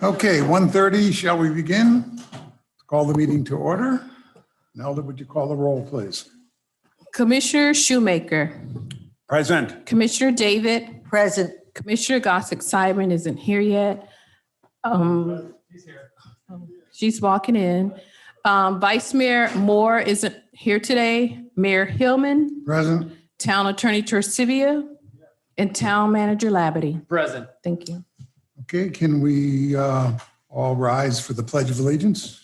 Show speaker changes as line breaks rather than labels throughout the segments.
Okay, 1:30, shall we begin? Call the meeting to order. Nelda, would you call the roll, please?
Commissioner Shoemaker,
Present.
Commissioner David,
Present.
Commissioner Gossick Simon isn't here yet. She's walking in. Vice Mayor Moore isn't here today. Mayor Hillman,
Present.
Town Attorney Tercivia, and Town Manager Labadie.
Present.
Thank you.
Okay, can we all rise for the Pledge of Allegiance?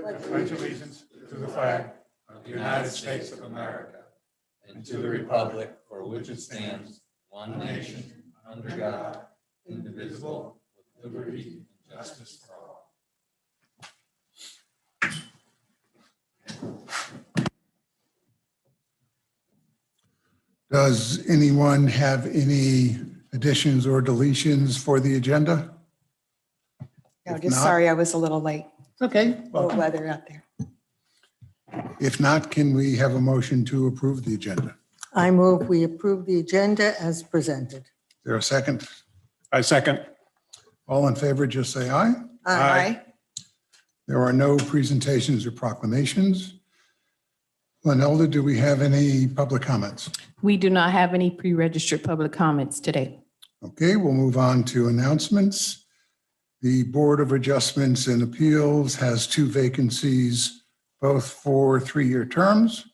I pledge allegiance to the flag
Of the United States of America and to the republic for which it stands, one nation, under God, indivisible, with liberty and justice for all.
Does anyone have any additions or deletions for the agenda?
No,
If
just
not-
sorry, I was a little late.
Okay.
Cold weather out there.
If not, can we have a motion to approve the agenda?
I move we approve the agenda as presented.
Is there a second?
I second.
All in favor, just say aye.
Aye.
There are no presentations or proclamations. Lenelda, do we have any public comments?
We do not have any pre-registered public comments today.
Okay, we'll move on to announcements. The Board of Adjustments and Appeals has 2 vacancies, both for 3-year terms.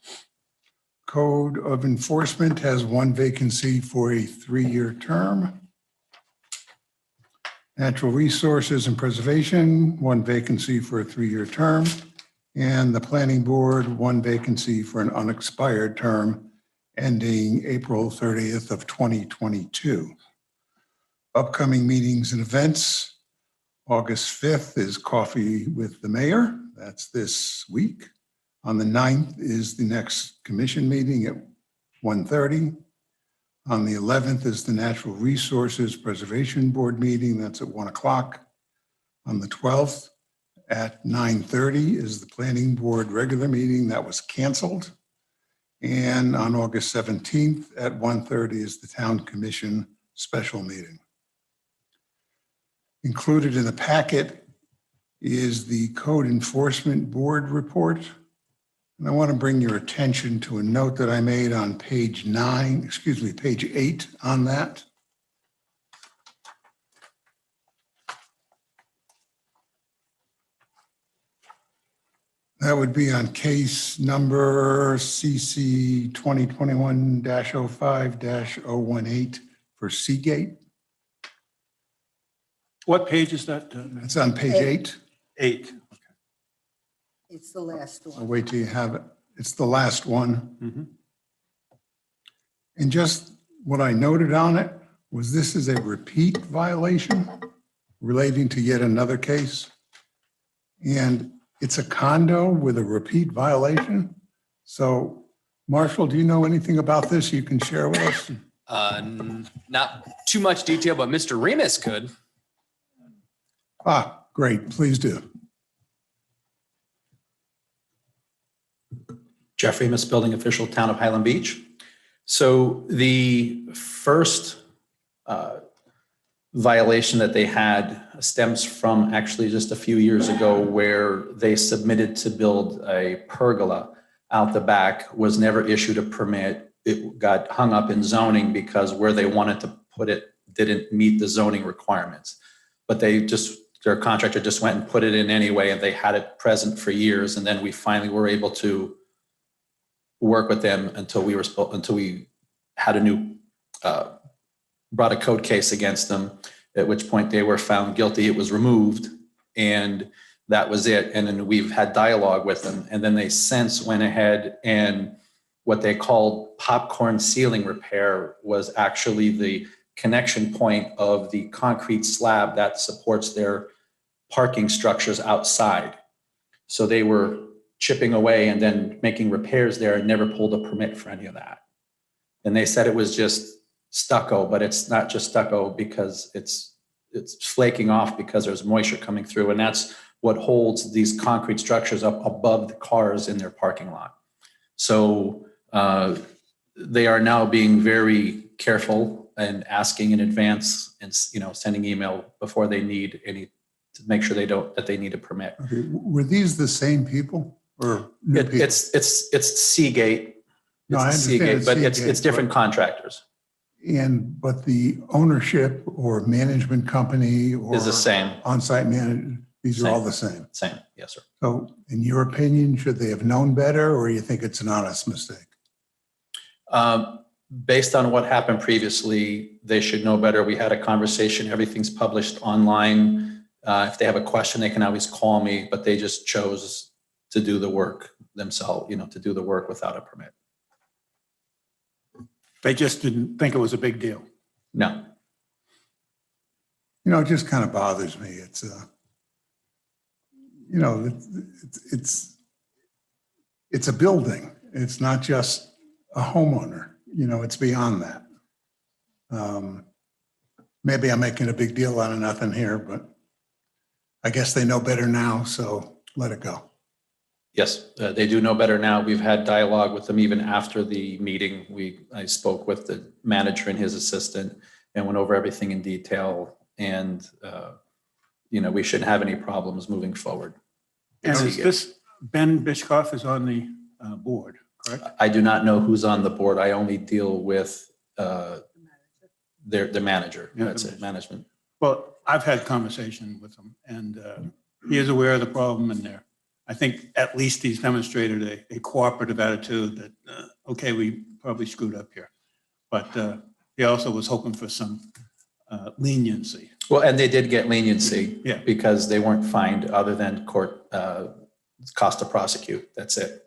Code of Enforcement has 1 vacancy for a 3-year term. Natural Resources and Preservation, 1 vacancy for a 3-year term. And the Planning Board, 1 vacancy for an unexpired term ending April 30th of 2022. Upcoming meetings and events. August 5th is Coffee with the Mayor. That's this week. On the 9th is the next commission meeting at 1:30. On the 11th is the Natural Resources Preservation Board meeting. That's at 1 o'clock. On the 12th at 9:30 is the Planning Board regular meeting that was canceled. And on August 17th at 1:30 is the Town Commission special meeting. Included in the packet is the Code Enforcement Board report. And I want to bring your attention to a note that I made on page 8 on that. That would be on case number CC 2021-05-018 for Seagate.
What page is that?
It's on page 8.
8.
It's the last
I'll
one.
wait till you have it. It's the last one.
Mhm.
And just what I noted on it was this is a repeat violation relating to yet another case. And it's a condo with a repeat violation. So Marshall, do you know anything about this you can share with us?
Not too much detail, but Mr. Remus could.
Ah, great, please do.
Jeff Remus, building official, Town of Highland Beach. So the first violation that they had stems from actually just a few years ago where they submitted to build a pergola out the back, was never issued a permit. It got hung up in zoning because where they wanted to put it didn't meet the zoning requirements. But their contractor just went and put it in anyway, and they had it present for years. And then we finally were able to work with them until we had a new, brought a code case against them, at which point they were found guilty. It was removed, and that was it. And then we've had dialogue with them. And then they since went ahead and what they called popcorn ceiling repair was actually the connection point of the concrete slab that supports their parking structures outside. So they were chipping away and then making repairs there and never pulled a permit for any of that. And they said it was just stucco, but it's not just stucco because it's flaking off because there's moisture coming through. And that's what holds these concrete structures up above the cars in their parking lot. So they are now being very careful and asking in advance and, sending email before they need any, to make sure that they need a permit.
Okay, were these the same people or new people?
It's Seagate.
No, I
It's
understand
Seagate,
it's
but it's
Seagate,
different contractors.
But the ownership or management company or
Is the same.
on-site manager, these are all the same.
Same, yes, sir.
So in your opinion, should they have known better or you think it's an honest mistake?
Based on what happened previously, they should know better. We had a conversation. Everything's published online. If they have a question, they can always call me, but they just chose to do the work themselves, to do the work without a permit.
They just didn't think it was a big deal.
No.
It just kind of bothers me. It's, it's a building. It's not just a homeowner, it's beyond that. Maybe I'm making a big deal out of nothing here, but I guess they know better now, so let it go.
Yes, they do know better now. We've had dialogue with them even after the meeting. I spoke with the manager and his assistant and went over everything in detail. And, we shouldn't have any problems moving forward.
And is this, Ben Bishkoff is on the board, correct?
I do not know who's on the board. I only deal with the manager.
Yeah,
That's it, management.
Well, I've had conversation with him and he is aware of the problem in there. I think at least he's demonstrated a cooperative attitude that, okay, we probably screwed up here. But he also was hoping for some leniency.
Well, and they did get leniency because they weren't fined other than court cost to prosecute. That's it.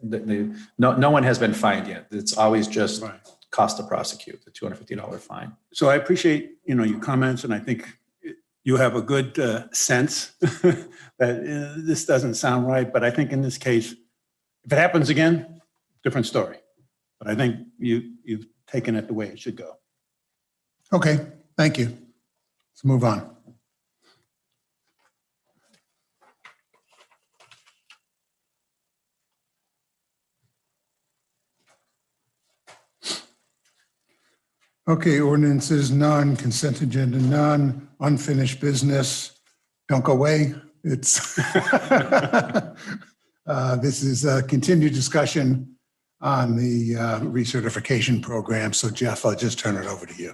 No one has been fined yet. It's always just cost to prosecute, the $250 fine.
So I appreciate, your comments, and I think you have a good sense that this doesn't sound right. But I think in this case, if it happens again, different story. But I think you've taken it the way it should go.
Okay, thank you. Let's move on. Okay, ordinances none, consent agenda none, unfinished business. Don't go away. It's this is a continued discussion on the recertification program. So Jeff, I'll just turn it over to you.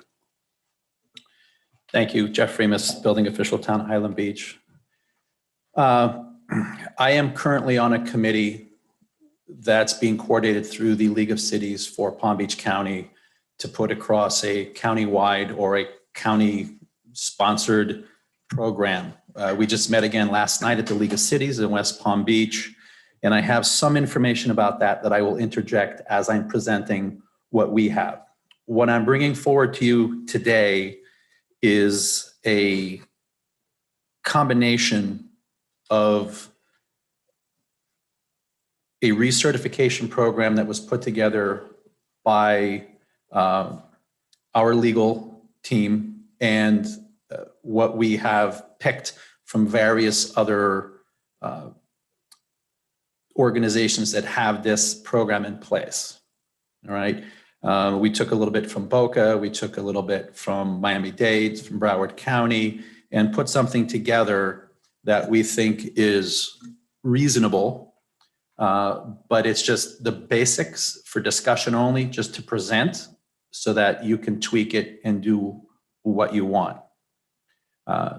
Thank you. Jeff Remus, building official, Town of Highland Beach. I am currently on a committee that's being coordinated through the League of Cities for Palm Beach County to put across a county-wide or a county-sponsored program. We just met again last night at the League of Cities in West Palm Beach, and I have some information about that I will interject as I'm presenting what we have. What I'm bringing forward to you today is a combination of a recertification program that was put together by our legal team and what we have picked from various other organizations that have this program in place. All right. We took a little bit from Boca, we took a little bit from Miami-Dade, from Broward County, and put something together that we think is reasonable, but it's just the basics for discussion only, just to present so that you can tweak it and do what you want.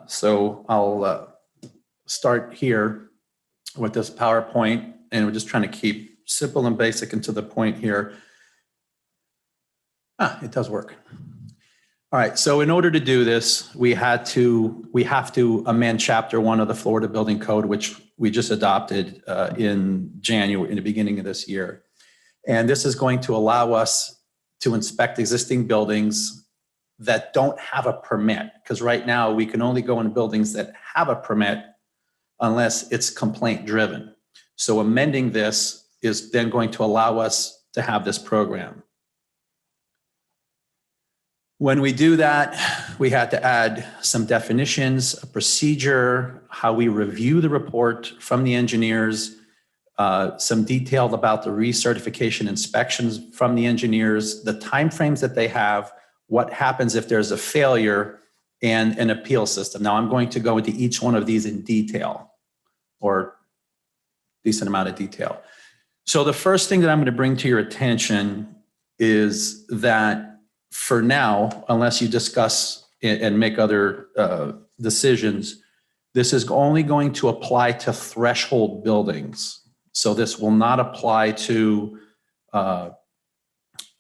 So I'll start here with this PowerPoint, and we're just trying to keep simple and basic and to the point here. It does work. All right, so in order to do this, we have to amend Chapter 1 of the Florida Building Code, which we just adopted in the beginning of this year. And this is going to allow us to inspect existing buildings that don't have a permit, because right now we can only go in buildings that have a permit unless it's complaint driven. So amending this is then going to allow us to have this program. When we do that, we had to add some definitions, a procedure, how we review the report from the engineers, some detail about the recertification inspections from the engineers, the timeframes that they have, what happens if there's a failure, and an appeal system. Now, I'm going to go into each one of these in detail, or decent amount of detail. So the first thing that I'm going to bring to your attention is that for now, unless you discuss and make other decisions, this is only going to apply to threshold buildings. So this will not apply to a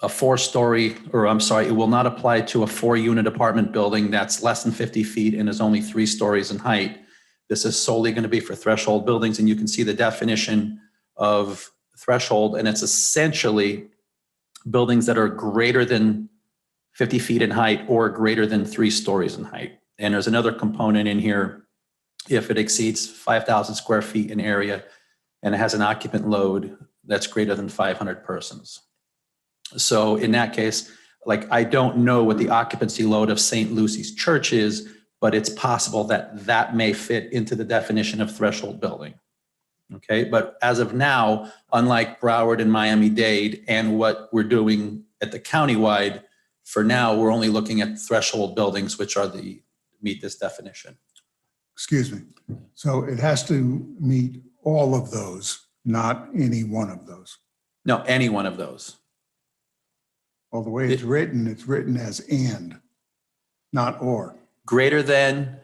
4-story, or I'm sorry, it will not apply to a 4-unit apartment building that's less than 50 feet and is only 3 stories in height. This is solely going to be for threshold buildings, and you can see the definition of threshold, and it's essentially buildings that are greater than 50 feet in height or greater than 3 stories in height. And there's another component in here, if it exceeds 5,000 square feet in area and it has an occupant load that's greater than 500 persons. So in that case, like, I don't know what the occupancy load of St. Lucy's Church is, but it's possible that that may fit into the definition of threshold building. Okay, but as of now, unlike Broward and Miami-Dade and what we're doing at the countywide, for now, we're only looking at threshold buildings, which are meet this definition.
Excuse me. So it has to meet all of those, not any one of those.
No, any one of those.
Well, the way it's written as and, not or.
Greater than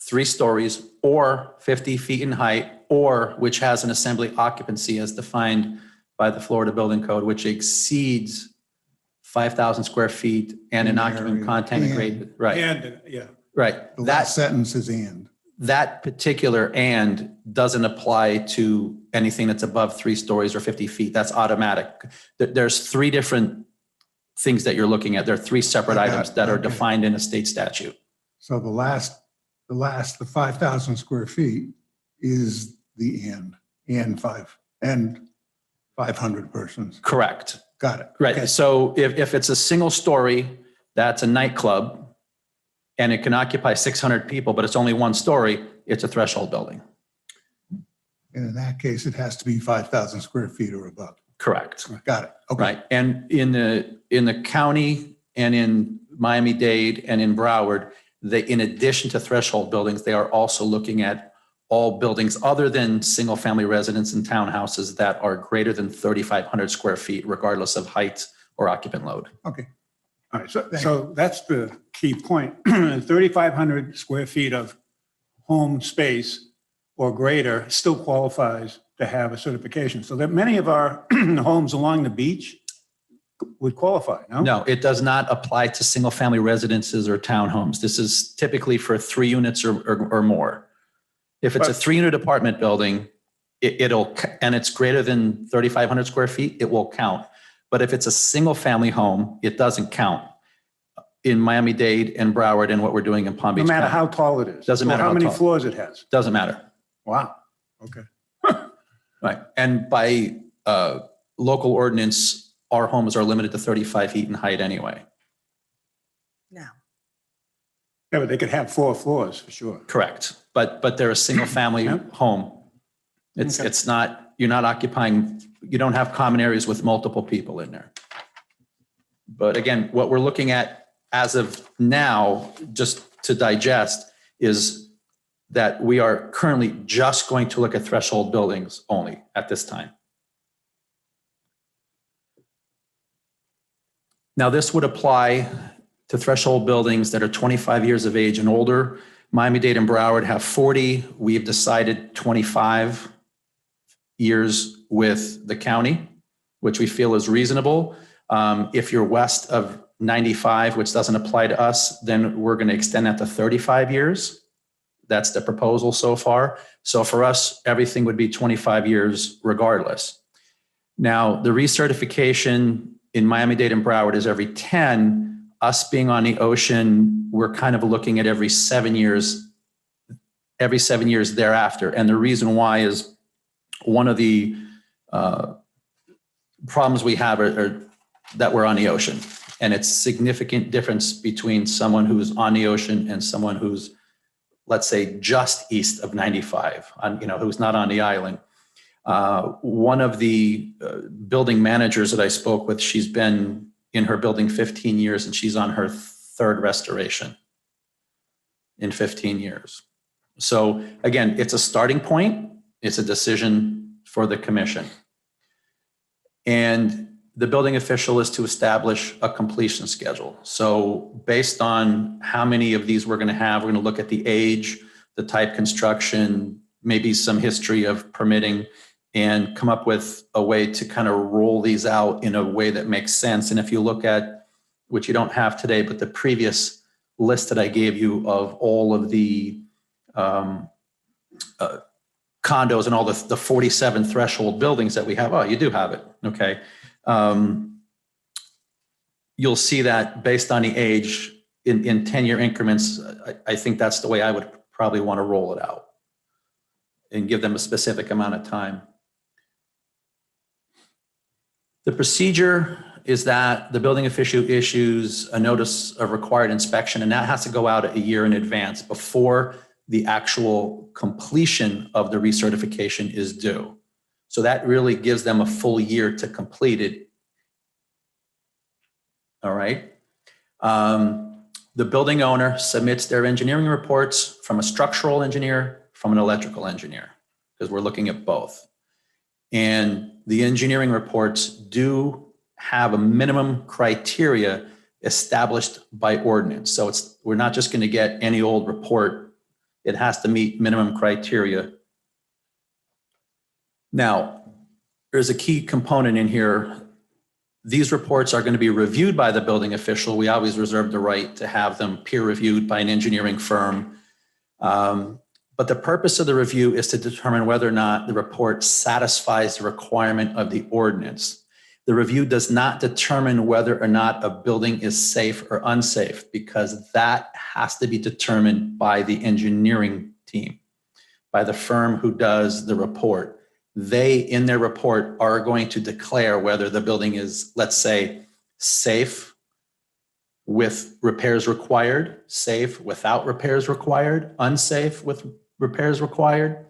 3 stories or 50 feet in height, or which has an assembly occupancy as defined by the Florida Building Code, which exceeds 5,000 square feet and an occupant content
And-
grade. Right,
And, yeah.
right.
The last sentence is and.
That particular and doesn't apply to anything that's above 3 stories or 50 feet. That's automatic. There's 3 different things that you're looking at. There are 3 separate
I got
items
it.
that are
Okay.
defined in a state statute.
So the 5,000 square feet is the and 500 persons.
Correct.
Got it.
Right.
Okay.
So if it's a single story, that's a nightclub, and it can occupy 600 people, but it's only 1 story, it's a threshold building.
And in that case, it has to be 5,000 square feet or above.
Correct.
Got it. Okay.
Right. And in the county and in Miami-Dade and in Broward, in addition to threshold buildings, they are also looking at all buildings other than single-family residence and townhouses that are greater than 3,500 square feet, regardless of height or occupant load.
Okay.
All right, so that's the key point. 3,500 square feet of home space or greater still qualifies to have a certification. So that many of our homes along the beach would qualify, no?
No, it does not apply to single-family residences or townhomes. This is typically for 3 units or more. If it's a 3-unit apartment building, and it's greater than 3,500 square feet, it will count. But if it's a single-family home, it doesn't count in Miami-Dade and Broward and what we're doing in Palm Beach
No matter
County.
how tall it is.
Doesn't
or
matter
how
how
many
tall.
floors it has.
Doesn't matter.
Wow. Okay.
Right. And by local ordinance, our homes are limited to 35 feet in height anyway.
Now,
Yeah, but they could have 4 floors for sure.
Correct. But they're a single-family home.
Okay.
It's not, you're not occupying, you don't have common areas with multiple people in there. But again, what we're looking at as of now, just to digest, is that we are currently just going to look at threshold buildings only at this time. Now, this would apply to threshold buildings that are 25 years of age and older. Miami-Dade and Broward have 40. We've decided 25 years with the county, which we feel is reasonable. If you're west of 95, which doesn't apply to us, then we're going to extend that to 35 years. That's the proposal so far. So for us, everything would be 25 years regardless. Now, the recertification in Miami-Dade and Broward is every 10. Us being on the ocean, we're kind of looking at every 7 years thereafter. And the reason why is one of the problems we have are that we're on the ocean. And it's significant difference between someone who's on the ocean and someone who's, let's say, just east of 95, who's not on the island. One of the building managers that I spoke with, she's been in her building 15 years and she's on her third restoration in 15 years. So again, it's a starting point. It's a decision for the commission. And the building official is to establish a completion schedule. So based on how many of these we're going to have, we're going to look at the age, the type construction, maybe some history of permitting, and come up with a way to kind of roll these out in a way that makes sense. And if you look at, which you don't have today, but the previous list that I gave you of all of the condos and all the 47 threshold buildings that we have, oh, you do have it, okay. You'll see that based on the age in 10-year increments, I think that's the way I would probably want to roll it out and give them a specific amount of time. The procedure is that the building official issues a notice of required inspection, and that has to go out a year in advance before the actual completion of the recertification is due. So that really gives them a full year to complete it. All right. The building owner submits their engineering reports from a structural engineer, from an electrical engineer, because we're looking at both. And the engineering reports do have a minimum criteria established by ordinance. So we're not just going to get any old report. It has to meet minimum criteria. Now, there's a key component in here. These reports are going to be reviewed by the building official. We always reserve the right to have them peer reviewed by an engineering firm. But the purpose of the review is to determine whether or not the report satisfies the requirement of the ordinance. The review does not determine whether or not a building is safe or unsafe, because that has to be determined by the engineering team, by the firm who does the report. They, in their report, are going to declare whether the building is, let's say, safe with repairs required, safe without repairs required, unsafe with repairs required,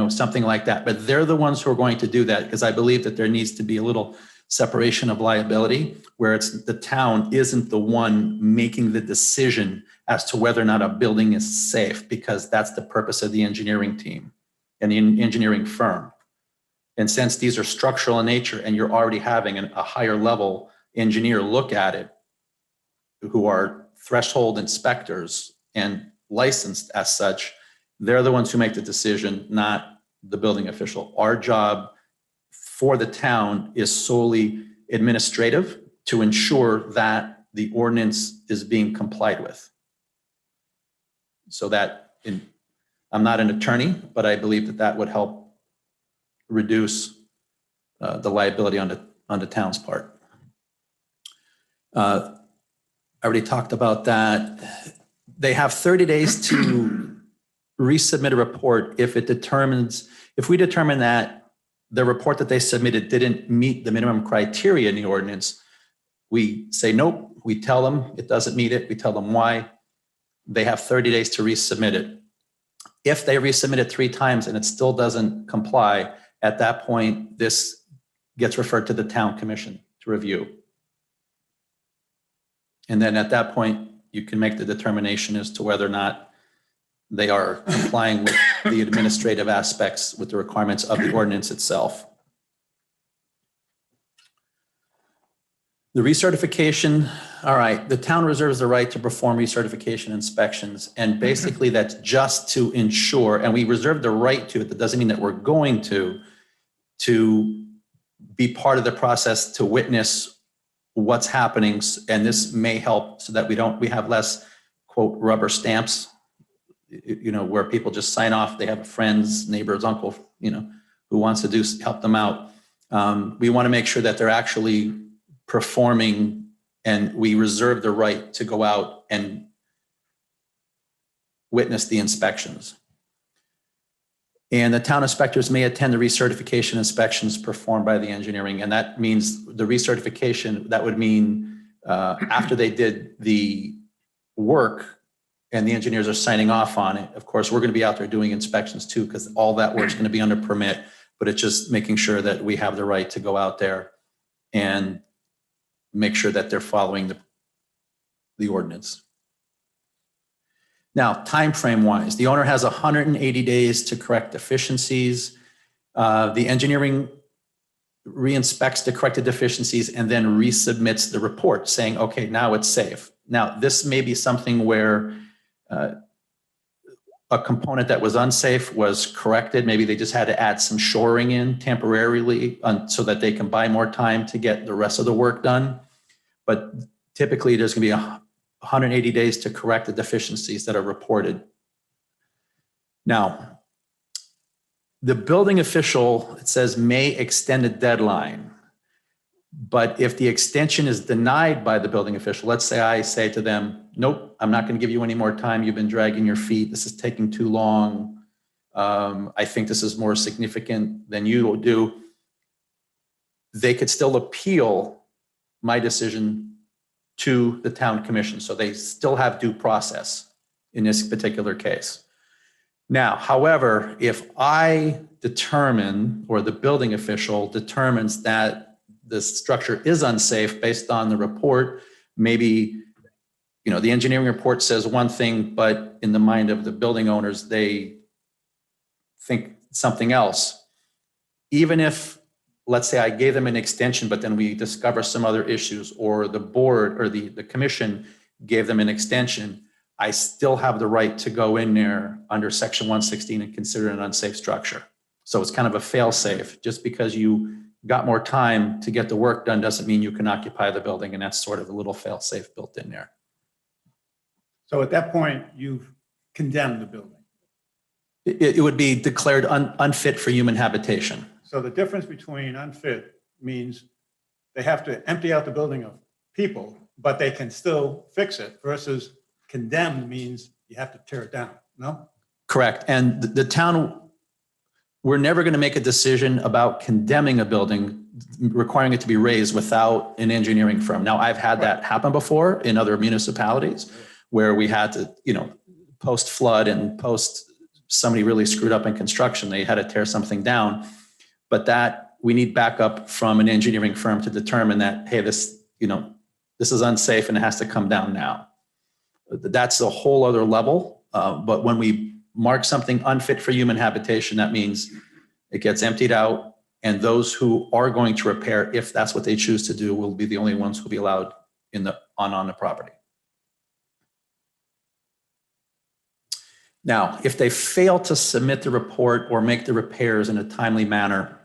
something like that. But they're the ones who are going to do that, because I believe that there needs to be a little separation of liability, where it's the town isn't the one making the decision as to whether or not a building is safe, because that's the purpose of the engineering team and the engineering firm. And since these are structural in nature and you're already having a higher level engineer look at it, who are threshold inspectors and licensed as such, they're the ones who make the decision, not the building official. Our job for the town is solely administrative, to ensure that the ordinance is being complied with. So that, I'm not an attorney, but I believe that that would help reduce the liability on the town's part. I already talked about that. They have 30 days to resubmit a report if we determine that the report that they submitted didn't meet the minimum criteria in the ordinance. We say, nope, we tell them it doesn't meet it. We tell them why. They have 30 days to resubmit it. If they resubmit it 3 times and it still doesn't comply, at that point, this gets referred to the town commission to review. And then at that point, you can make the determination as to whether or not they are complying with the administrative aspects, with the requirements of the ordinance itself. The recertification, all right, the town reserves the right to perform recertification inspections. And basically that's just to ensure, and we reserve the right to it, that doesn't mean that we're going to be part of the process to witness what's happening. And this may help so that we have less, quote, rubber stamps, where people just sign off. They have friends, neighbors, uncle, who wants to help them out. We want to make sure that they're actually performing, and we reserve the right to go out and witness the inspections. And the town inspectors may attend the recertification inspections performed by the engineering. And that means the recertification, that would mean after they did the work and the engineers are signing off on it, of course, we're going to be out there doing inspections too, because all that work's going to be under permit. but it's just making sure that we have the right to go out there and make sure that they're following the ordinance. Now, time frame wise, the owner has 180 days to correct deficiencies. The engineering re-inspects the corrected deficiencies and then resubmits the report saying, okay, now it's safe. Now, this may be something where a component that was unsafe was corrected. Maybe they just had to add some shoring in temporarily so that they can buy more time to get the rest of the work done. But typically there's going to be 180 days to correct the deficiencies that are reported. Now, the building official, it says, may extend a deadline. But if the extension is denied by the building official, let's say I say to them, nope, I'm not going to give you any more time. You've been dragging your feet. This is taking too long. I think this is more significant than you will do. They could still appeal my decision to the town commission. So they still have due process in this particular case. Now, however, if I determine, or the building official determines that the structure is unsafe based on the report, maybe, the engineering report says one thing, but in the mind of the building owners, they think something else. Even if, let's say I gave them an extension, but then we discover some other issues, or the board or the commission gave them an extension, I still have the right to go in there under section 116 and consider it an unsafe structure. So it's kind of a fail-safe. Just because you got more time to get the work done doesn't mean you can occupy the building, and that's sort of a little fail-safe built in there.
So at that point, you've condemned the building.
It would be declared unfit for human habitation.
So the difference between unfit means they have to empty out the building of people, but they can still fix it, versus condemned means you have to tear it down, no?
Correct. And the town, we're never going to make a decision about condemning a building, requiring it to be raised without an engineering firm. Now, I've had that happen before in other municipalities where we had to, post flood and post somebody really screwed up in construction, they had to tear something down. But that we need backup from an engineering firm to determine that, hey, this is unsafe and it has to come down now. That's a whole other level. But when we mark something unfit for human habitation, that means it gets emptied out, and those who are going to repair, if that's what they choose to do, will be the only ones who will be allowed on the property. Now, if they fail to submit the report or make the repairs in a timely manner,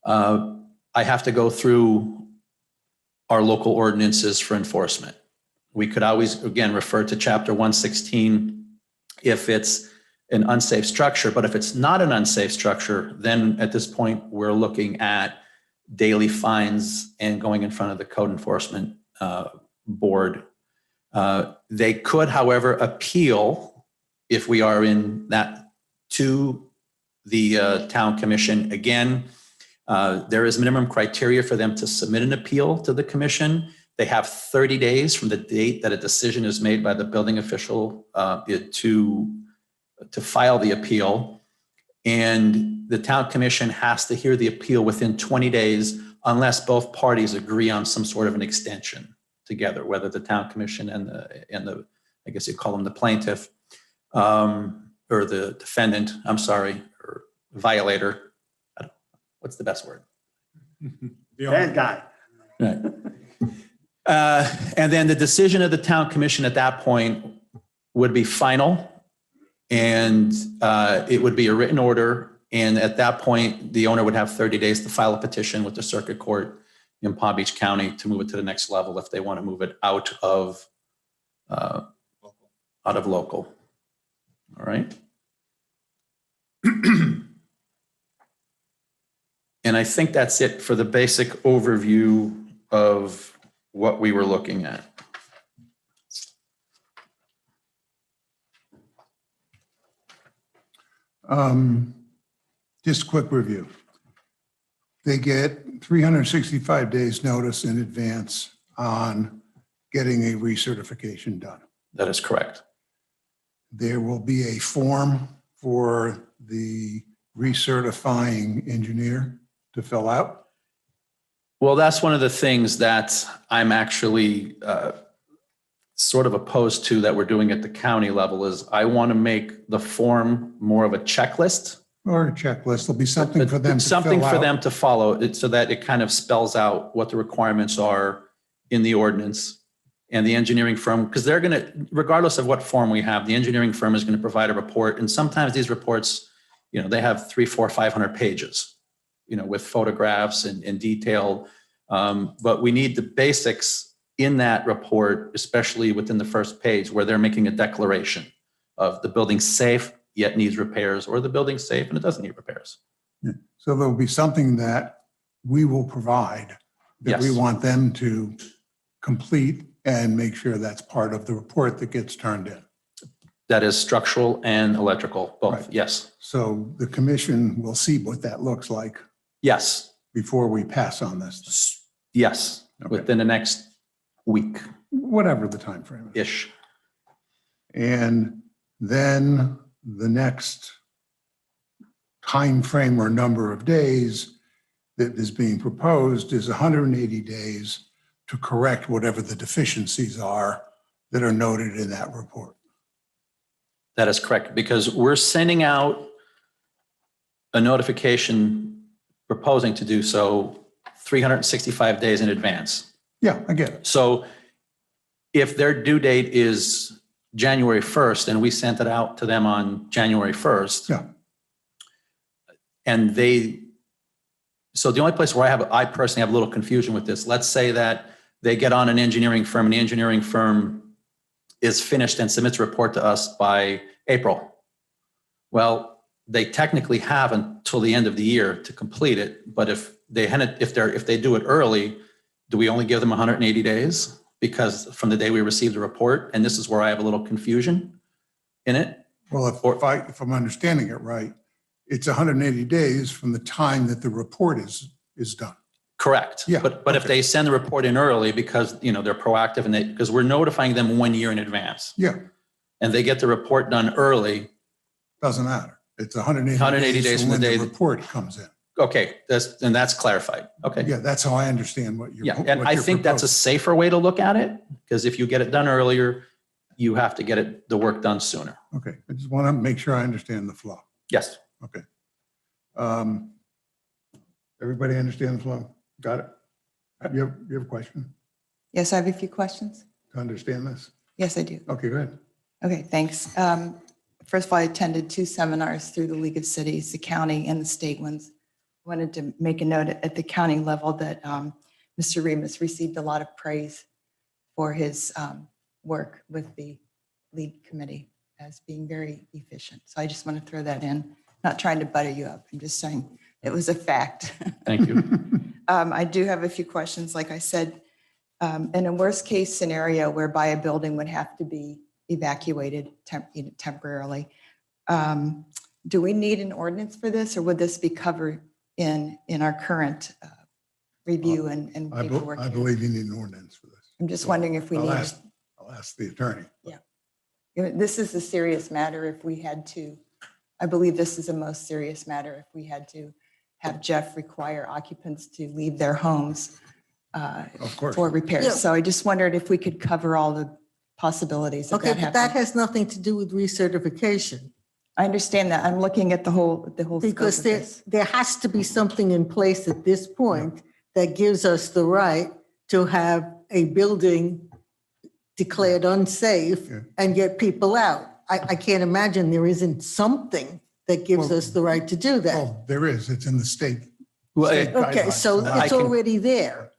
I have to go through our local ordinances for enforcement. We could always, again, refer to chapter 116 if it's an unsafe structure, but if it's not an unsafe structure, then at this point, we're looking at daily fines and going in front of the code enforcement board. They could, however, appeal, if we are in that, to the town commission. Again, there is minimum criteria for them to submit an appeal to the commission. They have 30 days from the date that a decision is made by the building official to file the appeal. And the town commission has to hear the appeal within 20 days unless both parties agree on some sort of an extension together, whether the town commission and the I guess you call them the plaintiff, or the defendant, or violator. What's the best word?
Bad guy.
Right. And then the decision of the town commission at that point would be final, and it would be a written order. And at that point, the owner would have 30 days to file a petition with the circuit court in Palm Beach County to move it to the next level if they want to move it out of local. All right. And I think that's it for the basic overview of what we were looking at.
Just a quick review. They get 365 days notice in advance on getting a recertification done.
That is correct.
There will be a form for the recertifying engineer to fill out?
Well, that's one of the things that I'm actually sort of opposed to that we're doing at the county level is I want to make the form more of a checklist.
Or a checklist, there'll be something for them to fill out.
Something for them to follow it so that it kind of spells out what the requirements are in the ordinance. And the engineering firm, because they're going to, regardless of what form we have, the engineering firm is going to provide a report. And sometimes these reports, they have 300, 400, 500 pages, with photographs and detail. But we need the basics in that report, especially within the first page where they're making a declaration of the building's safe, yet needs repairs, or the building's safe and it doesn't need repairs.
Yeah. So there'll be something that we will provide that we
Yes.
want them to complete and make sure that's part of the report that gets turned in.
That is structural and electrical, both.
Right.
Yes.
So the commission will see what that looks like
Yes.
before we pass on this,
Yes.
Okay.
Within the next week-ish.
whatever the time frame is. And then the next time frame or number of days that is being proposed is 180 days to correct whatever the deficiencies are that are noted in that report.
That is correct, because we're sending out a notification proposing to do so 365 days in advance.
Yeah, I get it.
So if their due date is January 1st and we sent it out to them on January 1st,
Yeah.
and so the only place where I personally have a little confusion with this, let's say that they get on an engineering firm and the engineering firm is finished and submits a report to us by April. Well, they technically have until the end of the year to complete it. But if they do it early, do we only give them 180 days? Because from the day we receive the report, and this is where I have a little confusion in it.
Well, if I'm understanding it right, it's 180 days from the time that the report is done.
Correct.
Yeah,
But if
okay.
they send the report in early because, they're proactive and because we're notifying them 1 year in advance
Yeah,
and they get the report done early.
doesn't matter. It's 180
180 days
from
from the
when
day
the
that-
report comes in.
Okay. That's clarified. Okay.
Yeah, that's how I understand what you're.
Yeah. And
what
I
you're
think that's a
proposing.
safer way to look at it because if you get it done earlier, you have to get the work done sooner.
Okay, I just want to make sure I understand the flow.
Yes.
Okay. Everybody understand the flow? Got it? You have a question
Yes, I have a few questions.
to understand this?
Yes, I do.
Okay, go ahead.
Okay, thanks. First of all, I attended 2 seminars through the League of Cities, the county and the state ones. Wanted to make a note at the county level that Mr. Remus received a lot of praise for his work with the lead committee as being very efficient. So I just want to throw that in, not trying to butter you up. I'm just saying it was a fact.
Thank you.
I do have a few questions. Like I said, in a worst case scenario whereby a building would have to be evacuated temporarily, do we need an ordinance for this, or would this be covered in our current review and paperwork?
I believe you need an ordinance for this.
I'm just wondering if we
I'll
need,
ask the attorney.
this is a serious matter if we had to, I believe this is a most serious matter if we had to have Jeff require occupants to leave their homes
Of course.
for repairs.
Yeah.
So I just wondered if we could cover all the possibilities of
Okay,
that
but that
happening.
has nothing to do with recertification.
I understand that. I'm looking at the whole scope
Because
of this.
there has to be something in place at this point that gives us the right to have a building declared unsafe
Yeah.
and get people out. I can't imagine there isn't something that gives
Well,
us the right to do that.
Oh, there is. It's in the state.
Well,
state
Okay,
guidelines.
so
I
it's
can-
already there.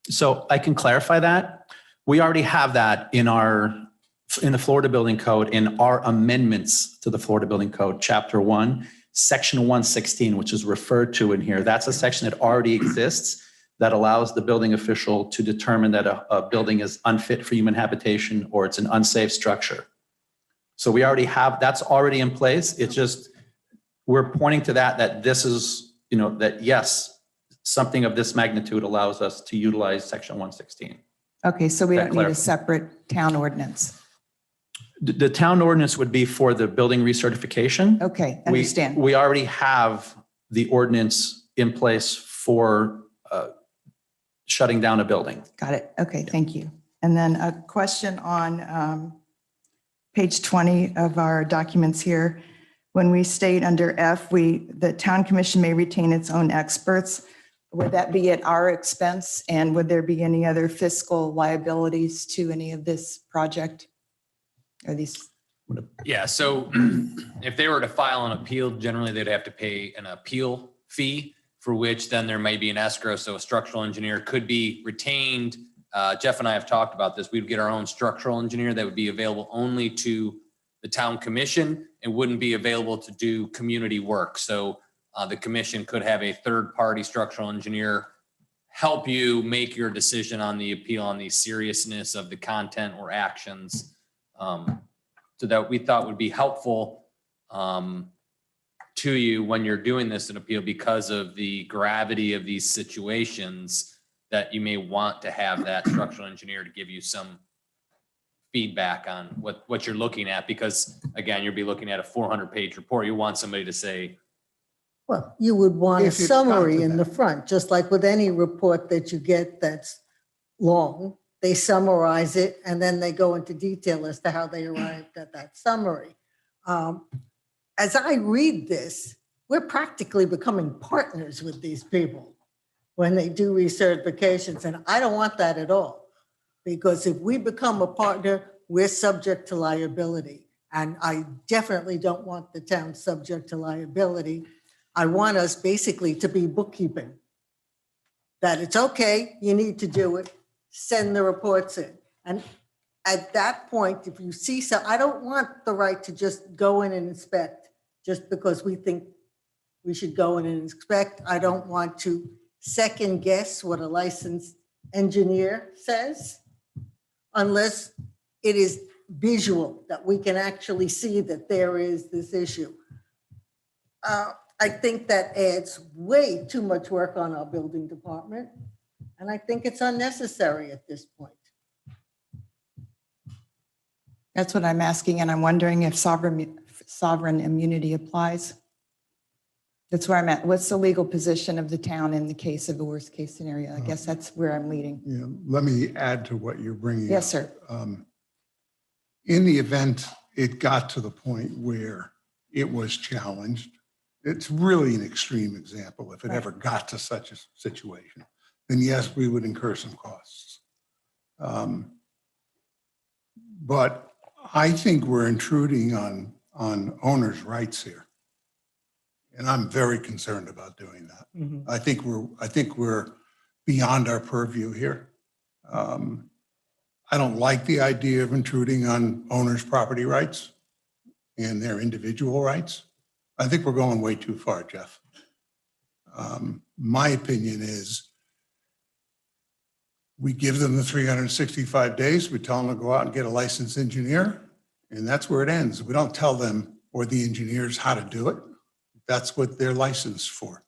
So I can clarify that. We already have that in the Florida Building Code, in our amendments to the Florida Building Code, Chapter 1, Section 116, which is referred to in here. That's a section that already exists that allows the building official to determine that a building is unfit for human habitation or it's an unsafe structure. So we already have, that's already in place. It's just, we're pointing to that this is, that yes, something of this magnitude allows us to utilize Section 116.
Okay, so we
That
don't need a
clarifies.
separate town ordinance.
The town ordinance would be for the building recertification.
Okay,
We-
understand.
We already have the ordinance in place for shutting down a building.
Got it. Okay, thank you. And then a question on page 20 of our documents here. When we state under F, the town commission may retain its own experts. Would that be at our expense? And would there be any other fiscal liabilities to any of this project? Are these?
Yeah, so if they were to file an appeal, generally they'd have to pay an appeal fee, for which then there may be an escrow. So a structural engineer could be retained. Jeff and I have talked about this. We'd get our own structural engineer that would be available only to the town commission and wouldn't be available to do community work. So the commission could have a third-party structural engineer help you make your decision on the appeal, on the seriousness of the content or actions. So that we thought would be helpful to you when you're doing this in appeal, because of the gravity of these situations, that you may want to have that structural engineer to give you some feedback on what you're looking at. Because again, you'll be looking at a 400-page report. You want somebody to say,
Well, you would want a
If it's got
summary
to
in the
that.
front, just like with any report that you get that's long. They summarize it and then they go into detail as to how they arrived at that summary. As I read this, we're practically becoming partners with these people when they do recertifications, and I don't want that at all. Because if we become a partner, we're subject to liability. And I definitely don't want the town subject to liability. I want us basically to be bookkeeping. That it's okay, you need to do it, send the reports in. And at that point, if you see so, I don't want the right to just go in and inspect just because we think we should go in and inspect. I don't want to second guess what a licensed engineer says unless it is visual, that we can actually see that there is this issue. I think that adds way too much work on our building department. And I think it's unnecessary at this point.
That's what I'm asking, and I'm wondering if sovereign immunity applies. That's where I'm at. What's the legal position of the town in the case of a worst case scenario? I guess that's where I'm leading.
Yeah, let me add to what you're bringing up.
Yes, sir.
In the event it got to the point where it was challenged, it's really an extreme example. If it ever got to such a situation, then yes, we would incur some costs. But I think we're intruding on owners' rights here. And I'm very concerned about doing that. I think we're beyond our purview here. I don't like the idea of intruding on owners' property rights and their individual rights. I think we're going way too far, Jeff. My opinion is we give them the 365 days. We tell them to go out and get a licensed engineer, and that's where it ends. We don't tell them or the engineers how to do it. That's what they're licensed for.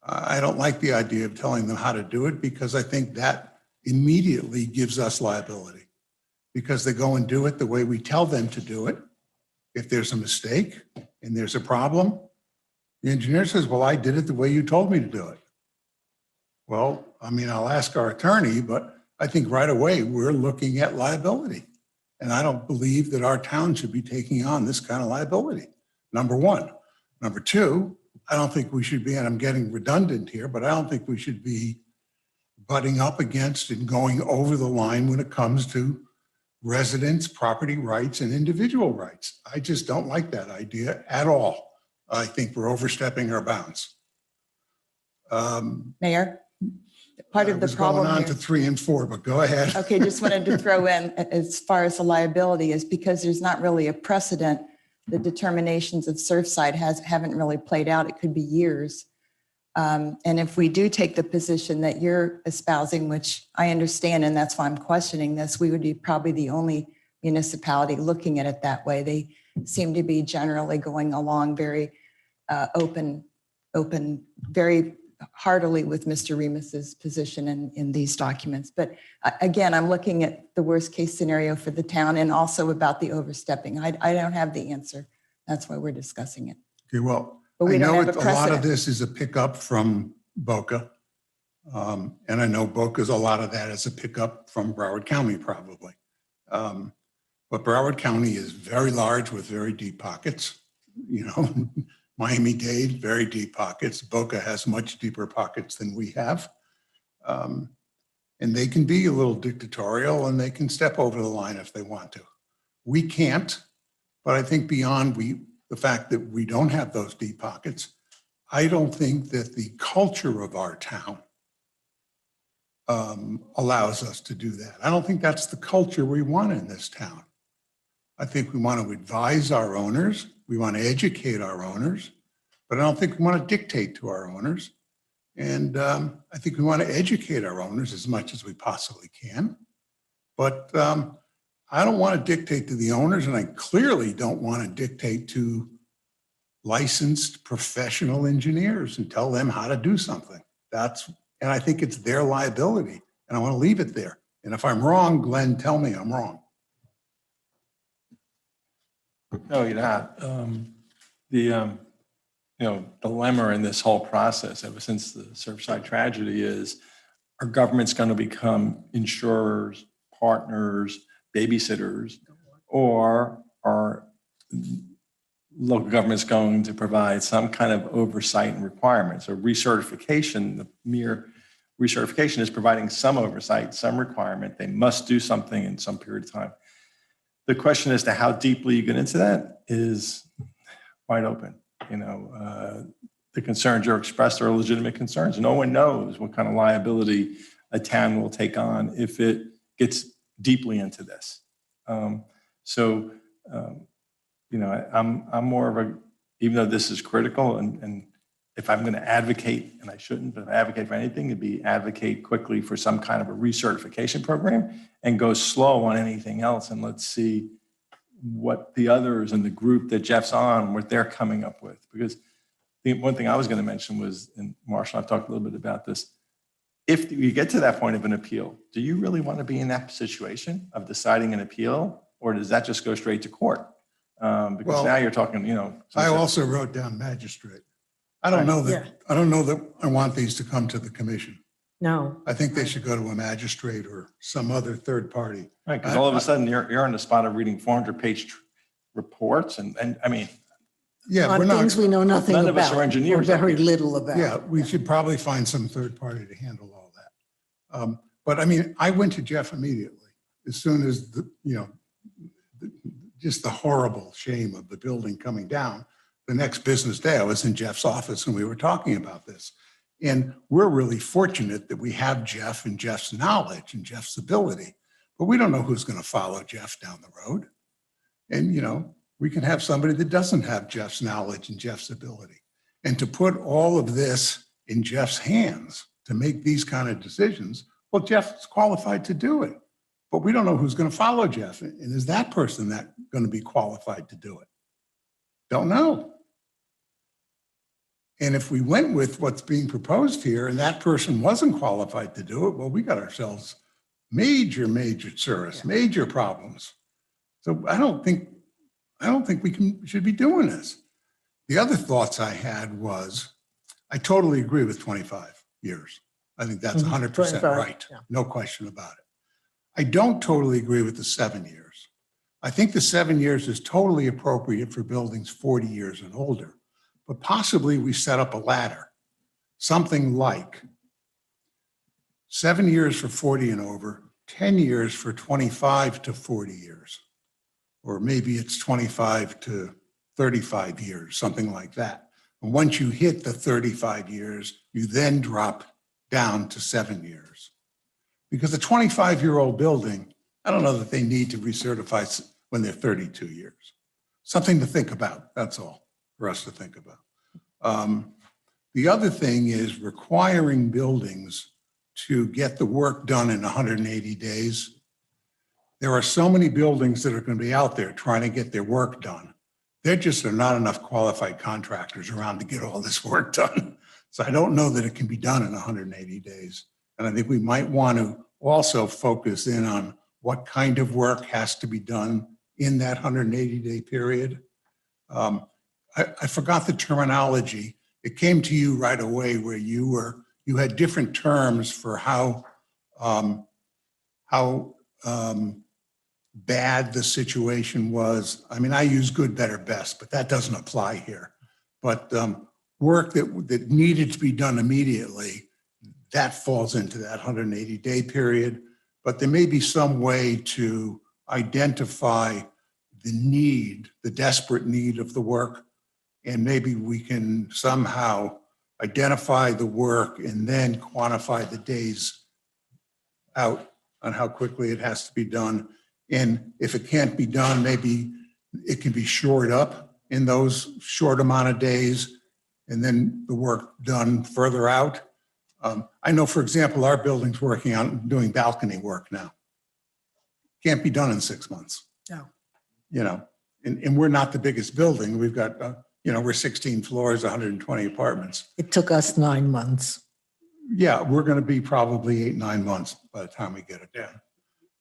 I don't like the idea of telling them how to do it because I think that immediately gives us liability because they go and do it the way we tell them to do it. If there's a mistake and there's a problem, the engineer says, well, I did it the way you told me to do it. Well, I mean, I'll ask our attorney, but I think right away we're looking at liability. And I don't believe that our town should be taking on this kind of liability. Number one. Number two, I don't think we should be, and I'm getting redundant here, but I don't think we should be butting up against and going over the line when it comes to residents' property rights and individual rights. I just don't like that idea at all. I think we're overstepping our bounds.
Mayor, part of the problem
Going on
here.
to 3 and 4, but go ahead.
Okay, just wanted to throw in as far as the liability is because there's not really a precedent. The determinations of Surfside haven't really played out. It could be years. And if we do take the position that you're espousing, which I understand, and that's why I'm questioning this, we would be probably the only municipality looking at it that way. They seem to be generally going along very open, very heartily with Mr. Remus's position in these documents. But again, I'm looking at the worst case scenario for the town and also about the overstepping. I don't have the answer. That's why we're discussing it.
Okay, well,
But we
I
don't
know
have a
a lot of
precedent.
this is a pickup from Boca. And I know Boca's, a lot of that is a pickup from Broward County probably. But Broward County is very large with very deep pockets. You know, Miami-Dade, very deep pockets. Boca has much deeper pockets than we have. And they can be a little dictatorial and they can step over the line if they want to. We can't, but I think beyond the fact that we don't have those deep pockets, I don't think that the culture of our town allows us to do that. I don't think that's the culture we want in this town. I think we want to advise our owners. We want to educate our owners, but I don't think we want to dictate to our owners. And I think we want to educate our owners as much as we possibly can. But I don't want to dictate to the owners, and I clearly don't want to dictate to licensed professional engineers and tell them how to do something. And I think it's their liability, and I want to leave it there. And if I'm wrong, Glenn, tell me I'm wrong.
No, you're not. Dilemma in this whole process ever since the Surfside tragedy is, are governments going to become insurers, partners, babysitters, or are local governments going to provide some kind of oversight and requirements? So recertification, the mere recertification is providing some oversight, some requirement. They must do something in some period of time. The question as to how deeply you get into that is wide open. The concerns are expressed are legitimate concerns. No one knows what kind of liability a town will take on if it gets deeply into this. I'm more of a, even though this is critical, and if I'm going to advocate, and I shouldn't, but if I advocate for anything, it'd be advocate quickly for some kind of a recertification program and go slow on anything else. And let's see what the others in the group that Jeff's on, what they're coming up with. Because the one thing I was going to mention was, and Marshall, I've talked a little bit about this, if you get to that point of an appeal, do you really want to be in that situation of deciding an appeal, or does that just go straight to court? Because now you're talking,
I also wrote down magistrate. I don't know that I want these to come to the commission.
No.
I think they should go to a magistrate or some other third party.
Right, because all of a sudden you're on the spot of reading 400-page reports, and I mean,
Yeah, we're
On
not.
things we know nothing
none
about.
of us are engineers
Or
up
very
here.
little about.
Yeah, we should probably find some third party to handle all that. But I mean, I went to Jeff immediately as soon as just the horrible shame of the building coming down. The next business day, I was in Jeff's office and we were talking about this. And we're really fortunate that we have Jeff and Jeff's knowledge and Jeff's ability, but we don't know who's going to follow Jeff down the road. And, we can have somebody that doesn't have Jeff's knowledge and Jeff's ability. And to put all of this in Jeff's hands to make these kind of decisions, well, Jeff's qualified to do it, but we don't know who's going to follow Jeff. And is that person that going to be qualified to do it? Don't know. And if we went with what's being proposed here and that person wasn't qualified to do it, well, we got ourselves major service, major problems. So I don't think we should be doing this. The other thoughts I had was, I totally agree with 25 years. I think that's 100%
25,
right.
yeah.
No question about it. I don't totally agree with the 7 years. I think the 7 years is totally appropriate for buildings 40 years and older, but possibly we set up a ladder, something like 7 years for 40 and over, 10 years for 25 to 40 years. Or maybe it's 25 to 35 years, something like that. And once you hit the 35 years, you then drop down to 7 years. Because a 25-year-old building, I don't know that they need to recertify when they're 32 years. Something to think about, that's all for us to think about. The other thing is requiring buildings to get the work done in 180 days. There are so many buildings that are going to be out there trying to get their work done. There just are not enough qualified contractors around to get all this work done. So I don't know that it can be done in 180 days. And I think we might want to also focus in on what kind of work has to be done in that 180-day period. I forgot the terminology. It came to you right away where you had different terms for how bad the situation was. I mean, I use good, better, best, but that doesn't apply here. But work that needed to be done immediately, that falls into that 180-day period. But there may be some way to identify the need, the desperate need of the work, and maybe we can somehow identify the work and then quantify the days out on how quickly it has to be done. And if it can't be done, maybe it can be shored up in those short amount of days and then the work done further out. I know, for example, our building's working on doing balcony work now. Can't be done in 6 months.
No.
You know, and we're not the biggest building. We've got, we're 16 floors, 120 apartments.
It took us 9 months.
Yeah, we're going to be probably 8-9 months by the time we get it done.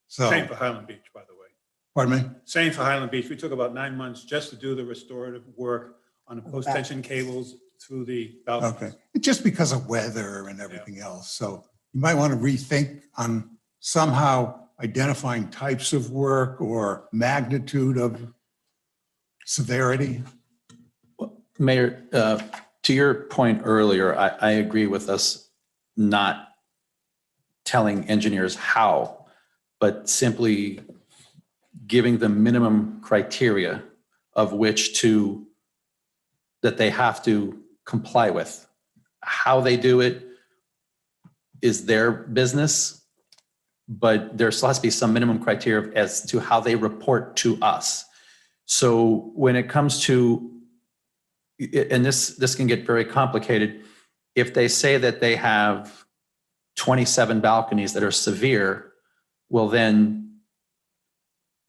So,
Same for Highland Beach, by the way.
pardon me?
Same for Highland Beach. We took about 9 months just to do the restorative work on the post-tension cables through the balconies.
Okay. It's just because of weather and everything else. So you might want to rethink on somehow identifying types of work or magnitude of severity.
Mayor, to your point earlier, I agree with us not telling engineers how, but simply giving them minimum criteria of which that they have to comply with. How they do it is their business, but there still has to be some minimum criteria as to how they report to us. So when it comes to, and this can get very complicated, if they say that they have 27 balconies that are severe, well then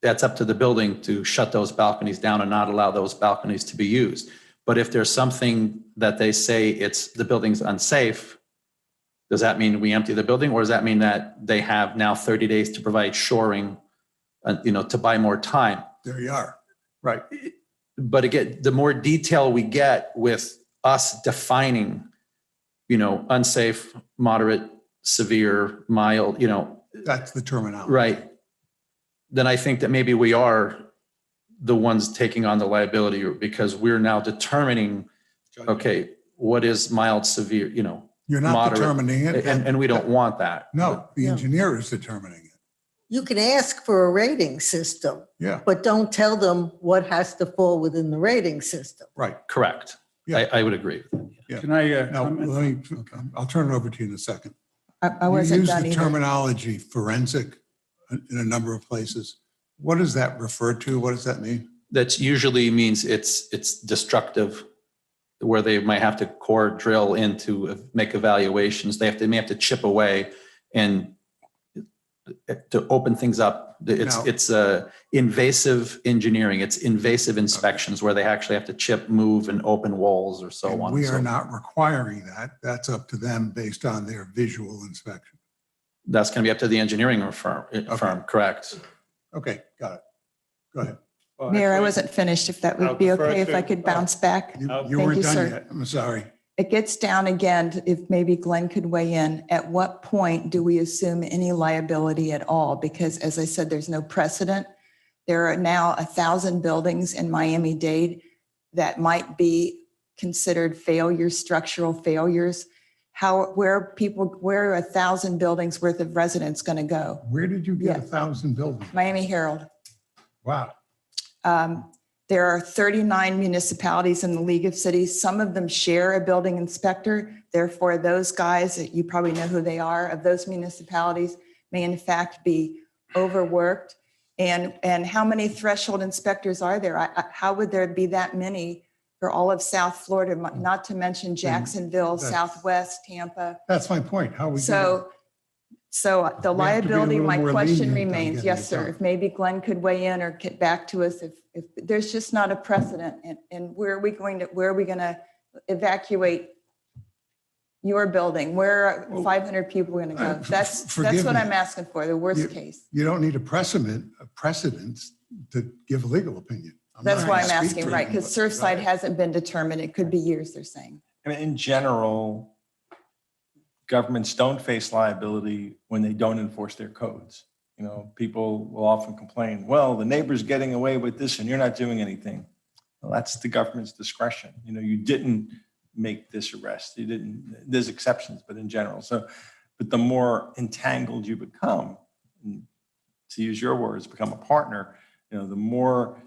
that's up to the building to shut those balconies down and not allow those balconies to be used. But if there's something that they say the building's unsafe, does that mean we empty the building, or does that mean that they have now 30 days to provide shoring, to buy more time?
There you are. Right.
But again, the more detail we get with us defining, unsafe, moderate, severe, mild,
That's the terminology.
right, then I think that maybe we are the ones taking on the liability, because we're now determining, okay, what is mild, severe,
You're not
moderate,
determining it.
and we don't want that.
No, the
No.
engineer is determining it.
You can ask for a rating system,
Yeah,
but don't tell them what has to fall within the rating system.
right.
Correct.
Yeah.
I would agree.
Yeah.
Can I
Now,
comment?
I'll turn it over to you in a second.
I
You
wasn't
use
done
the
either.
terminology forensic in a number of places. What does that refer to? What does that mean?
That usually means it's destructive, where they might have to core drill in to make evaluations. They may have to chip away and to open things up. It's invasive engineering. It's invasive inspections where they actually have to chip, move, and open walls or so
And
on.
we
So
are not requiring that. That's up to them based on their visual inspection.
that's going to be up to the engineering firm, correct?
Okay, got it. Go ahead.
Well,
Mayor, I
actually,
wasn't finished, if that
I'll
would be
defer
okay, if
to-
I could bounce back.
You
Thank
weren't
you,
done
sir.
yet. I'm sorry.
It gets down again, if maybe Glenn could weigh in, at what point do we assume any liability at all? Because as I said, there's no precedent. There are now 1,000 buildings in Miami-Dade that might be considered failures, structural failures. Where are 1,000 buildings worth of residents going to go?
Where did you get
Yeah.
1,000 buildings?
Miami Herald.
Wow.
There are 39 municipalities in the League of Cities. Some of them share a building inspector. Therefore, those guys, that you probably know who they are, of those municipalities may in fact be overworked. And how many threshold inspectors are there? How would there be that many for all of South Florida, not to mention Jacksonville,
that's-
Southwest, Tampa?
That's my point. How we.
So the
We have to be a
liability,
little
my
more
question
lenient on
remains,
getting
yes,
it
sir.
done.
If maybe Glenn could weigh in or get back to us if there's just not a precedent, and where are we going to evacuate your building, where 500 people are going to go. That's
forgive
what
me.
I'm asking for, the worst case.
You don't need a precedence to give a legal opinion.
That's
not
why
gonna
I'm
speak
asking,
for
right,
you,
because
but go
Surfside
ahead.
hasn't been determined. It could be years, they're saying.
I mean, in general, governments don't face liability when they don't enforce their codes. You know, people will often complain, well, the neighbor's getting away with this and you're not doing anything. Well, that's the government's discretion. You know, you didn't make this arrest. You didn't, there's exceptions, but in general. So, but the more entangled you become, and to use your words, become a partner, you know, the more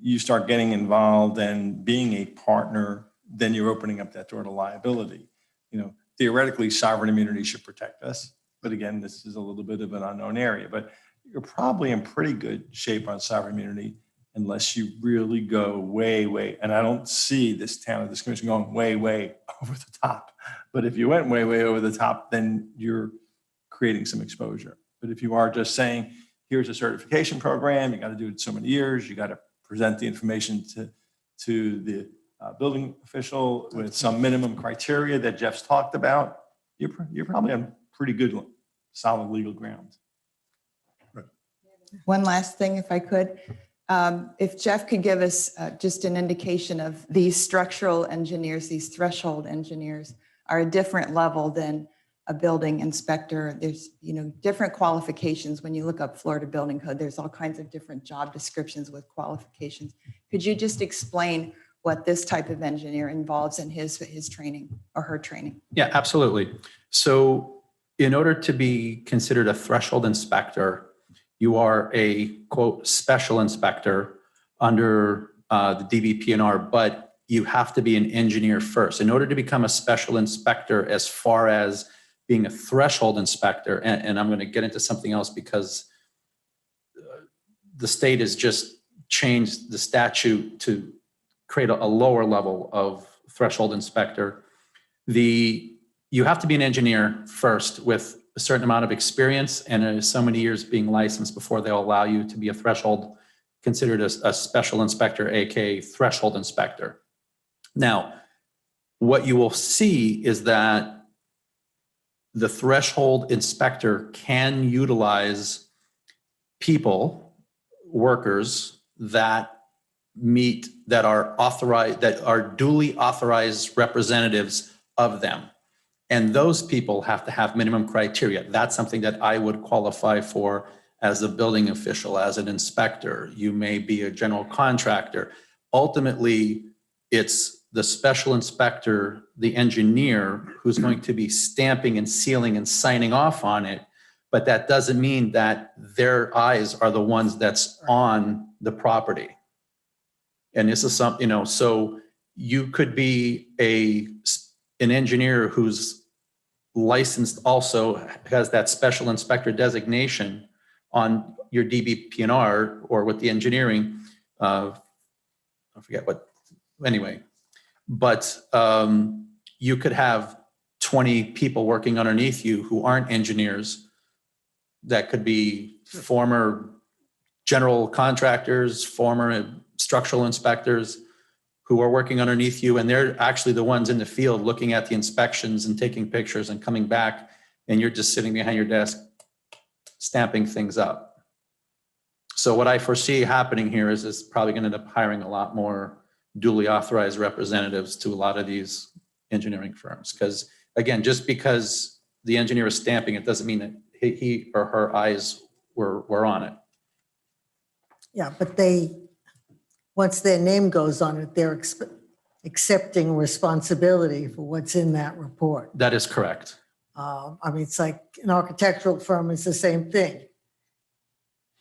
you start getting involved and being a partner, then you're opening up that door to liability. You know, theoretically, sovereign immunity should protect us. But again, this is a little bit of an unknown area. But you're probably in pretty good shape on sovereign immunity unless you really go way, and I don't see this town or this commission going way over the top. But if you went way over the top, then you're creating some exposure. But if you are just saying, here's a certification program, you got to do it so many years, you got to present the information to the building official with some minimum criteria that Jeff's talked about, you're probably on pretty good, solid legal ground.
One last thing, if I could. If Jeff could give us just an indication of these structural engineers, these threshold engineers are a different level than a building inspector. There's, you know, different qualifications. When you look up Florida Building Code, there's all kinds of different job descriptions with qualifications. Could you just explain what this type of engineer involves in his training or her training?
Yeah, absolutely. So in order to be considered a threshold inspector, you are a, quote, special inspector under the DBPNR, but you have to be an engineer first. In order to become a special inspector, as far as being a threshold inspector, and I'm going to get into something else because the state has just changed the statute to create a lower level of threshold inspector. You have to be an engineer first with a certain amount of experience and so many years being licensed before they'll allow you to be a threshold, considered a special inspector, aka threshold inspector. Now, what you will see is that the threshold inspector can utilize people, workers that are authorized, that are duly authorized representatives of them. And those people have to have minimum criteria. That's something that I would qualify for as a building official, as an inspector. You may be a general contractor. Ultimately, it's the special inspector, the engineer, who's going to be stamping and sealing and signing off on it. But that doesn't mean that their eyes are the ones that's on the property. And this is something, you know, so you could be an engineer who's licensed, also has that special inspector designation on your DBPNR or with the engineering. I forget what, anyway. But you could have 20 people working underneath you who aren't engineers. That could be former general contractors, former structural inspectors who are working underneath you, and they're actually the ones in the field looking at the inspections and taking pictures and coming back, and you're just sitting behind your desk stamping things up. So what I foresee happening here is probably going to end up hiring a lot more duly authorized representatives to a lot of these engineering firms. Because again, just because the engineer is stamping, it doesn't mean that he or her eyes were on it.
Yeah, but once their name goes on it, they're accepting responsibility for what's in that report.
That is correct.
I mean, it's like an architectural firm is the same thing.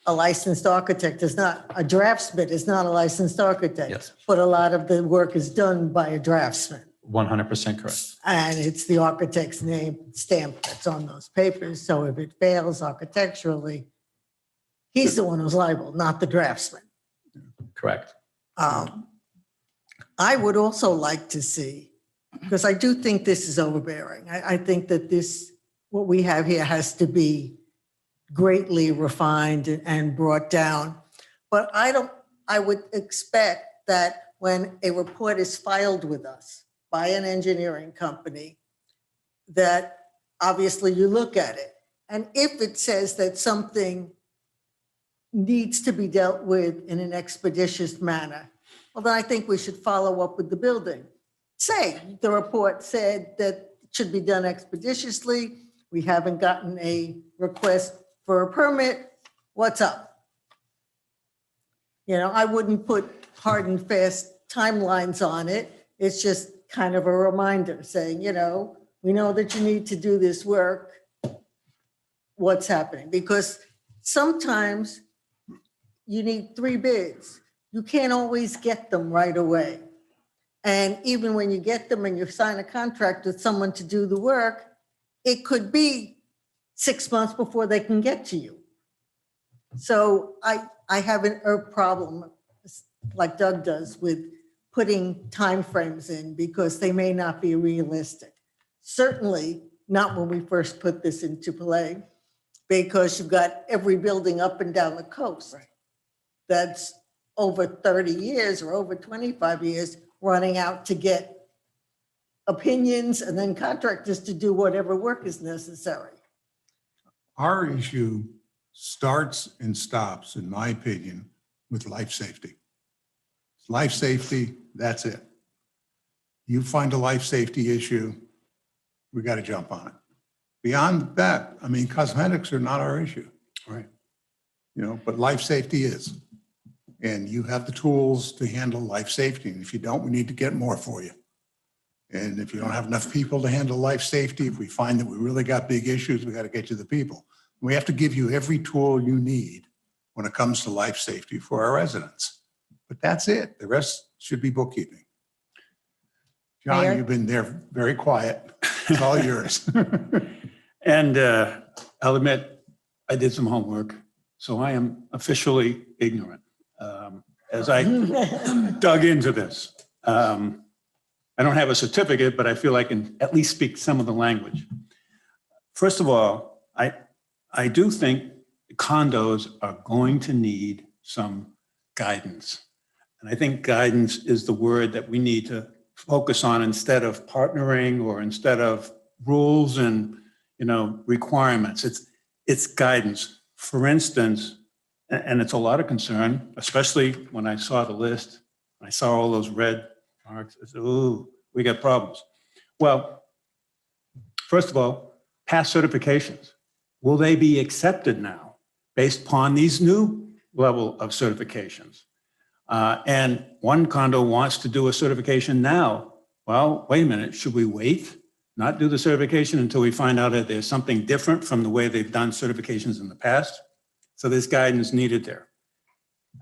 A licensed architect is not, a draftsman is not a licensed architect.
Yes.
But a lot of the work is done by a draftsman.
100% correct.
And it's the architect's name stamp that's on those papers. So if it fails architecturally, he's the one who's liable, not the draftsman.
Correct.
I would also like to see, because I do think this is overbearing. I think that what we have here has to be greatly refined and brought down. But I would expect that when a report is filed with us by an engineering company, that obviously you look at it. And if it says that something needs to be dealt with in an expeditious manner, well, then I think we should follow up with the building. Say the report said that it should be done expeditiously. We haven't gotten a request for a permit. What's up? You know, I wouldn't put hard and fast timelines on it. It's just kind of a reminder saying, you know, we know that you need to do this work. What's happening? Because sometimes you need 3 bids. You can't always get them right away. And even when you get them and you sign a contract with someone to do the work, it could be 6 months before they can get to you. So I have a problem, like Doug does, with putting timeframes in because they may not be realistic. Certainly not when we first put this into play, because you've got every building up and down the coast. Right. That's over 30 years or over 25 years running out to get opinions and then contractors to do whatever work is necessary.
Our issue starts and stops, in my opinion, with life safety. Life safety, that's it. You find a life safety issue, we got to jump on it. Beyond that, I mean, cosmetics are not our issue.
Right.
You know, but life safety is. And you have the tools to handle life safety. And if you don't, we need to get more for you. And if you don't have enough people to handle life safety, if we find that we really got big issues, we got to get you the people. We have to give you every tool you need when it comes to life safety for our residents. But that's it. The rest should be bookkeeping. John,
Mayor?
you've been there very quiet. It's all yours.
And I'll admit, I did some homework, so I am officially ignorant as I dug into this. I don't have a certificate, but I feel I can at least speak some of the language. First of all, I do think condos are going to need some guidance. And I think guidance is the word that we need to focus on instead of partnering or instead of rules and, you know, requirements. It's guidance. For instance, and it's a lot of concern, especially when I saw the list, I saw all those red marks. I said, ooh, we got problems. Well, first of all, past certifications. Will they be accepted now based upon these new level of certifications? And one condo wants to do a certification now. Well, wait a minute, should we wait? Not do the certification until we find out that there's something different from the way they've done certifications in the past? So there's guidance needed there.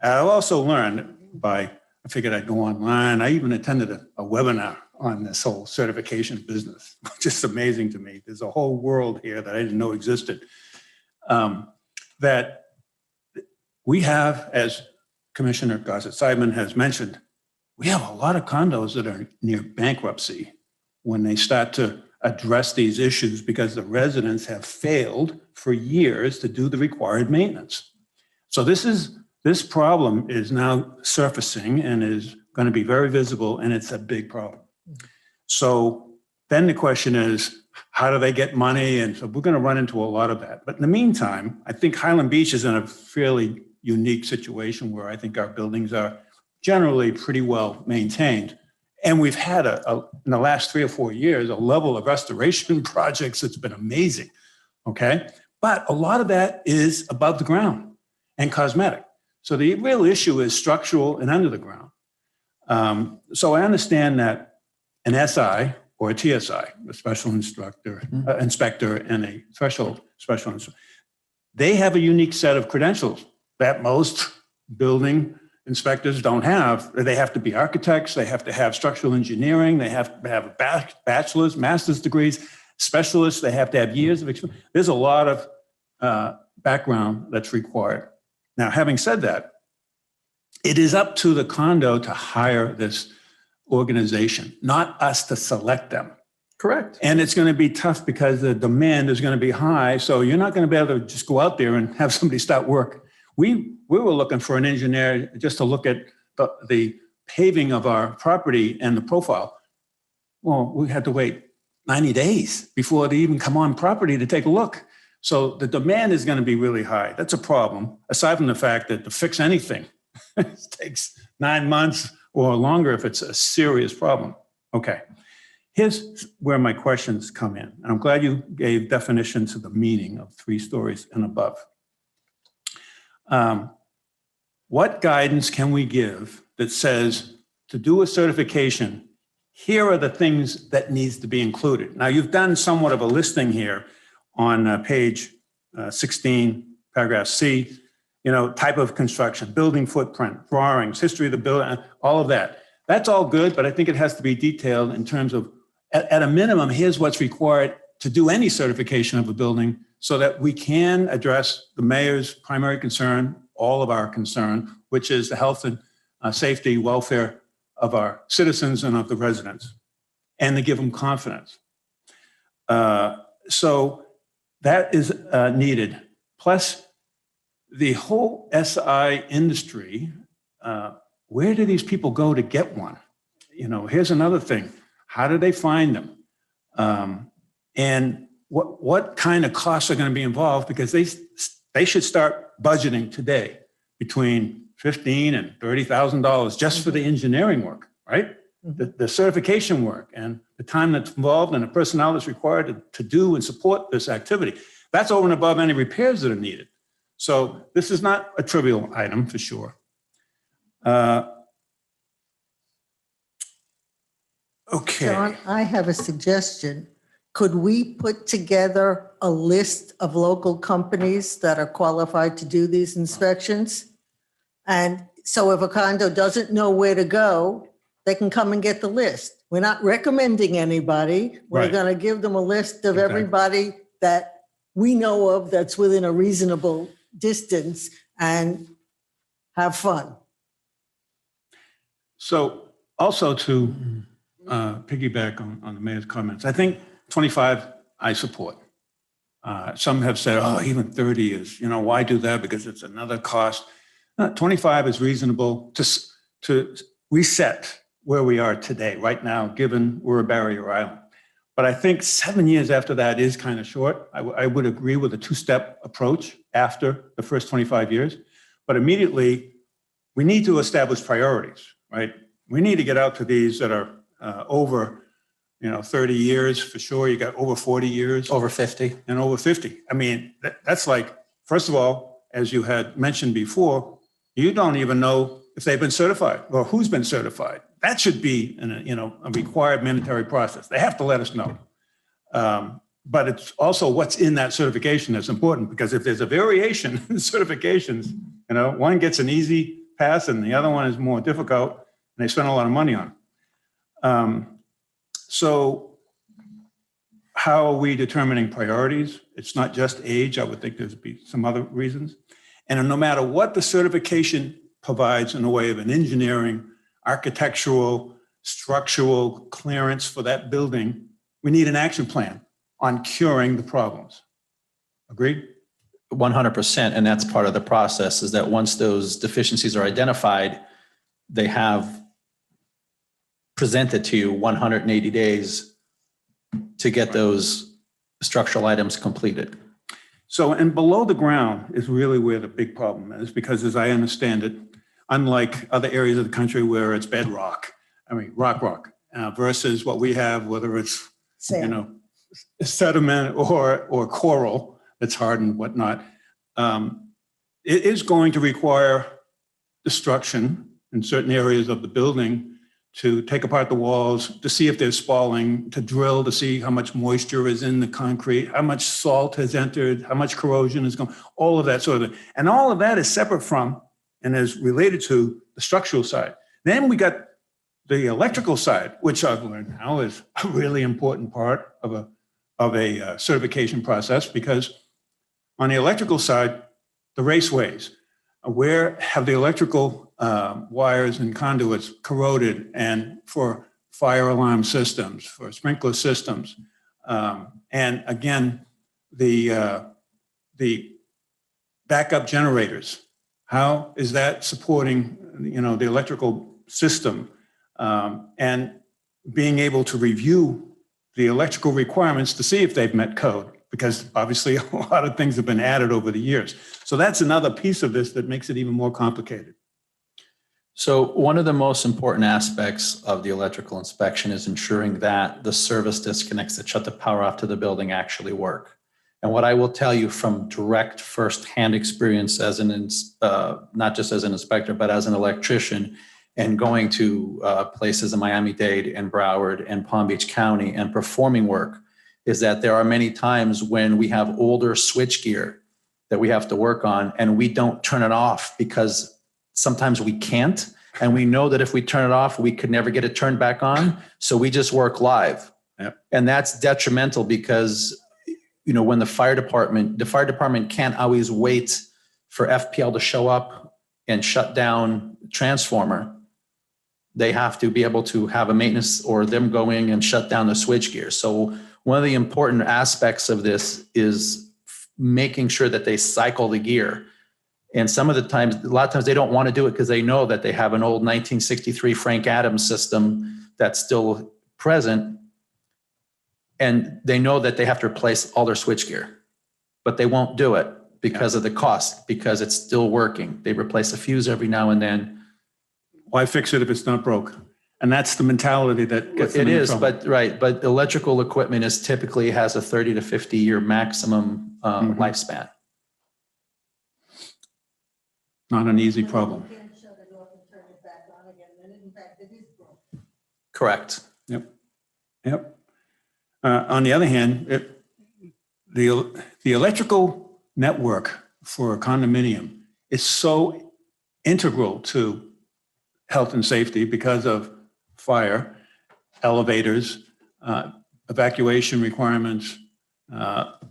I've also learned I figured I'd go online. I even attended a webinar on this whole certification business, which is amazing to me. There's a whole world here that I didn't know existed. That we have, as Commissioner Gossett-Seidman has mentioned, we have a lot of condos that are near bankruptcy when they start to address these issues because the residents have failed for years to do the required maintenance. So this problem is now surfacing and is going to be very visible, and it's a big problem. So then the question is, how do they get money? And so we're going to run into a lot of that. But in the meantime, I think Highland Beach is in a fairly unique situation where I think our buildings are generally pretty well maintained. And we've had in the last 3 or 4 years, a level of restoration projects that's been amazing, okay? But a lot of that is above the ground and cosmetic. So the real issue is structural and under the ground. So I understand that an SI or a TSI, a special inspector, and a special inspector, they have a unique set of credentials that most building inspectors don't have. They have to be architects, they have to have structural engineering, they have to have a bachelor's, master's degrees, specialists, they have to have years of experience. There's a lot of background that's required. Now, having said that, it is up to the condo to hire this organization, not us to select them.
Correct.
And it's going to be tough because the demand is going to be high. So you're not going to be able to just go out there and have somebody start work. We were looking for an engineer just to look at the paving of our property and the profile. Well, we had to wait 90 days before they even come on property to take a look. So the demand is going to be really high. That's a problem, aside from the fact that to fix anything, it takes 9 months or longer if it's a serious problem. Okay, here's where my questions come in. And I'm glad you gave definition to the meaning of 3 stories and above. What guidance can we give that says to do a certification, here are the things that needs to be included? Now, you've done somewhat of a listing here on page 16, paragraph C, type of construction, building footprint, drawings, history of the building, all of that. That's all good, but I think it has to be detailed in terms of, at a minimum, here's what's required to do any certification of a building so that we can address the mayor's primary concern, all of our concern, which is the health and safety, welfare of our citizens and of the residents, and to give them confidence. So that is needed. Plus, the whole SI industry, where do these people go to get one? Here's another thing. How do they find them? And what kind of costs are going to be involved? Because they should start budgeting today between $15,000 and $30,000 just for the engineering work, right? The certification work and the time that's involved and the personnel that's required to do and support this activity. That's over and above any repairs that are needed. So this is not a trivial item for sure. Okay.
John, I have a suggestion. Could we put together a list of local companies that are qualified to do these inspections? And so if a condo doesn't know where to go, they can come and get the list. We're not recommending anybody. We're
Right.
going to give them a list of
Exactly.
everybody that we know of that's within a reasonable distance and have fun.
So also to piggyback on the mayor's comments, I think 25 I support. Some have said, oh, even 30 is, why do that? Because it's another cost. 25 is reasonable to reset where we are today, right now, given we're a barrier island. But I think 7 years after that is kind of short. I would agree with a 2-step approach after the first 25 years. But immediately, we need to establish priorities, right? We need to get out to these that are over 30 years for sure. You got over 40 years.
Over 50.
And over 50. I mean, that's like, first of all, as you had mentioned before, you don't even know if they've been certified or who's been certified. That should be a required mandatory process. They have to let us know. But it's also what's in that certification that's important, because if there's a variation in certifications, one gets an easy pass and the other one is more difficult, and they spend a lot of money on it. So how are we determining priorities? It's not just age. I would think there'd be some other reasons. And no matter what the certification provides in the way of an engineering, architectural, structural clearance for that building, we need an action plan on curing the problems. Agreed?
100%. And that's part of the process, is that once those deficiencies are identified, they have presented to you 180 days to get those structural items completed.
So, and below the ground is really where the big problem is, because as I understand it, unlike other areas of the country where it's bedrock, rock, versus what we have, whether it's,
Sam.
sediment or coral that's hard and whatnot, it is going to require destruction in certain areas of the building to take apart the walls, to see if there's spalling, to drill to see how much moisture is in the concrete, how much salt has entered, how much corrosion is going, all of that sort of thing. And all of that is separate from and is related to the structural side. Then we got the electrical side, which I've learned now is a really important part of a certification process, because on the electrical side, the raceways, where have the electrical wires and conduits corroded, and for fire alarm systems, for sprinkler systems. And again, the backup generators, how is that supporting, the electrical system, and being able to review the electrical requirements to see if they've met code, because obviously a lot of things have been added over the years. So that's another piece of this that makes it even more complicated.
So one of the most important aspects of the electrical inspection is ensuring that the service disconnects that shut the power off to the building actually work. And what I will tell you from direct firsthand experience as not just as an inspector, but as an electrician, and going to places in Miami-Dade and Broward and Palm Beach County and performing work, is that there are many times when we have older switchgear that we have to work on and we don't turn it off because sometimes we can't. And we know that if we turn it off, we could never get it turned back on. So we just work live.
Yep.
And that's detrimental because, you know, when the fire department can't always wait for FPL to show up and shut down the transformer. They have to be able to have a maintenance or them going and shut down the switchgear. So one of the important aspects of this is making sure that they cycle the gear. And a lot of times they don't want to do it because they know that they have an old 1963 Frank Adams system that's still present. And they know that they have to replace all their switchgear, but they won't do it because of the cost, because it's still working. They replace a fuse every now and then.
Why fix it if it's not broke? And that's the mentality that gets them
It
in
is,
trouble.
but electrical equipment typically has a 30 to 50 year maximum lifespan.
Not an easy problem.
You can't shut it off and turn it back on again, and in fact, it is broken.
Correct.
Yep. On the other hand, the electrical network for a condominium is so integral to health and safety because of fire, elevators, evacuation requirements,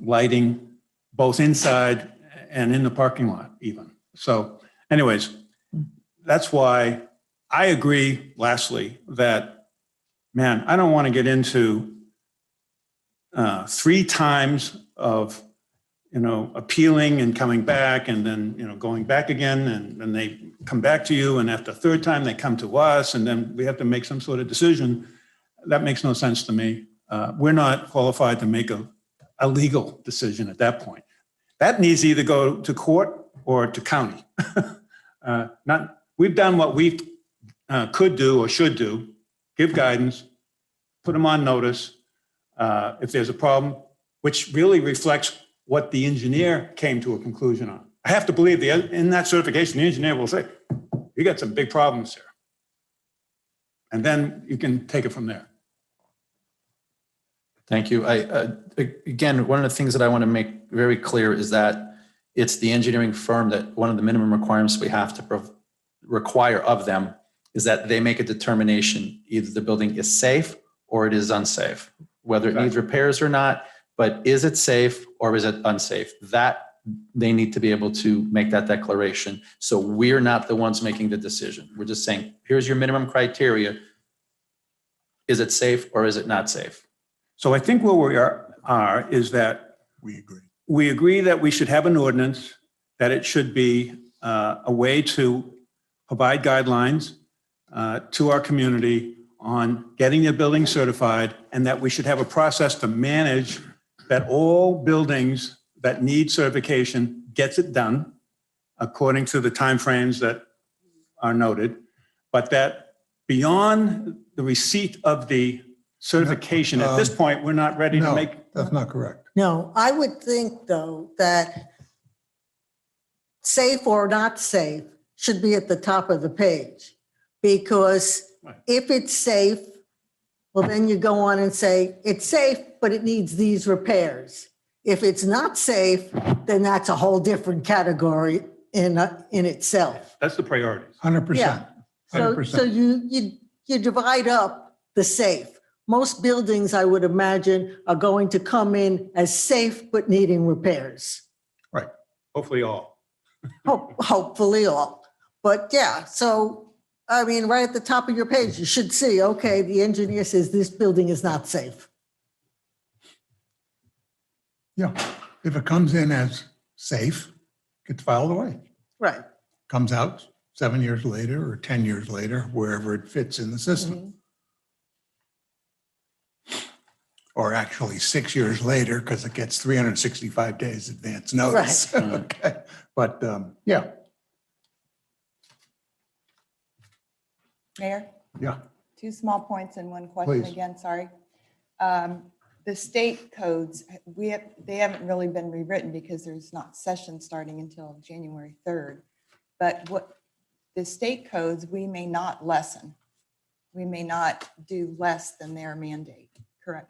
lighting, both inside and in the parking lot even. So anyways, that's why I agree, lastly, that, man, I don't want to get into 3 times of, appealing and coming back and then, going back again, and then they come back to you, and after the 3rd time they come to us, and then we have to make some sort of decision. That makes no sense to me. We're not qualified to make a legal decision at that point. That needs to either go to court or to county. We've done what we could do or should do, give guidance, put them on notice. If there's a problem, which really reflects what the engineer came to a conclusion on. I have to believe in that certification, the engineer will say, you got some big problems here. And then you can take it from there.
Thank you. Again, one of the things that I want to make very clear is that it's the engineering firm that one of the minimum requirements we have to require of them is that they make a determination, either the building is safe or it is unsafe, whether it needs repairs or not, but is it safe or is it unsafe? That they need to be able to make that declaration. So we're not the ones making the decision. We're just saying, here's your minimum criteria. Is it safe or is it not safe?
So I think where we are is that we agree that we should have an ordinance, that it should be a way to provide guidelines to our community on getting their building certified, and that we should have a process to manage that all buildings that need certification gets it done according to the timeframes that are noted, but that beyond the receipt of the certification, at this point, we're not ready to make.
That's not correct.
No, I would think, though, that safe or not safe should be at the top of the page. Because if it's safe, well, then you go on and say, it's safe, but it needs these repairs. If it's not safe, then that's a whole different category in itself.
That's the priorities.
100%.
Yeah. So
100%.
you divide up the safe. Most buildings, I would imagine, are going to come in as safe but needing repairs.
Right. Hopefully all.
Hopefully all. But yeah, so, I mean, right at the top of your page, you should see, okay, the engineer says this building is not safe.
Yeah. If it comes in as safe, gets filed away.
Right.
Comes out 7 years later or 10 years later, wherever it fits in the system. or actually 6 years later, because it gets 365 days advance notice. Okay, but yeah,
Mayor,
yeah,
2 small points and 1 question
Please.
again, sorry. The state codes, they haven't really been rewritten because there's not session starting until January 3rd. But what the state codes, we may not lessen. We may not do less than their mandate, correct?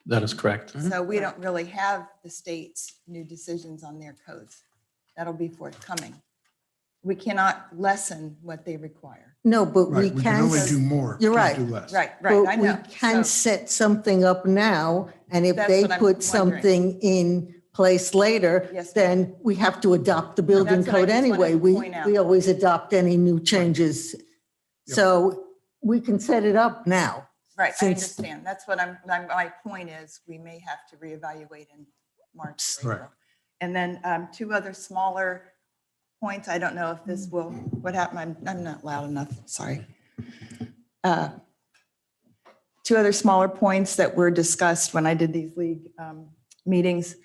That is correct.
So we don't really have the state's new decisions on their codes. That'll be forthcoming. We cannot lessen what they require.
No, but we
right. We can
can,
only do more.
You're
can't
right.
do less.
Right,
but
right, I
we
know.
can
So-
set something up now, and if
That's
they
what I'm
put
wondering.
something in place later,
Yes,
then we have to adopt the building
That's what I
code
just wanted
anyway.
to
We,
point out.
we always adopt any new changes.
Yep.
So we can set it up now.
Right, I
Since-
understand. That's what my point is, we may have to reevaluate in March or
Right.
April. And then 2 other smaller points. I don't know if this will, what happened? I'm not loud enough, sorry. 2 other smaller points that were discussed when I did these league meetings,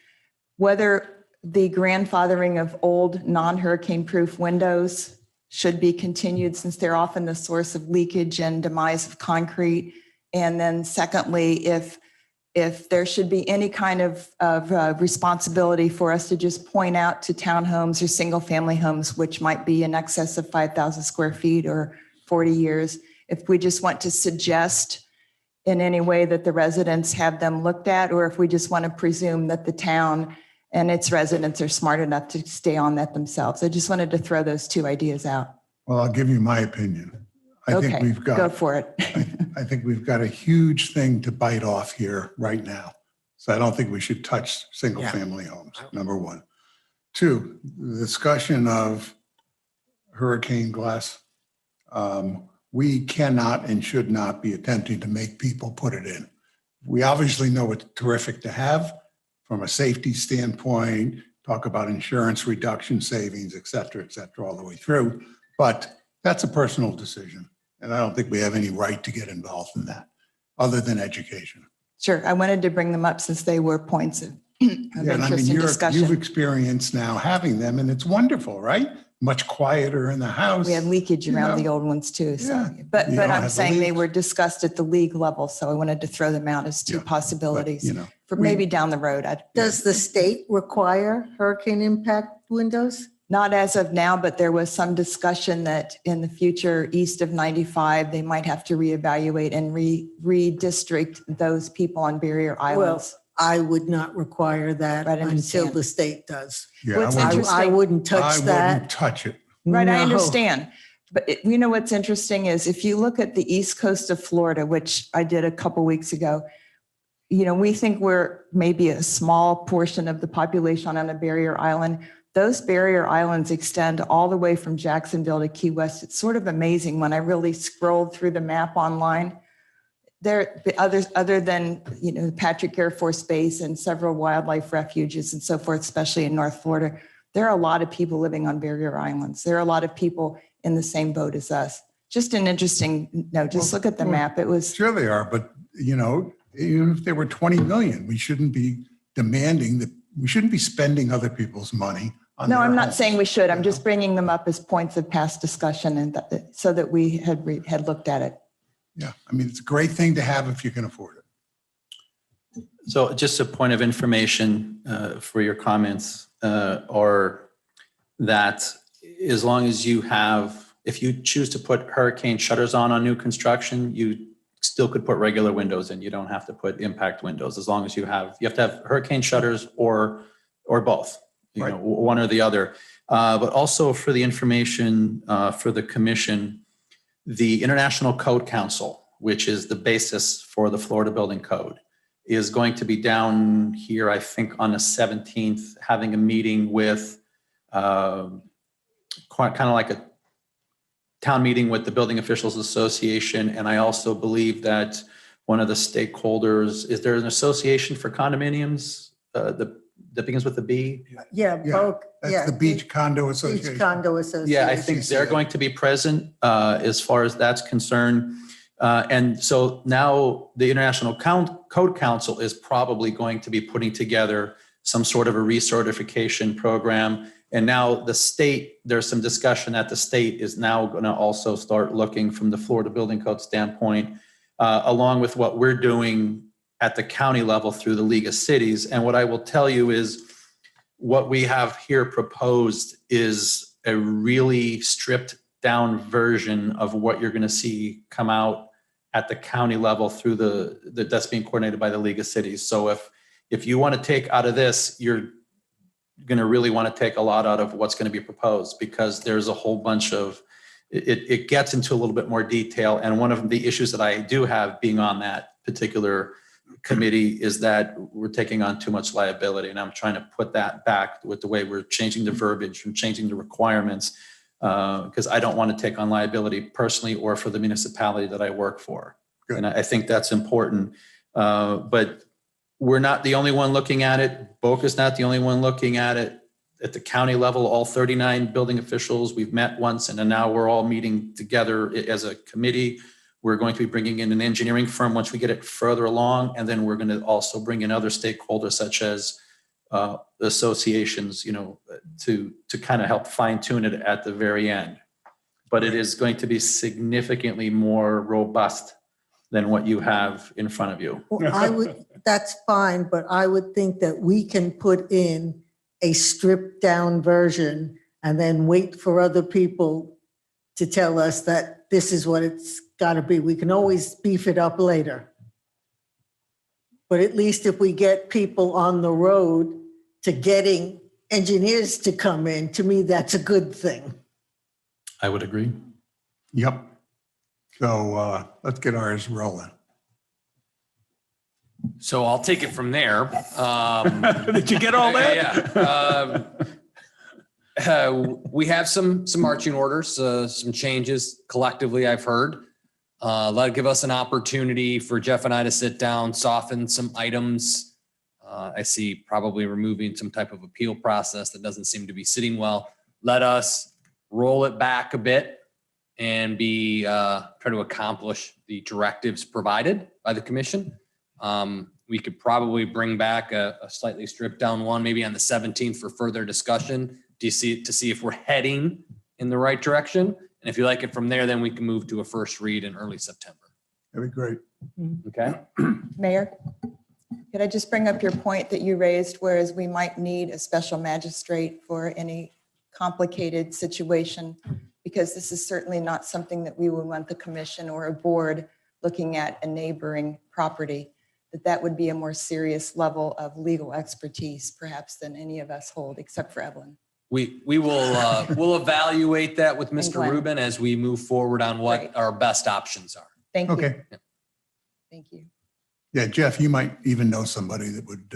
whether the grandfathering of old non-hurricane proof windows should be continued since they're often the source of leakage and demise of concrete. And then secondly, if there should be any kind of responsibility for us to just point out to townhomes or single-family homes, which might be in excess of 5,000 square feet or 40 years, if we just want to suggest in any way that the residents have them looked at, or if we just want to presume that the town and its residents are smart enough to stay on that themselves. I just wanted to throw those 2 ideas out.
Well, I'll give you my opinion. I think
Okay,
we've
go
got,
for it.
I think we've got a huge thing to bite off here right now. So I don't think we should touch single-family homes, number 1. 2, the discussion of hurricane glass. We cannot and should not be attempting to make people put it in. We obviously know it's terrific to have from a safety standpoint, talk about insurance reduction, savings, et cetera, all the way through. But that's a personal decision. And I don't think we have any right to get involved in that, other than education.
Sure, I wanted to bring them up since they were points of
Yeah, and I
interest
mean,
in
you've
discussion.
experienced now having them, and it's wonderful, right? Much quieter in the house.
We had leakage
you
around
know.
the old ones too. So,
Yeah,
but
you don't
I'm
have the
saying they
leaks.
were discussed at the league level, so I wanted to throw them out as 2
Yeah, But,
possibilities
you know,
for maybe down the road.
Does the state require hurricane impact windows?
Not as of now, but there was some discussion that in the future, east of 95, they might have to reevaluate and redistrict those people on barrier
Well,
islands.
I would not require that
Right, I
until
understand.
the state does.
yeah,
What's
I wouldn't-
interesting-
I wouldn't
I
touch
wouldn't
that.
touch it.
Right, I
No.
understand. But you know what's interesting is if you look at the east coast of Florida, which I did a couple weeks ago, you know, we think we're maybe a small portion of the population on a barrier island. Those barrier islands extend all the way from Jacksonville to Key West. It's sort of amazing when I really scrolled through the map online. There, other than, you know, Patrick Air Force Base and several wildlife refuges and so forth, especially in North Florida, there are a lot of people living on barrier islands. There are a lot of people in the same boat as us. Just an interesting note. Just look at the map. It was,
Sure they are, but you know, even if there were 20 million, we shouldn't be demanding that, we shouldn't be spending other people's money on
no,
their
I'm not
homes,
saying we should. I'm
you
just
know?
bringing them up as points of past discussion and so that we had looked at it.
Yeah, I mean, it's a great thing to have if you can afford it.
So just a point of information for your comments are that as long as you have, if you choose to put hurricane shutters on new construction, you still could put regular windows in. You don't have to put impact windows as long as you have to have hurricane shutters or both, you know, one or the other. But also for the information for the commission, the International Code Council, which is the basis for the Florida Building Code, is going to be down here, I think, on the 17th, having a meeting with kind of like a town meeting with the Building Officials Association. And I also believe that one of the stakeholders, is there an association for condominiums that begins with the B?
Yeah,
Yeah,
both.
That's the Beach Condo Association.
Beach Condo Association.
Yeah, I think they're going to be present as far as that's concerned. And so now the International Code Council is probably going to be putting together some sort of a recertification program. And now the state, there's some discussion that the state is now going to also start looking from the Florida Building Code standpoint, along with what we're doing at the county level through the League of Cities. And what I will tell you is what we have here proposed is a really stripped down version of what you're going to see come out at the county level through that's being coordinated by the League of Cities. So if you want to take out of this, you're going to really want to take a lot out of what's going to be proposed, because there's a whole bunch of, it gets into a little bit more detail. And one of the issues that I do have being on that particular committee is that we're taking on too much liability. And I'm trying to put that back with the way we're changing the verbiage and changing the requirements, because I don't want to take on liability personally or for the municipality that I work for.
Good.
And I think that's important. But we're not the only one looking at it. Boca's not the only one looking at it. At the county level, all 39 building officials, we've met once, and then now we're all meeting together as a committee. We're going to be bringing in an engineering firm once we get it further along, and then we're going to also bring in other stakeholders such as associations, to kind of help fine tune it at the very end. But it is going to be significantly more robust than what you have in front of you.
Well, that's fine, but I would think that we can put in a stripped down version and then wait for other people to tell us that this is what it's got to be. We can always beef it up later. But at least if we get people on the road to getting engineers to come in, to me, that's a good thing.
I would agree.
Yep. So let's get ours rolling.
So I'll take it from there.
Did you get all that?
Yeah. We have some marching orders, some changes collectively I've heard. That'll give us an opportunity for Jeff and I to sit down, soften some items. I see probably removing some type of appeal process that doesn't seem to be sitting well. Let us roll it back a bit and try to accomplish the directives provided by the commission. We could probably bring back a slightly stripped down one, maybe on the 17th for further discussion to see if we're heading in the right direction. And if you like it from there, then we can move to a first read in early September.
That'd be great.
Okay.
Mayor, could I just bring up your point that you raised, whereas we might need a special magistrate for any complicated situation, because this is certainly not something that we would want the commission or a board looking at a neighboring property, that would be a more serious level of legal expertise perhaps than any of us hold, except for Evelyn.
We will we'll evaluate that with Mr.
Glenn.
Rubin as we move forward on what
Right.
our best options are.
Thank you.
Okay.
Thank you.
Yeah, Jeff, you might even know somebody that would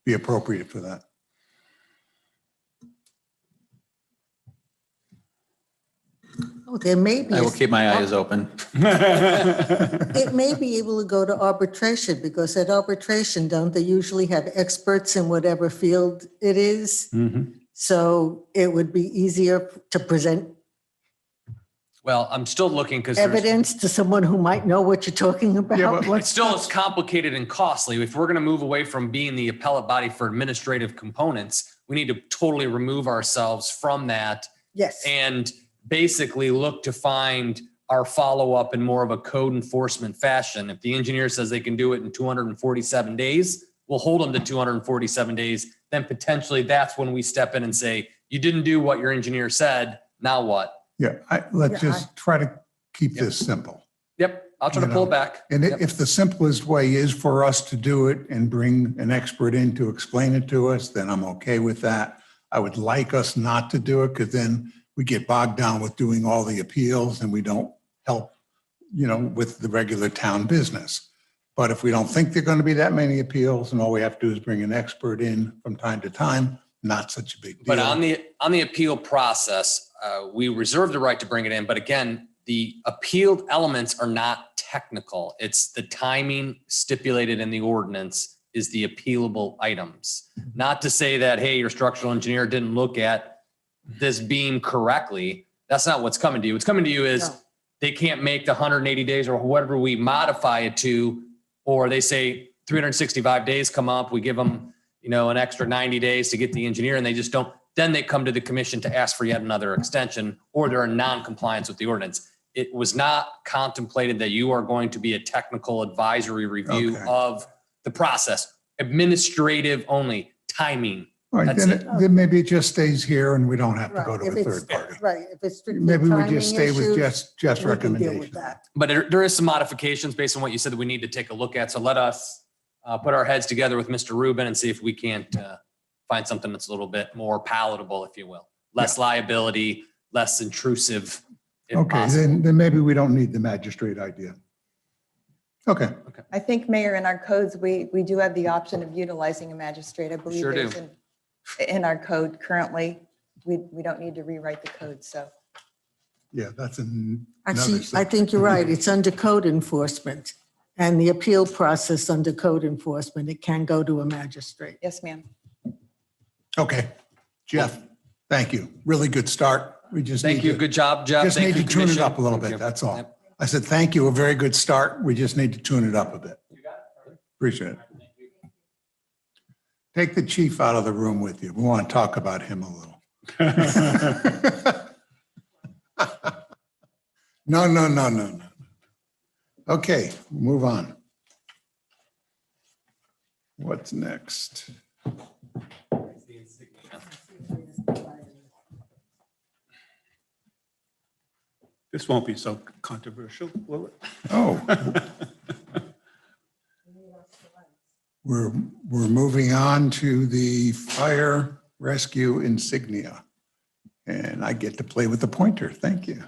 be appropriate for that.
Oh, there may be.
I will keep my eyes open.
It may be able to go to arbitration, because at arbitration, don't they usually have experts in whatever field it is?
Mhm.
So it would be easier to present
Well, I'm still looking because
evidence to someone who might know what you're talking about.
Yeah, but
it's still as complicated and costly. If we're going to move away from being the appellate body for administrative components, we need to totally remove ourselves from that
Yes.
and basically look to find our follow-up in more of a code enforcement fashion. If the engineer says they can do it in 247 days, we'll hold them to 247 days. Then potentially that's when we step in and say, you didn't do what your engineer said. Now what?
Yeah, let's
Yeah,
just try to keep this simple.
Yep. I'll try to
You
pull
know,
it back.
And
Yep.
if the simplest way is for us to do it and bring an expert in to explain it to us, then I'm okay with that. I would like us not to do it, because then we get bogged down with doing all the appeals and we don't help, with the regular town business. But if we don't think there are going to be that many appeals and all we have to do is bring an expert in from time to time, not such a big deal.
But on the appeal process, we reserve the right to bring it in. But again, the appealed elements are not technical. It's the timing stipulated in the ordinance is the appealable items. Not to say that, hey, your structural engineer didn't look at this beam correctly. That's not what's coming to you. What's coming to you is
No.
they can't make the 180 days or whatever we modify it to, or they say 365 days come up, we give them, an extra 90 days to get the engineer and they just don't, then they come to the commission to ask for yet another extension, or they're in non-compliance with the ordinance. It was not contemplated that you are going to be a technical advisory review
Okay.
of the process, administrative only, timing.
All right,
That's
then maybe it just stays here and we don't have to go to
If
a
it's-
third party.
Right, if it's strictly
Maybe we
timing
just stay with
issues,
Jeff's
we can deal with
recommendation.
that.
But there is some modifications based on what you said that we need to take a look at. So let us put our heads together with Mr. Rubin and see if we can't find something that's a little bit more palatable, if you will. Less liability, less intrusive. if
Okay,
possible.
then maybe we don't need the magistrate idea. Okay,
I think, Mayor, in our codes, we do have the option of utilizing a magistrate. I believe
Sure do.
there's in our code currently. We don't need to rewrite the code, so.
yeah, that's another
Actually, I
subject.
think you're right. It's under code enforcement. And the appeal process under code enforcement, it can go to a magistrate.
Yes, ma'am.
Okay, Jeff, thank you. Really good start. We just
Thank
need
you.
to,
Good job, Jeff.
just
Thank
need
you,
to tune it
Commission.
up a little
Thank
bit,
you.
that's all.
Yep.
I said, thank you, a very good start. We just need to tune it up a bit. Appreciate it. Take the chief out of the room with you. We want to talk about him a little. No. Okay, move on. What's next?
This won't be so controversial, will it?
Oh. We're moving on to the fire rescue insignia. And I get to play with the pointer. Thank you.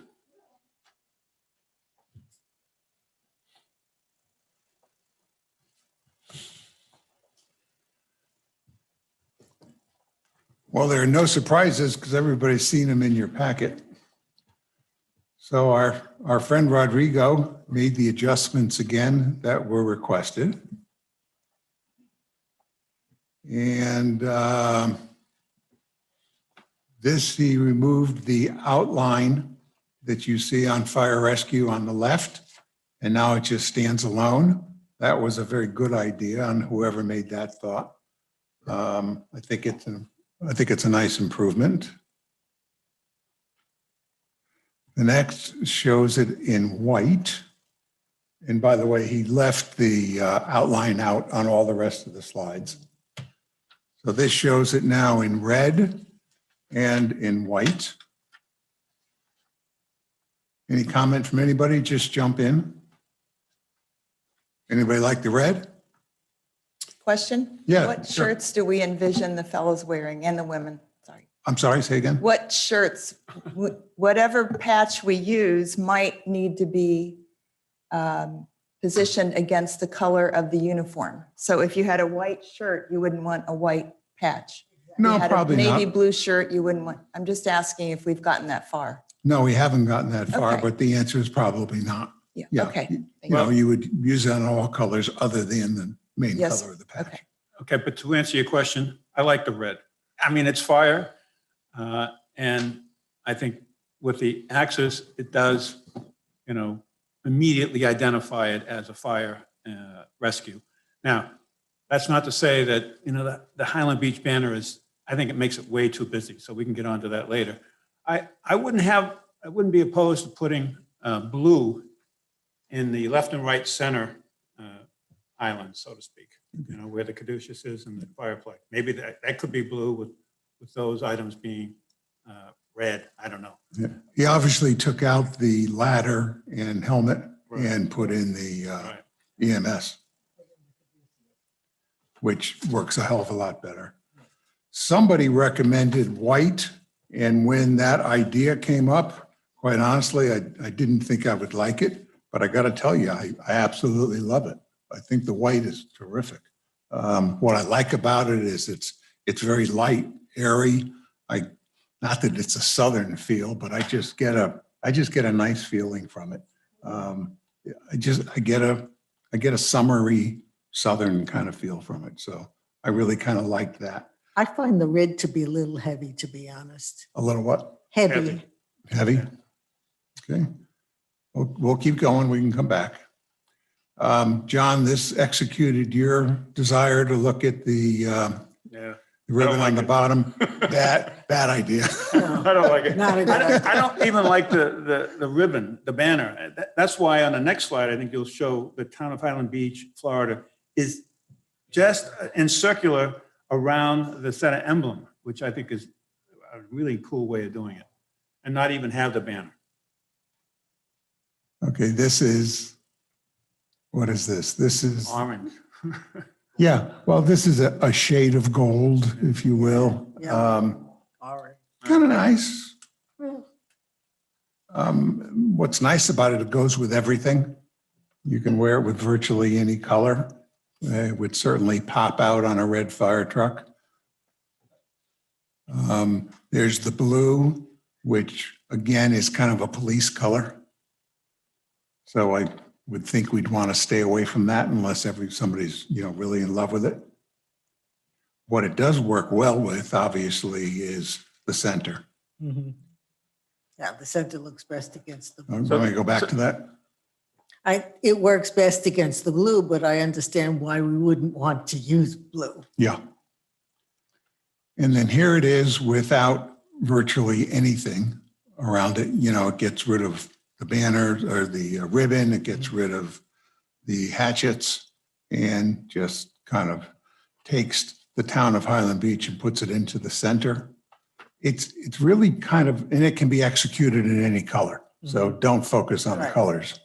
Well, there are no surprises because everybody's seen them in your packet. So our friend Rodrigo made the adjustments again that were requested. And he removed the outline that you see on fire rescue on the left, and now it just stands alone. That was a very good idea on whoever made that thought. I think it's a nice improvement. The next shows it in white. And by the way, he left the outline out on all the rest of the slides. So this shows it now in red and in white. Any comment from anybody? Just jump in. Anybody like the red?
Question?
Yeah,
What
sure.
shirts do we envision the fellows wearing and the women? Sorry.
I'm sorry, say again?
What shirts, whatever patch we use might need to be positioned against the color of the uniform. So if you had a white shirt, you wouldn't want a white patch. If
No,
you had
probably
a navy
not.
blue shirt, you wouldn't want, I'm just asking if we've gotten that far.
No, we haven't gotten that far,
Okay.
but the answer is probably not.
Yeah,
Yeah.
okay.
You know, you would use it on all colors other than the main
Yes,
color of the patch.
okay.
Okay, but to answer your question, I like the red. I mean, it's fire. And I think with the axis, it does, immediately identify it as a fire rescue. Now, that's not to say that, the Highland Beach banner is, I think it makes it way too busy, so we can get onto that later. I wouldn't be opposed to putting blue in the left and right center island, so to speak, where the caduceus is and the fire flag. Maybe that could be blue with those items being red. I don't know.
Yeah. He obviously took out the ladder and helmet
Right.
and put in the
Right.
EMS, which works a hell of a lot better. Somebody recommended white, and when that idea came up, quite honestly, I didn't think I would like it, but I got to tell you, I absolutely love it. I think the white is terrific. What I like about it is it's very light, airy. Not that it's a Southern feel, but I just get a nice feeling from it. I get a summery Southern kind of feel from it. So I really kind of like that.
I find the red to be a little heavy, to be honest.
A little what?
Heavy.
Heavy? Okay. We'll keep going. We can come back. John, this executed your desire to look at the
Yeah.
ribbon
like
on the
it.
bottom. Bad idea.
I don't like it.
Not a good idea.
I don't even like the ribbon, the banner. That's why on the next slide, I think you'll show the town of Highland Beach, Florida, is just in circular around the center emblem, which I think is a really cool way of doing it, and not even have the banner.
Okay, this is, what is this? This is,
Orange.
yeah, well, this is a shade of gold, if you will.
Yeah. All right.
Kind of nice. What's nice about it, it goes with everything. You can wear it with virtually any color. It would certainly pop out on a red fire truck. There's the blue, which again is kind of a police color. So I would think we'd want to stay away from that unless somebody's, really in love with it. What it does work well with, obviously, is the center.
Yeah, the center looks best against the blue.
I'm going to go back to that.
It works best against the blue, but I understand why we wouldn't want to use blue.
Yeah. And then here it is without virtually anything around it. It gets rid of the banner or the ribbon, it gets rid of the hatchets, and just kind of takes the town of Highland Beach and puts it into the center. It's really kind of, and it can be executed in any color. So don't focus on the
Right.
colors.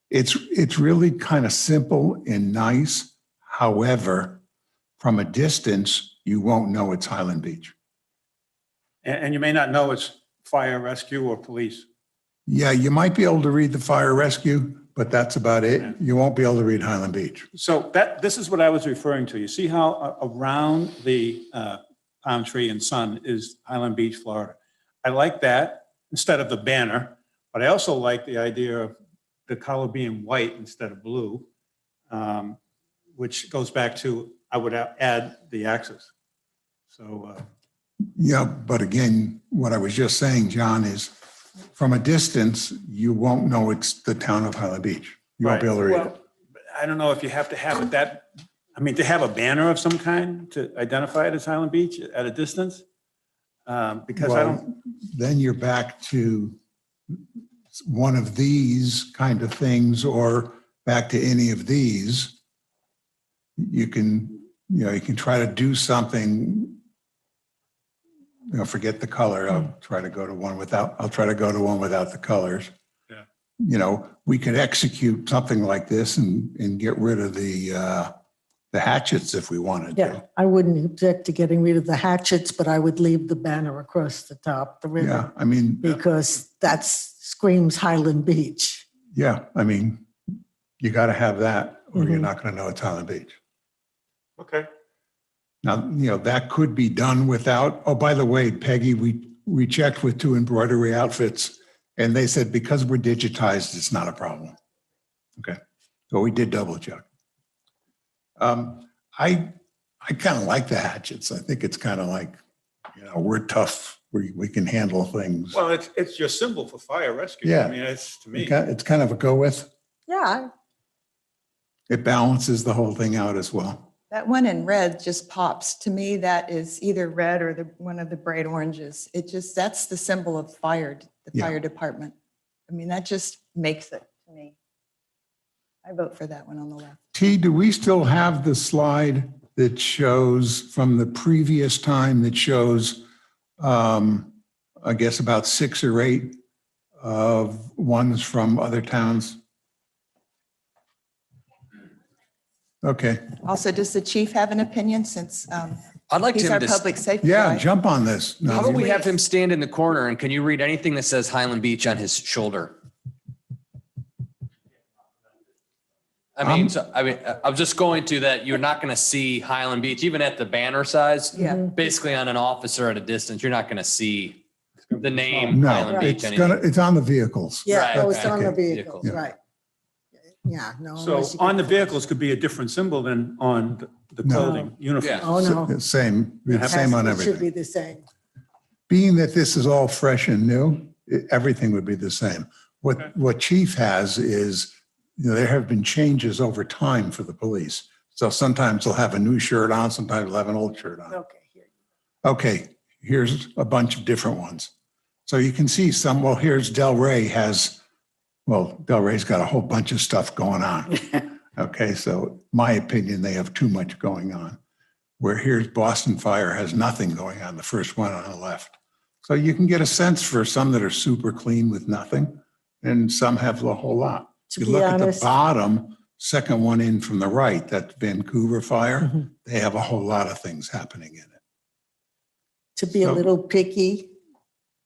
It's really kind of simple and nice. However, from a distance, you won't know it's Highland Beach.
And you may not know it's fire, rescue, or police.
Yeah, you might be able to read the fire rescue, but that's about it. You won't be able to read Highland Beach.
So this is what I was referring to. You see how around the palm tree and sun is Highland Beach, Florida. I like that instead of the banner, but I also like the idea of the color being white instead of blue, which goes back to, I would add the axis. So,
Yeah, but again, what I was just saying, John, is from a distance, you won't know it's the town of Highland Beach. You won't be able to read it.
I don't know if you have to have it to have a banner of some kind to identify it as Highland Beach at a distance. Because I
Well,
don't,
then you're back to one of these kind of things, or back to any of these. You can try to do something. Forget the color. I'll try to go to one without the colors.
Yeah.
We could execute something like this and get rid of the hatchets if we wanted
Yeah,
to.
I wouldn't object to getting rid of the hatchets, but I would leave the banner across the top, the ribbon,
Yeah, I mean,
because that screams Highland Beach.
yeah, I mean, you got to have that or you're
Mhm.
not going to know it's Highland Beach.
okay.
Now, that could be done without, oh, by the way, Peggy, we checked with 2 embroidery outfits and they said, because we're digitized, it's not a problem. Okay. So we did double check. I kind of like the hatchets. I think it's kind of like, we're tough. We can handle things.
Well, it's your symbol for fire rescue.
Yeah.
I mean, it's to me.
It's kind of a go with.
Yeah,
It balances the whole thing out as well.
That one in red just pops. To me, that is either red or one of the bright oranges. That's the symbol of the
Yeah.
fire department. I mean, that just makes it to me. I vote for that one on the left.
T, do we still have the slide that shows from the previous time that shows, I guess about 6 or 8 of ones from other towns? Okay,
Also, does the chief have an opinion since
I'd like
he's
him
our
to,
public safety
yeah,
guy?
jump on this. No,
how about we
you-
have him stand in the corner and can you read anything that says Highland Beach on his shoulder? I was just going to that you're not going to see Highland Beach, even at the banner size.
Yeah.
Basically on an officer at a distance, you're not going to see the name
No,
Highland Beach.
it's on the vehicles.
yeah,
Right,
oh, it's on the
okay.
vehicles,
Yeah.
right. Yeah, no.
So
unless you
on the
get-
vehicles could be a different symbol than on the
No.
clothing, uniform.
Yeah.
Oh, no.
Same, it's same on
It should be
everything.
the same.
Being that this is all fresh and new, everything would be the same. What chief has is, there have been changes over time for the police. So sometimes they'll have a new shirt on, sometimes they'll have an old shirt on.
Okay, here.
Okay, here's a bunch of different ones. So you can see some, well, here's Del Rey's got a whole bunch of stuff going on. Okay, so my opinion, they have too much going on. Where here's Boston Fire has nothing going on, the first one on the left. So you can get a sense for some that are super clean with nothing, and some have a whole lot.
To
You
be
look at the
honest-
bottom, second one in from the right, that Vancouver Fire,
Mhm.
they have a whole lot of things happening in it.
To be a
So-
little picky,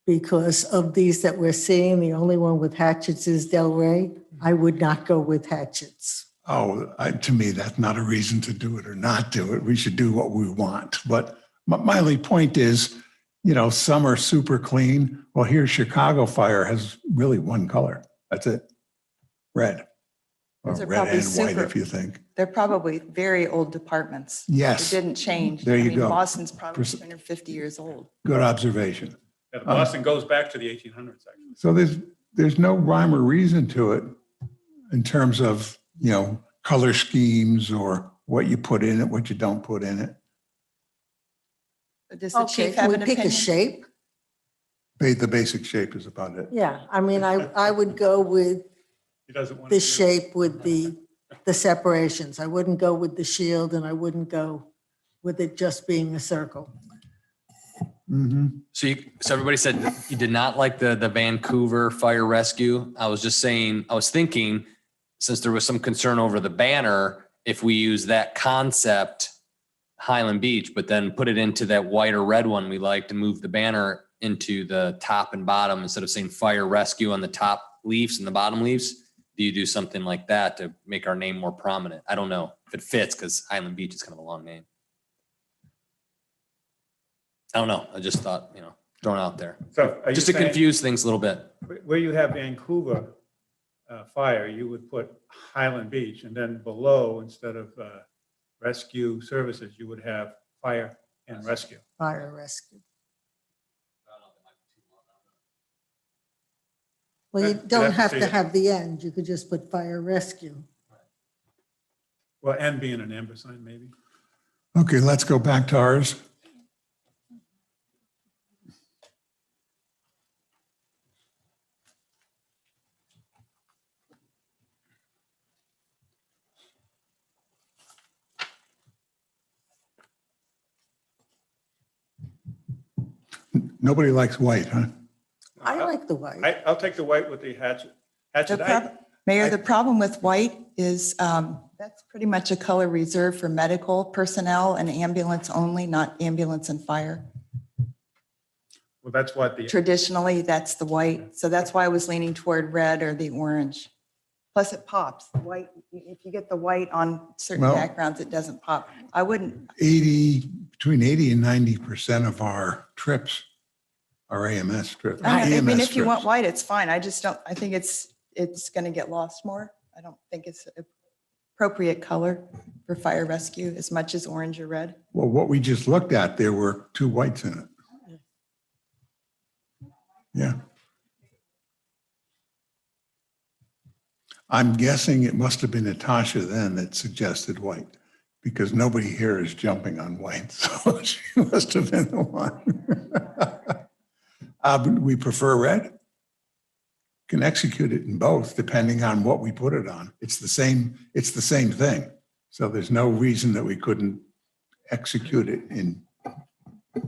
because of these that we're seeing, the only one with hatchets is Del Rey. I would not go with hatchets.
Oh, to me, that's not a reason to do it or not do it. We should do what we want. But my only point is, some are super clean. Well, here's Chicago Fire has really one color. That's it. Red. Or
Those are
red
probably
and white,
super-
if you think.
They're probably very old departments.
Yes.
It didn't change.
There you
I mean,
go.
Boston's probably
Perc-
250 years old.
Good observation.
Yeah, Boston goes back to the 1800s, actually.
So there's no rhyme or reason to it in terms of, color schemes or what you put in it, what you don't put in it.
Does the
Okay,
chief
can
have
we
an
pick a
opinion?
shape?
The basic shape is about it.
Yeah, I mean, I would go with
He doesn't want
the
to.
shape with the separations. I wouldn't go with the shield, and I wouldn't go with it just being a circle.
Mhm.
So everybody said that you did not like the Vancouver Fire Rescue. I was thinking, since there was some concern over the banner, if we use that concept, Highland Beach, but then put it into that white or red one we liked and move the banner into the top and bottom instead of saying Fire Rescue on the top leaves and the bottom leaves. Do you do something like that to make our name more prominent? I don't know if it fits because Highland Beach is kind of a long name. I don't know. I just thought, thrown out there.
So are you
Just to
saying
confuse things a little bit.
where you have Vancouver Fire, you would put Highland Beach, and then below, instead of rescue services, you would have fire and rescue.
Fire rescue. Well, you
You'd have
don't
to
have
see
to
it.
have the end. You could just put fire rescue.
Well, and being an ampersand, maybe.
Okay, let's go back to ours. Nobody likes white, huh?
I like the white.
I'll take the white with the hatchet.
Mayor, the problem with white is that's pretty much a color reserved for medical personnel and ambulance only, not ambulance and fire.
Well, that's what the,
Traditionally, that's the white. So that's why I was leaning toward red or the orange. Plus it pops. The white, if you get the white on certain
Well-
backgrounds, it doesn't pop. I wouldn't,
Between 80 and 90% of our trips are AMS trips.
I mean,
EMS
if you want
trips.
white, it's fine. I just don't, I think it's going to get lost more. I don't think it's an appropriate color for fire rescue as much as orange or red.
Well, what we just looked at, there were two whites in it. Yeah. I'm guessing it must have been Natasha then that suggested white, because nobody here is jumping on white, so she must have been the one. We prefer red. Can execute it in both, depending on what we put it on. It's the same thing. So there's no reason that we couldn't execute it in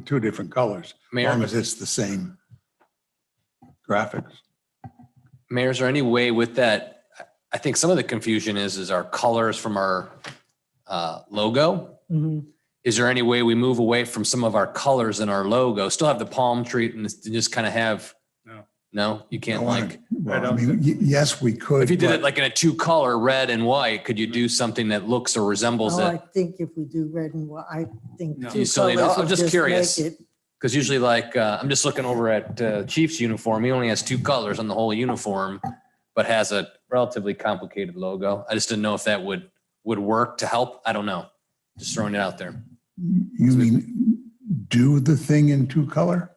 two different colors, as
Mayor?
long as it's the same graphics.
Mayor, is there any way with that? I think some of the confusion is our colors from our logo.
Mhm.
Is there any way we move away from some of our colors in our logo, still have the palm tree and just kind of have?
No.
No, you can't like,
Well, I
don't
mean, yes, we could.
if you did
but-
it like in a two color, red and white, could you do something that looks or resembles
Oh, I
it?
think if we do red and white, I think
No.
two
You still need-
colors
I'm
would
just
just
curious.
make it.
Because usually I'm just looking over at Chief's uniform. He only has two colors on the whole uniform, but has a relatively complicated logo. I just didn't know if that would work to help. I don't know. Just throwing it out there.
You mean do the thing in two color?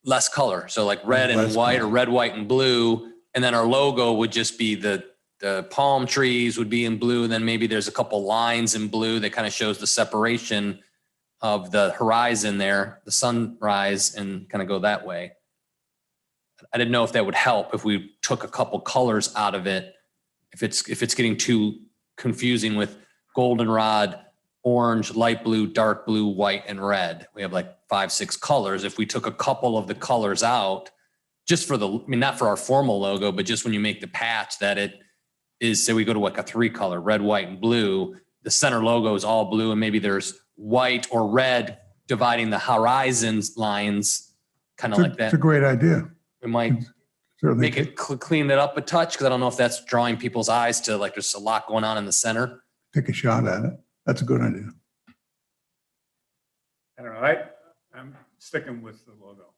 Less color. So like red and
Less
white
color.
or red, white and blue, And then our logo would just be the palm trees would be in blue. And then maybe there's a couple lines in blue that kind of shows the separation of the horizon there, the sunrise, and kind of go that way. I didn't know if that would help if we took a couple colors out of it. If it's getting too confusing with goldenrod, orange, light blue, dark blue, white, and red. We have like 5, 6 colors. If we took a couple of the colors out, just for not for our formal logo, but just when you make the patch that it is, say we go to like a 3 color, red, white, and blue, the center logo is all blue, and maybe there's white or red dividing the horizons lines, kind of like
It's
that.
a great idea.
We might
Certainly.
make it clean it up a touch, because I don't know if that's drawing people's eyes to like there's a lot going on in the center.
Take a shot at it. That's a good idea.
I don't know, I'm sticking with the logo.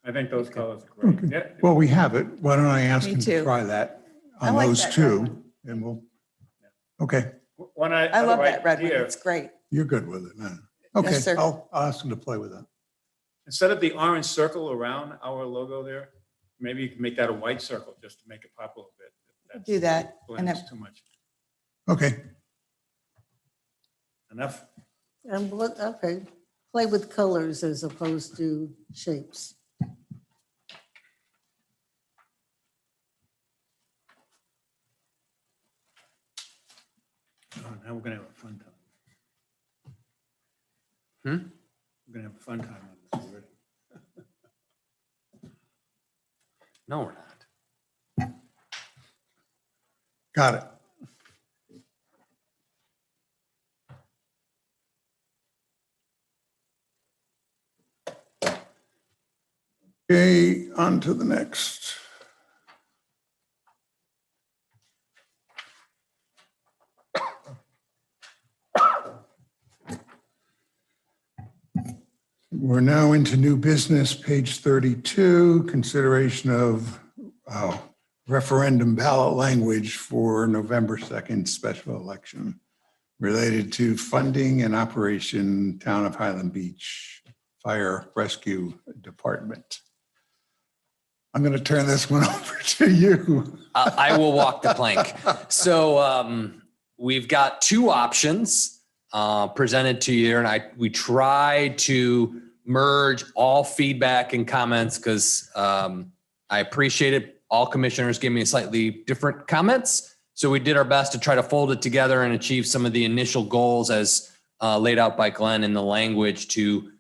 I think those colors are great.
Okay.
Yeah,
Well, we have it. Why don't I ask
Me
him to
too.
try that
I
on
like
those
that red
two,
one.
and we'll, okay,
One
I love
other
that red one.
idea,
It's great.
you're good with it, man. Okay,
sir.
I'll ask him to play with that.
instead of the orange circle around our logo there, maybe you can make that a white circle just to make it pop a little bit. That's-
Do that, and
blends
it-
too much.
Okay,
Enough?
And what, okay, play with colors as opposed to shapes.
Oh, now we're gonna have a fun time.
Hmm?
We're gonna have a fun time on this already.
No, we're not.
got it. Okay, on to the next. We're now into new business, page 32, consideration of referendum ballot language for November 2nd special election related to funding and operation Town of Highland Beach Fire Rescue Department. I'm going to turn this one over to you.
I will walk the plank. So we've got 2 options presented to you, and we tried to merge all feedback and comments because I appreciate it. All commissioners gave me slightly different comments, so we did our best to try to fold it together and achieve some of the initial goals as laid out by Glenn in the language to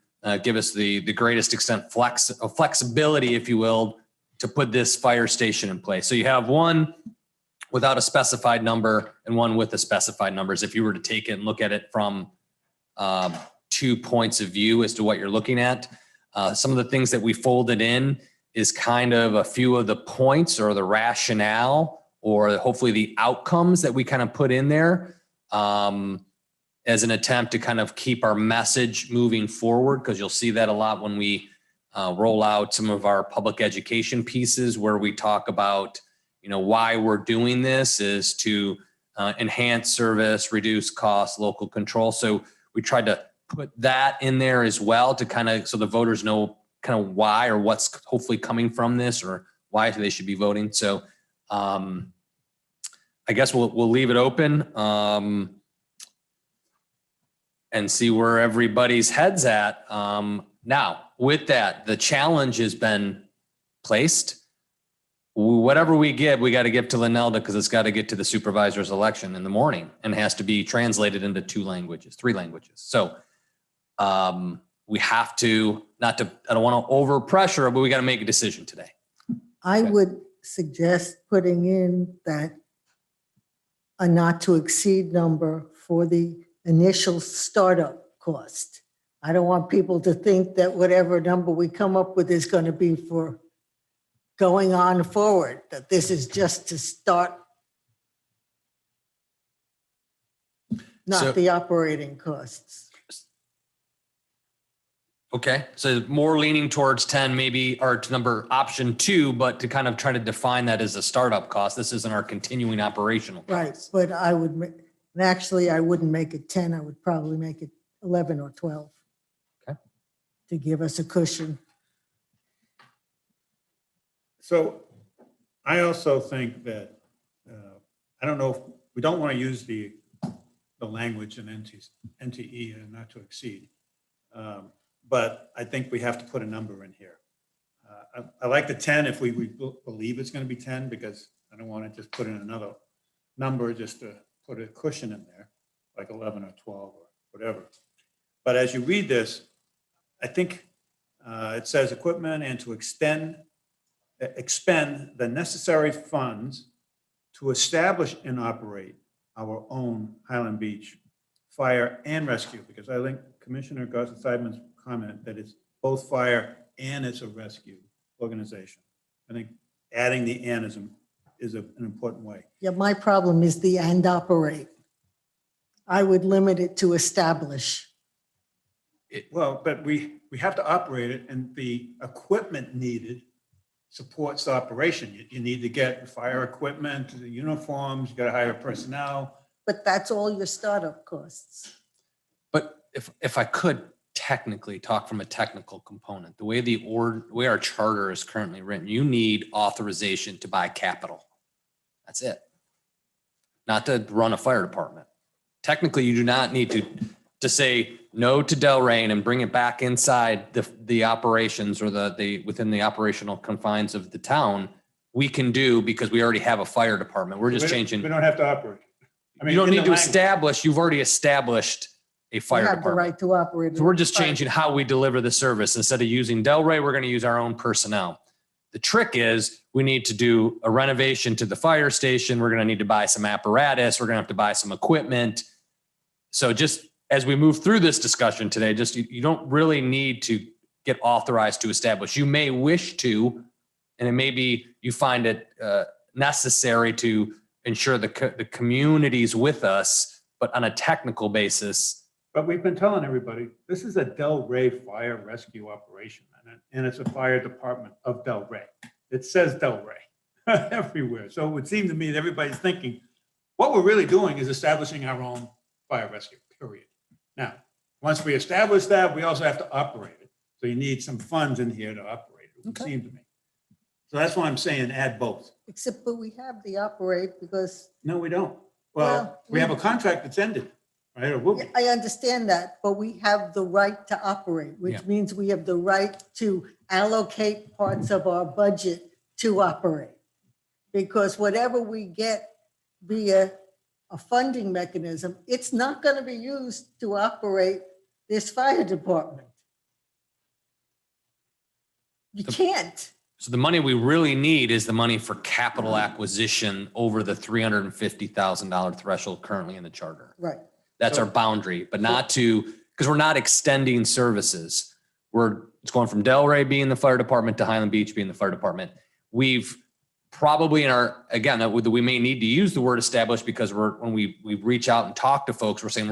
give us the greatest extent flexibility, if you will, to put this fire station in place. So you have one without a specified number and one with a specified numbers. If you were to take it and look at it from 2 points of view as to what you're looking at, some of the things that we folded in is kind of a few of the points or the rationale or hopefully the outcomes that we kind of put in there as an attempt to kind of keep our message moving forward, because you'll see that a lot when we roll out some of our public education pieces where we talk about, why we're doing this is to enhance service, reduce costs, local control. So we tried to put that in there as well to kind of, so the voters know kind of why or what's hopefully coming from this or why they should be voting. So I guess we'll leave it open and see where everybody's head's at. Now, with that, the challenge has been placed. Whatever we give, we got to give to Linelda because it's got to get to the supervisor's election in the morning and has to be translated into 3 languages. So we have to, I don't want to over pressure, but we got to make a decision today.
I would suggest putting in that a not to exceed number for the initial startup cost. I don't want people to think that whatever number we come up with is going to be for going on forward, that this is just to start,
So-
not the operating costs.
Okay, so more leaning towards 10 maybe, or to number option 2, but to kind of try to define that as a startup cost. This isn't our continuing operational cost.
Right, but I would, and actually I wouldn't make it 10, I would probably make it 11 or 12.
Okay.
To give us a cushion.
So I also think that, I don't know, if we don't want to use the language in NTE and not to exceed. But I think we have to put a number in here. I like the 10 if we believe it's going to be 10, because I don't want to just put in another number just to put a cushion in there, like 11 or 12 or whatever. But as you read this, I think it says equipment and to expend the necessary funds to establish and operate our own Highland Beach fire and rescue, because I think Commissioner Gosser-Seidman's comment that it's both fire and it's a rescue organization. I think adding the "and" is an important way.
Yeah, my problem is the "and operate." I would limit it to establish.
Well, but we have to operate it, and the equipment needed supports the operation. You need to get fire equipment, the uniforms, you got to hire personnel.
But that's all your startup costs.
But if I could technically talk from a technical component, the way way our charter is currently written, you need authorization to buy capital. That's it. Not to run a fire department. Technically, you do not need to say no to Delray and bring it back inside the operations or within the operational confines of the town. We can do because we already have a fire department. We're just changing.
We don't have to operate. I mean,
You don't
in
need
the
to
language.
establish, you've already established a
You
fire
have the
department.
right to operate.
So we're just changing how we deliver the service. Instead of using Delray, we're going to use our own personnel. The trick is we need to do a renovation to the fire station. We're going to need to buy some apparatus. We're going to have to buy some equipment. So just as we move through this discussion today, just you don't really need to get authorized to establish. You may wish to, and it may be you find it necessary to ensure the community's with us, but on a technical basis.
But we've been telling everybody, this is a Delray fire rescue operation, and it's a fire department of Delray. It says Delray everywhere. So it would seem to me that everybody's thinking, what we're really doing is establishing our own fire rescue, period. Now, once we establish that, we also have to operate it. So you need some funds in here to operate it, it would seem to me. So that's why I'm saying add both.
Except, but we have the operate because
No, we don't. Well, we have a contract that's ended, right? Or will be.
I understand that, but we have the right to operate, which
Yeah.
means we have the right to allocate parts of our budget to operate. Because whatever we get via a funding mechanism, it's not going to be used to operate this fire department. You can't.
So the money we really need is the money for capital acquisition over the $350,000 threshold currently in the charter.
Right.
That's our boundary, but not to, because we're not extending services. It's going from Delray being the fire department to Highland Beach being the fire department. We've probably we may need to use the word established because when we reach out and talk to folks, we're saying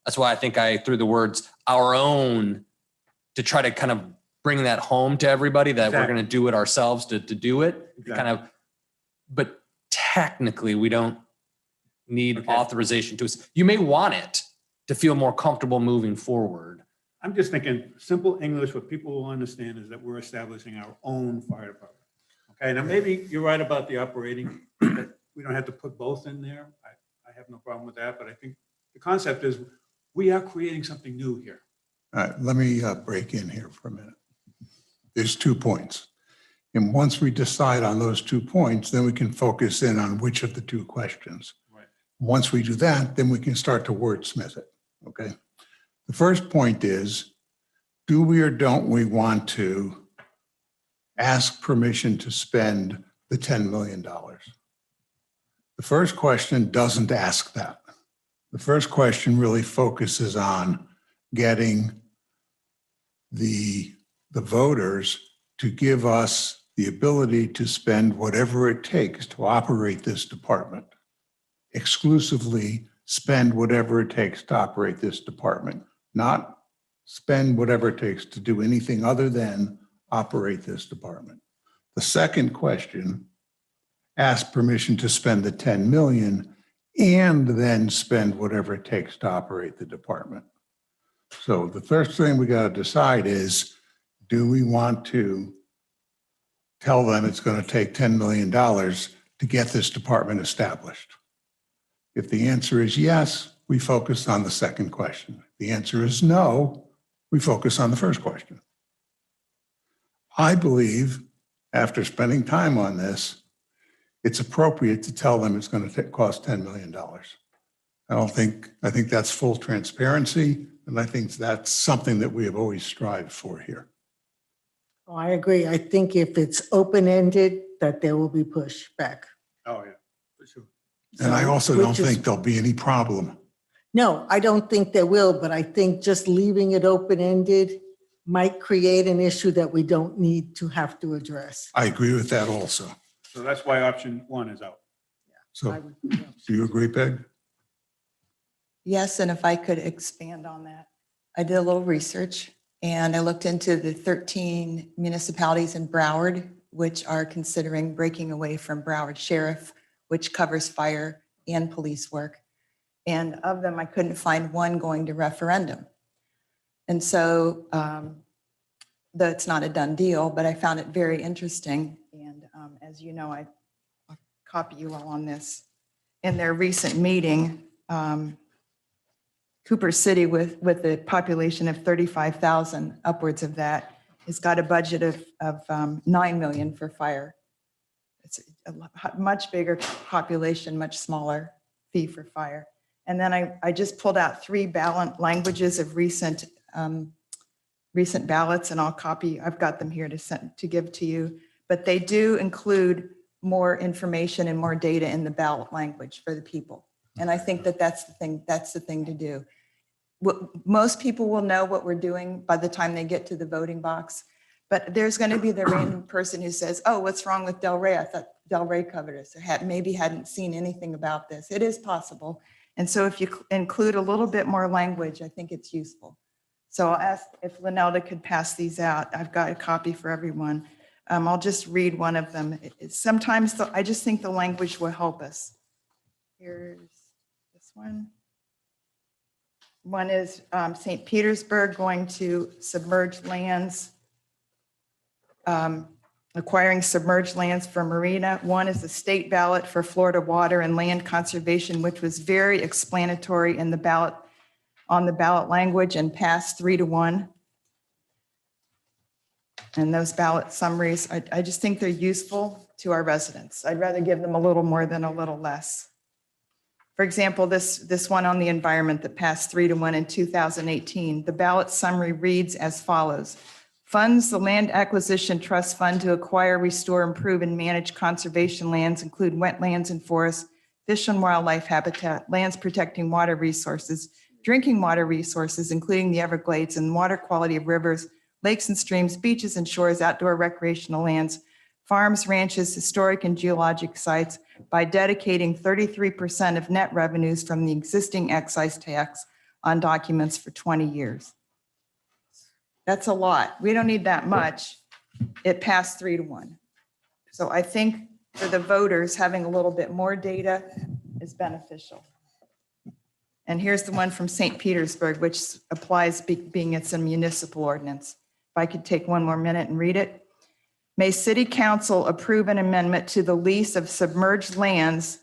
that's why I think I threw the words our own to try to kind of bring that home to everybody that we're going to do it ourselves to do it.
Exactly.
But technically we don't need authorization to us. You may want it to feel more comfortable moving forward.
I'm just thinking simple English, what people will understand is that we're establishing our own fire department. Okay, now maybe you're right about the operating, that we don't have to put both in there. I have no problem with that, but I think the concept is we are creating something new here.
All right, let me break in here for a minute. There's 2 points. And once we decide on those 2 points, then we can focus in on which of the 2 questions.
Right.
Once we do that, then we can start to wordsmith it, okay? The first point is, do we or don't we want to ask permission to spend the $10 million? The first question doesn't ask that. The first question really focuses on getting the voters to give us the ability to spend whatever it takes to operate this department. Exclusively spend whatever it takes to operate this department, not spend whatever it takes to do anything other than operate this department. The second question asks permission to spend the 10 million and then spend whatever it takes to operate the department. So the first thing we got to decide is, do we want to tell them it's going to take $10 million to get this department established? If the answer is yes, we focus on the second question. If the answer is no, we focus on the first question. I believe, after spending time on this, it's appropriate to tell them it's going to cost $10 million. I think that's full transparency, and I think that's something that we have always strived for here.
Oh, I agree. I think if it's open-ended, that there will be pushback.
Oh, yeah, for sure.
And I
So,
also don't
which is-
think there'll be any problem.
No, I don't think there will, but I think just leaving it open-ended might create an issue that we don't need to have to address.
I agree with that also.
So that's why option 1 is out.
I
So
would-
do you agree, Peg?
Yes, and if I could expand on that, I did a little research and I looked into the 13 municipalities in Broward, which are considering breaking away from Broward Sheriff, which covers fire and police work. And of them, I couldn't find one going to referendum. And so, though it's not a done deal, but I found it very interesting. And as you know, I'll copy you all on this. In their recent meeting, Cooper City, with a population of 35,000, upwards of that, has got a budget of $9 million for fire. It's a much bigger population, much smaller fee for fire. And then I just pulled out 3 ballot languages of recent ballots, and I've got them here to give to you. But they do include more information and more data in the ballot language for the people. And I think that's the thing to do. Most people will know what we're doing by the time they get to the voting box, but there's going to be the random person who says, oh, what's wrong with Del Rey? I thought Del Rey covered us, or maybe hadn't seen anything about this. It is possible. And so if you include a little bit more language, I think it's useful. So I'll ask if Lynelda could pass these out. I've got a copy for everyone. I'll just read one of them. Sometimes I just think the language will help us. Here's this one. One is St. Petersburg going to submerged lands, acquiring submerged lands for marina. One is the state ballot for Florida water and land conservation, which was very explanatory in the ballot, on the ballot language, and passed 3-1. And those ballot summaries, I just think they're useful to our residents. I'd rather give them a little more than a little less. For example, this one on the environment that passed 3-1 in 2018, the ballot summary reads as follows. Funds the Land Acquisition Trust Fund to acquire, restore, improve, and manage conservation lands, include wetlands and forests, fish and wildlife habitat, lands protecting water resources, drinking water resources, including the Everglades, and water quality of rivers, lakes and streams, beaches and shores, outdoor recreational lands, farms, ranches, historic and geologic sites, by dedicating 33% of net revenues from the existing excise tax on documents for 20 years. That's a lot. We don't need that much. It passed 3-1. So I think for the voters, having a little bit more data is beneficial. And here's the one from St. Petersburg, which applies being it's a municipal ordinance. If I could take one more minute and read it. May City Council approve an amendment to the lease of submerged lands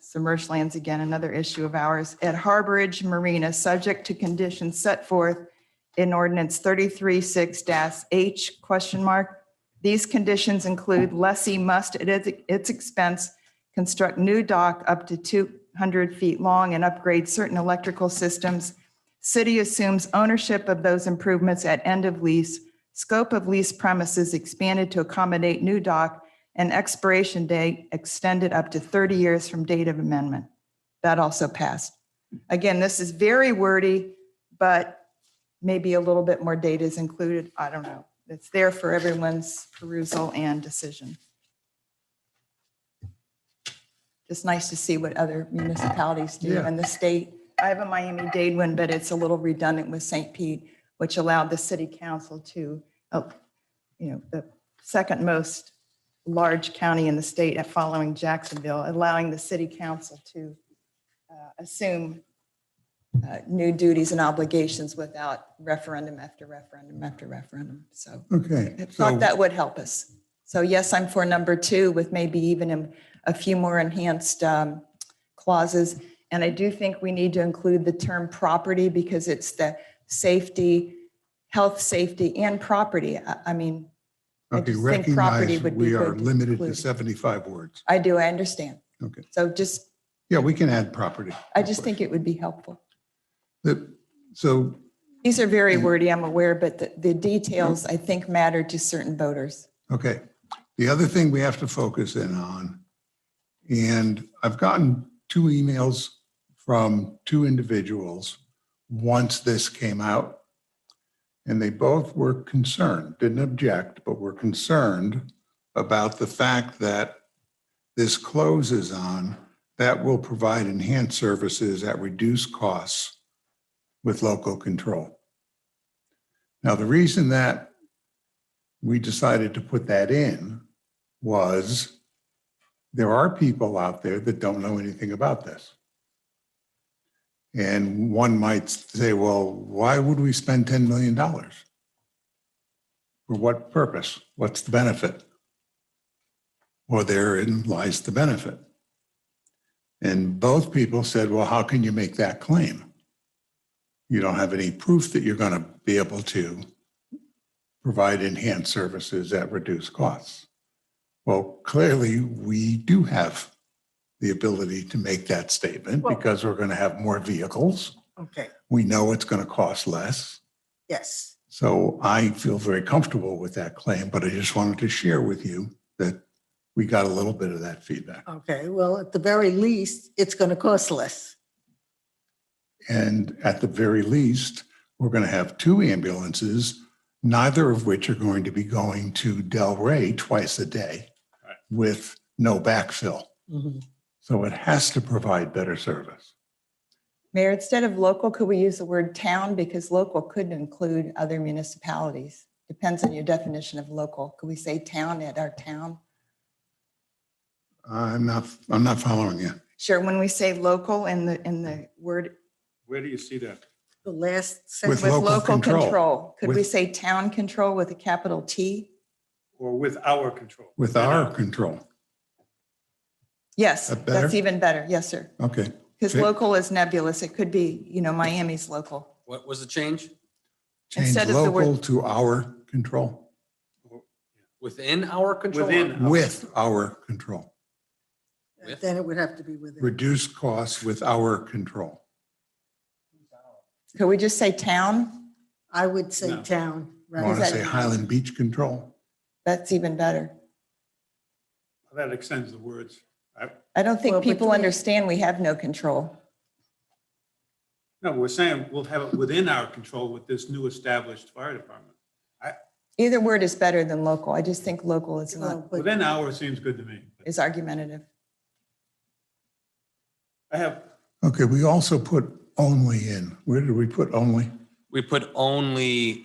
again, another issue of ours, at Harborage Marina, subject to conditions set forth in Ordinance 33-6-H ? These conditions include lessee must at its expense construct new dock up to 200 feet long and upgrade certain electrical systems. City assumes ownership of those improvements at end of lease. Scope of lease premises expanded to accommodate new dock, and expiration date extended up to 30 years from date of amendment. That also passed. Again, this is very wordy, but maybe a little bit more data is included. I don't know. It's there for everyone's perusal and decision. Just nice to see what other municipalities do
Yeah.
in the state. I have a Miami-Dade one, but it's a little redundant with St. Pete, which allowed the city council to, the second most large county in the state following Jacksonville, allowing the city council to assume new duties and obligations without referendum after referendum after referendum. So
Okay.
I thought that would help us. So yes, I'm for number 2 with maybe even a few more enhanced clauses. And I do think we need to include the term property because it's the safety, health, safety, and property. I mean, I
Okay,
just think property
recognize
would be
we are
good to
limited to
include.
75 words.
I do, I understand.
Okay.
So just,
Yeah, we can add property.
I just think it would be helpful.
So,
These are very wordy, I'm aware, but the details, I think, matter to certain voters.
okay. The other thing we have to focus in on, and I've gotten 2 emails from 2 individuals once this came out, and they both were concerned, didn't object, but were concerned about the fact that this closes on that will provide enhanced services at reduced costs with local control. Now, the reason that we decided to put that in was there are people out there that don't know anything about this. And one might say, well, why would we spend $10 million? For what purpose? What's the benefit? Well, therein lies the benefit. And both people said, well, how can you make that claim? You don't have any proof that you're going to be able to provide enhanced services at reduced costs. Well, clearly, we do have the ability to make that statement because we're going to have more vehicles.
Okay,
We know it's going to cost less.
yes.
So I feel very comfortable with that claim, but I just wanted to share with you that we got a little bit of that feedback.
Okay, well, at the very least, it's going to cost less.
And at the very least, we're going to have 2 ambulances, neither of which are going to be going to Delray twice a day with no backfill.
Mhm.
So it has to provide better service.
Mayor, instead of local, could we use the word town? Because local could include other municipalities. Depends on your definition of local. Could we say town at our town?
I'm not following you.
Sure, when we say local in the word
Where do you see that?
The last
With
sentence,
with
local
local
control.
control, could we
With-
say town control with a capital T?
Or with our control?
With our control.
Yes,
That better?
that's even better. Yes, sir.
Okay.
Because
Okay.
local is nebulous. It could be, Miami's local.
What was the change?
Change
Instead of the word-
local to our control.
Within our control?
Within.
With our control.
With?
then it would have to be within.
Reduce costs with our control.
Could we just say town?
I would say
No.
town.
You want to
that-
say Highland Beach control?
That's even better.
That extends the words.
I don't think
Well,
people
between-
understand we have no control.
No, we're saying we'll have it within our control with this new established fire department.
Either word is better than local. I just think local is
Well,
not,
but
Within our seems good to me.
is argumentative.
I have,
Okay, we also put only in. Where did we put only?
We put only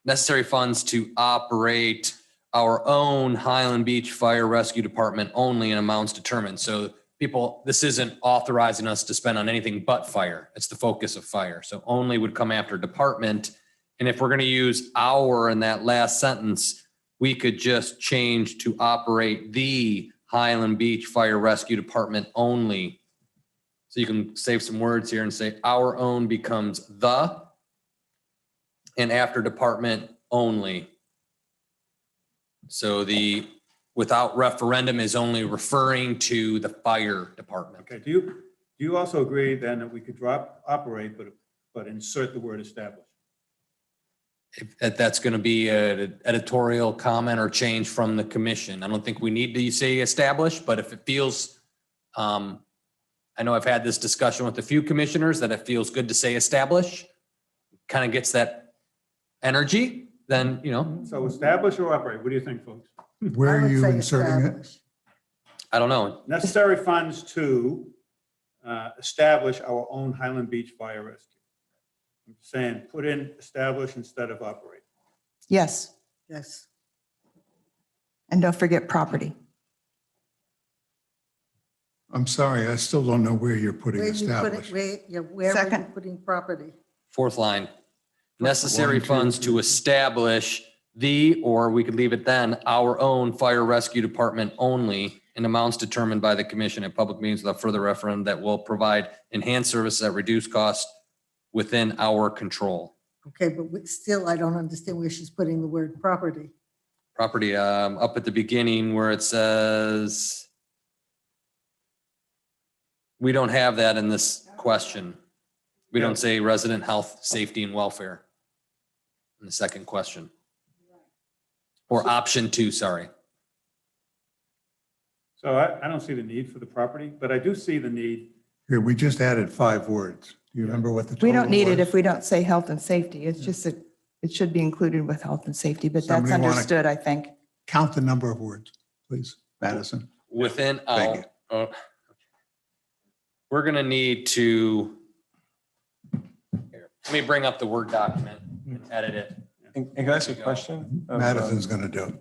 necessary funds to operate our own Highland Beach Fire Rescue Department only in amounts determined. So people, this isn't authorizing us to spend on anything but fire. It's the focus of fire. So only would come after department. And if we're going to use our in that last sentence, we could just change to operate the Highland Beach Fire Rescue Department only. So you can save some words here and say our own becomes the and after department only. So the without referendum is only referring to the fire department.
okay, do you also agree then that we could drop operate, but insert the word established?
If that's going to be an editorial comment or change from the commission. I don't think we need to say establish, but if it feels, I know I've had this discussion with a few commissioners that it feels good to say establish, kind of gets that energy, then,
So establish or operate? What do you think, folks?
Where
I
are
would
you
say
inserting it?
establish.
I don't know.
Necessary funds to establish our own Highland Beach Fire Rescue. I'm saying put in establish instead of operate.
Yes,
Yes.
and don't forget property.
I'm sorry, I still don't know where you're putting
Where you put
established.
it, where are you
Second.
putting property?
Necessary
One, two,
funds to
three.
establish or we could leave it then, our own fire rescue department only in amounts determined by the commission at public meetings without further referendum that will provide enhanced services at reduced cost within our control.
Okay, but still, I don't understand where she's putting the word property.
Property, up at the beginning where it says, we don't have that in this question. We don't say resident health, safety, and welfare in the second question. Or option 2, sorry.
So I don't see the need for the property, but I do see the need.
Here, we just added 5 words. Do you remember what the total
We don't need it
was?
if we don't say health and safety. It's just that it should be included with health and safety, but that's
Somebody wanna-
understood, I think.
Count the number of words, please, Madison.
Within,
Thank
we're gonna need to, here, let me bring up the Word document and edit it.
And can I ask you a question?
Madison's going to do it.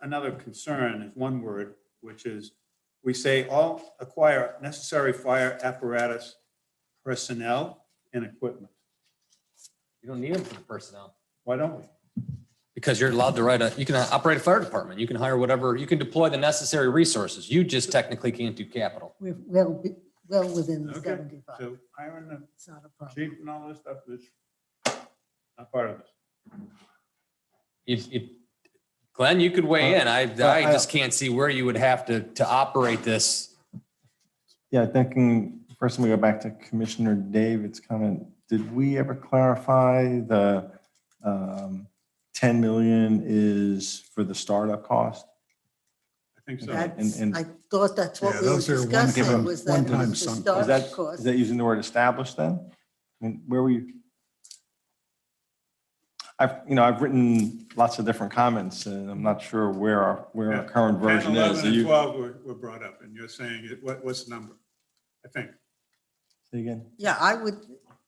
Another concern is one word, which is, we say all acquire necessary fire apparatus, personnel, and equipment.
You don't need them for the personnel.
Why don't we?
Because you're allowed to you can operate a fire department. You can hire whatever, you can deploy the necessary resources. You just technically can't do capital.
We're well within the
Okay,
75.
so hiring the
It's not a problem.
chief and all this stuff is not part of this.
Glenn, you could weigh in. I just can't see where you would have to operate this.
Yeah, thinking, first we go back to Commissioner David's comment. Did we ever clarify the 10 million is for the startup cost?
I think so.
That's,
and-
I thought that's what
Yeah,
we were
those are
discussing,
one-time-
was that it
one-time
was the
sunk costs.
startup
Is
cost.
that using the word established then? I mean, where were you? I've written lots of different comments and I'm not sure where our current
10,
version
11,
is. Are
and
you-
12 were brought up, and you're saying, what's the number? I think.
Say again?
Yeah, I would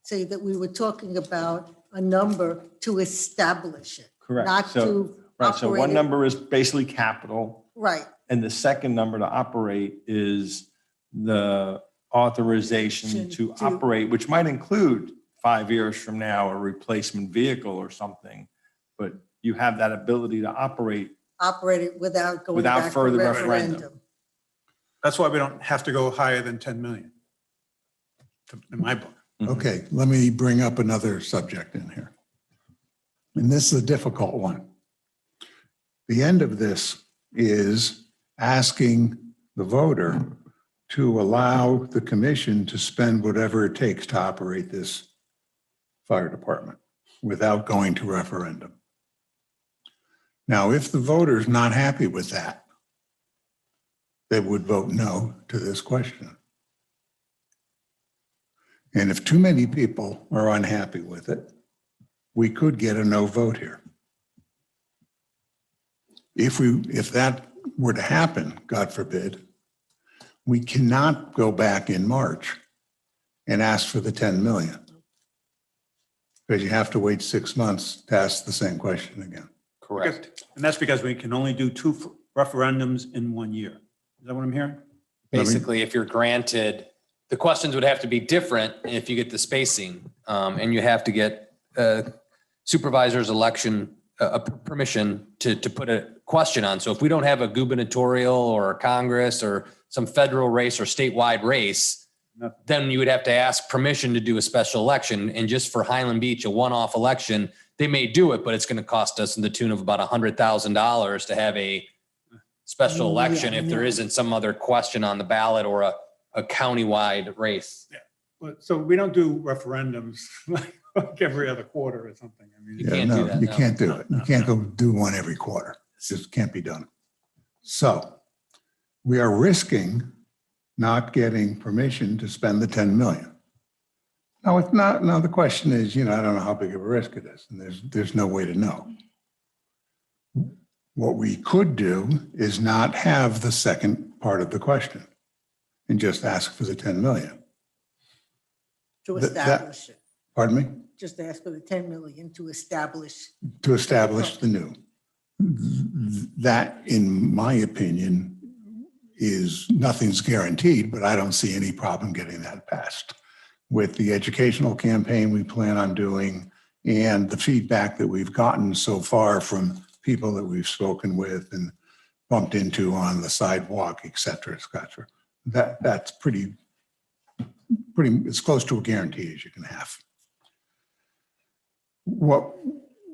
say that we were talking about a number to establish it.
Correct.
Not to
Right, so
operate
one
it.
number is basically capital.
Right,
And the second number to operate is the authorization to
To-
operate, which might include 5 years from now, a replacement vehicle or something. But you have that ability to operate.
operate it without going
Without
back for
further referendum.
referendum.
That's why we don't have to go higher than 10 million, in my book.
Okay, let me bring up another subject in here. And this is a difficult one. The end of this is asking the voter to allow the commission to spend whatever it takes to operate this fire department without going to referendum. Now, if the voter's not happy with that, they would vote no to this question. And if too many people are unhappy with it, we could get a no vote here. If that were to happen, God forbid, we cannot go back in March and ask for the 10 million. Because you have to wait 6 months to ask the same question again.
Correct.
And that's because we can only do 2 referendums in 1 year. Is that what I'm hearing?
Basically, if you're granted, the questions would have to be different if you get the spacing. And you have to get supervisor's election permission to put a question on. So if we don't have a gubernatorial or a Congress or some federal race or statewide race, then you would have to ask permission to do a special election. And just for Highland Beach, a one-off election, they may do it, but it's going to cost us in the tune of about $100,000 to have a special election if there isn't some other question on the ballot or a countywide race.
So we don't do referendums like every other quarter or something. I mean,
You can't do that,
You
no.
can't do it. You can't go do one every quarter. It just can't be done. So we are risking not getting permission to spend the 10 million. Now, it's not, now the question is, I don't know how big of a risk it is, and there's no way to know. What we could do is not have the second part of the question and just ask for the 10 million.
To
That-
establish it.
Pardon me?
Just ask for the 10 million to establish.
To establish the new. That, in my opinion, is nothing's guaranteed, but I don't see any problem getting that passed. With the educational campaign we plan on doing And the feedback that we've gotten so far from people that we've spoken with and bumped into on the sidewalk, et cetera, that's pretty, as close to a guarantee as you can have. What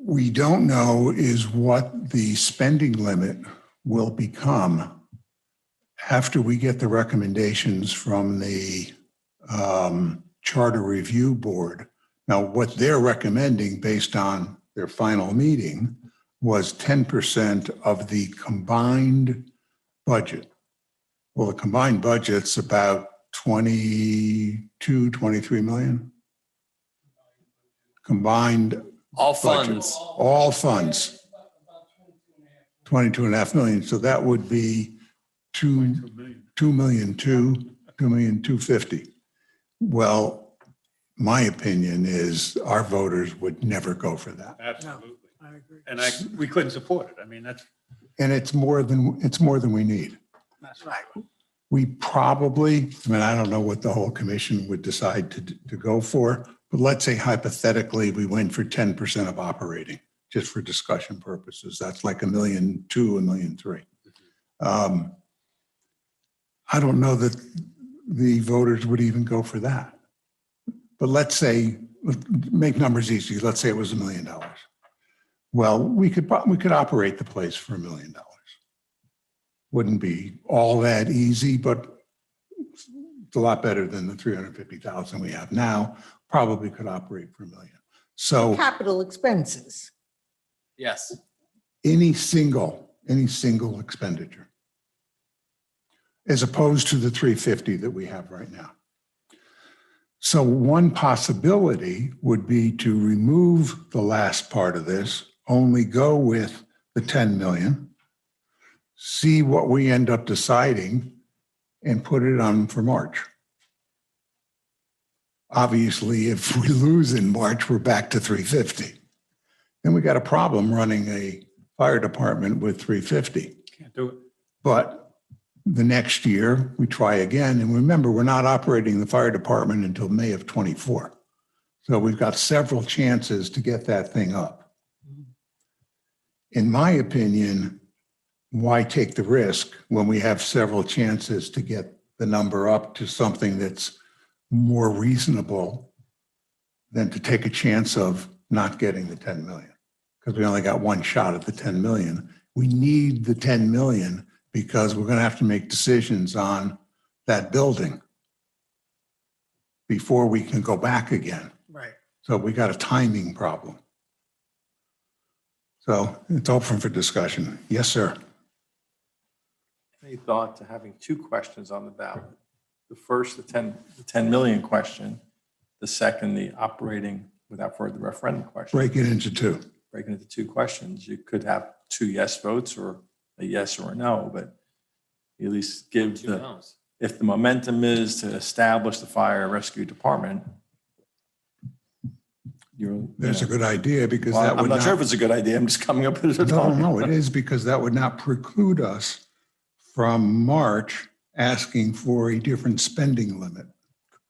we don't know is what the spending limit will become after we get the recommendations from the Charter Review Board. Now, what they're recommending based on their final meeting was 10% of the combined budget. Well, the combined budget's about 23 million. Combined
All
budget.
funds.
All funds. 22.5 million. So that would be 2,250,000. Well, my opinion is our voters would never go for that.
Absolutely.
I agree.
And we couldn't support it. I mean, that's
And it's more than we need.
that's right.
We probably, I mean, I don't know what the whole commission would decide to go for, but let's say hypothetically, we went for 10% of operating, just for discussion purposes. That's like $1,200,000, $1,300,000. I don't know that the voters would even go for that. But let's say, make numbers easy. Let's say it was $1 million. Well, we could operate the place for $1 million. Wouldn't be all that easy, but it's a lot better than the 350,000 we have now. Probably could operate for $1 million. So
Capital expenses.
Yes.
any single expenditure, as opposed to the 350 that we have right now. So one possibility would be to remove the last part of this, only go with the 10 million, see what we end up deciding, and put it on for March. Obviously, if we lose in March, we're back to 350. Then we got a problem running a fire department with 350.
Can't do it.
But the next year, we try again. And remember, we're not operating the fire department until May of 24. So we've got several chances to get that thing up. In my opinion, why take the risk when we have several chances to get the number up to something that's more reasonable than to take a chance of not getting the 10 million? Because we only got one shot at the 10 million. We need the 10 million because we're going to have to make decisions on that building before we can go back again.
Right.
So we got a timing problem. So it's open for discussion. Yes, sir.
Any thought to having two questions on the ballot? The first, the 10 million question. The second, the operating without further referendum question.
Break it into two.
Break it into two questions. You could have two yes votes or a yes or a no, but you at least give
Who knows?
if the momentum is to establish the fire rescue department,
That's a good idea because
Well,
that would
I'm not sure if it's a good idea. I'm just coming up with it.
No, it is because that would not preclude us from March asking for a different spending limit.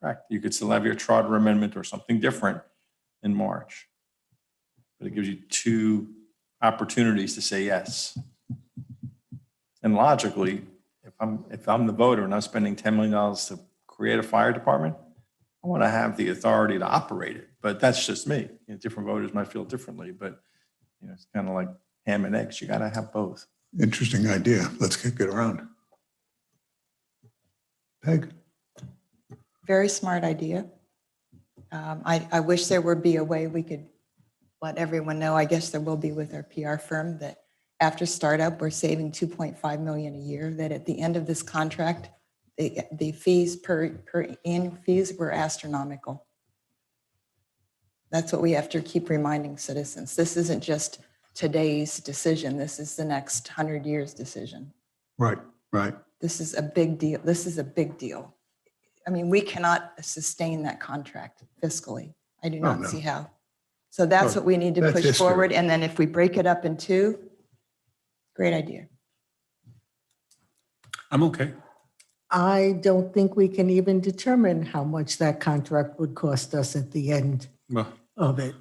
Correct. You could still have your charter amendment or something different in March. But it gives you two opportunities to say yes. And logically, if I'm the voter and I'm spending $10 million to create a fire department, I want to have the authority to operate it. But that's just me. Different voters might feel differently, but it's kind of like ham and eggs. You got to have both.
Interesting idea. Let's kick it around. Peg?
Very smart idea. I wish there would be a way we could let everyone know, I guess there will be with our PR firm, that after startup, we're saving 2.5 million a year, that at the end of this contract, the fees per annual fees were astronomical. That's what we have to keep reminding citizens. This isn't just today's decision. This is the next 100 years decision.
Right.
This is a big deal. This is a big deal. I mean, we cannot sustain that contract fiscally. I do not
no.
see how. So that's what we need to
That's
push
history.
forward. And then if we break it up in two, great idea.
I'm okay.
I don't think we can even determine how much that contract would cost us at the end
Well,
of it.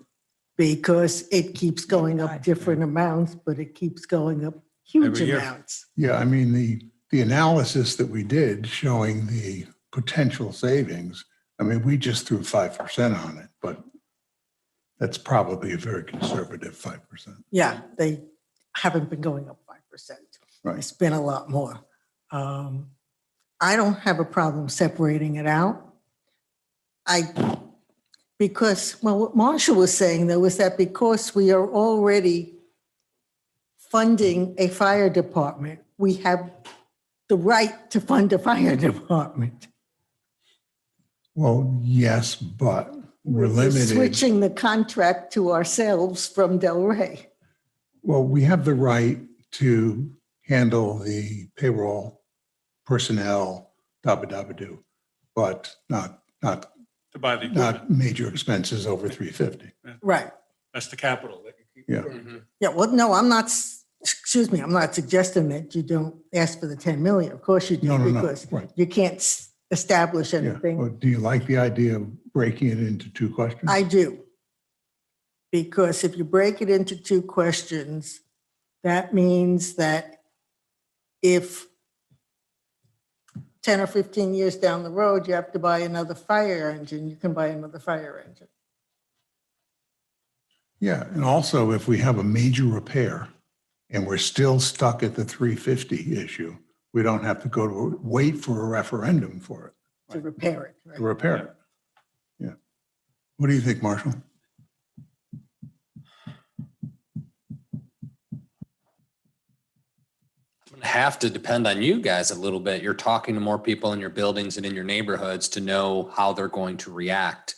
because it keeps going up different amounts, but it keeps going up huge
Every year.
amounts.
Yeah, I mean, the analysis that we did showing the potential savings, I mean, we just threw 5% on it, but that's probably a very conservative 5%.
Yeah, they haven't been going up 5%.
Right.
It's been a lot more. I don't have a problem separating it out. Because, well, what Marshall was saying though was that because we are already funding a fire department, we have the right to fund a fire department.
Well, yes, but we're limited.
Switching the contract to ourselves from Del Rey.
Well, we have the right to handle the payroll, personnel, dabba-dabba-do, but not
To buy the equipment.
major expenses over 350.
Right.
That's the capital that you keep.
Yeah.
Mhm.
Yeah, well, no, I'm not, excuse me, I'm not suggesting that you don't ask for the 10 million. Of course you do,
No,
because
right.
you can't establish
Yeah.
anything.
Well, do you like the idea of breaking it into two questions?
I do. Because if you break it into two questions, that means that if 10 or 15 years down the road, you have to buy another fire engine, you can buy another fire engine.
Yeah, and also if we have a major repair and we're still stuck at the 350 issue, we don't have to wait for a referendum for it,
To repair it,
to
right?
repair it. Yeah. What do you think, Marshall?
Have to depend on you guys a little bit. You're talking to more people in your buildings and in your neighborhoods to know how they're going to react.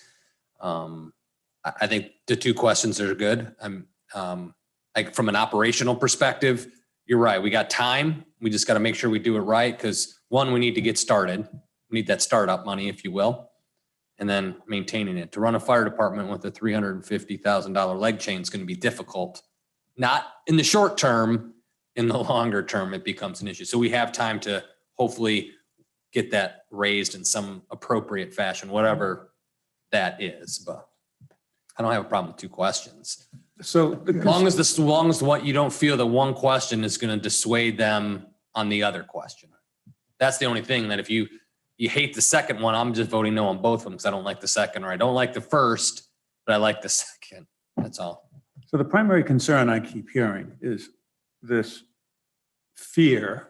I think the two questions are good. Like from an operational perspective, you're right. We got time. We just got to make sure we do it right. Because one, we need to get started. We need that startup money, if you will, and then maintaining it. To run a fire department with a $350,000 leg chain is going to be difficult. Not in the short term. In the longer term, it becomes an issue. So we have time to hopefully get that raised in some appropriate fashion, whatever that is. But I don't have a problem with two questions.
So
As long as what you don't feel that one question is going to dissuade them on the other question. That's the only thing that if you hate the second one, I'm just voting no on both of them because I don't like the second, or I don't like the first, but I like the second. That's all.
So the primary concern I keep hearing is this fear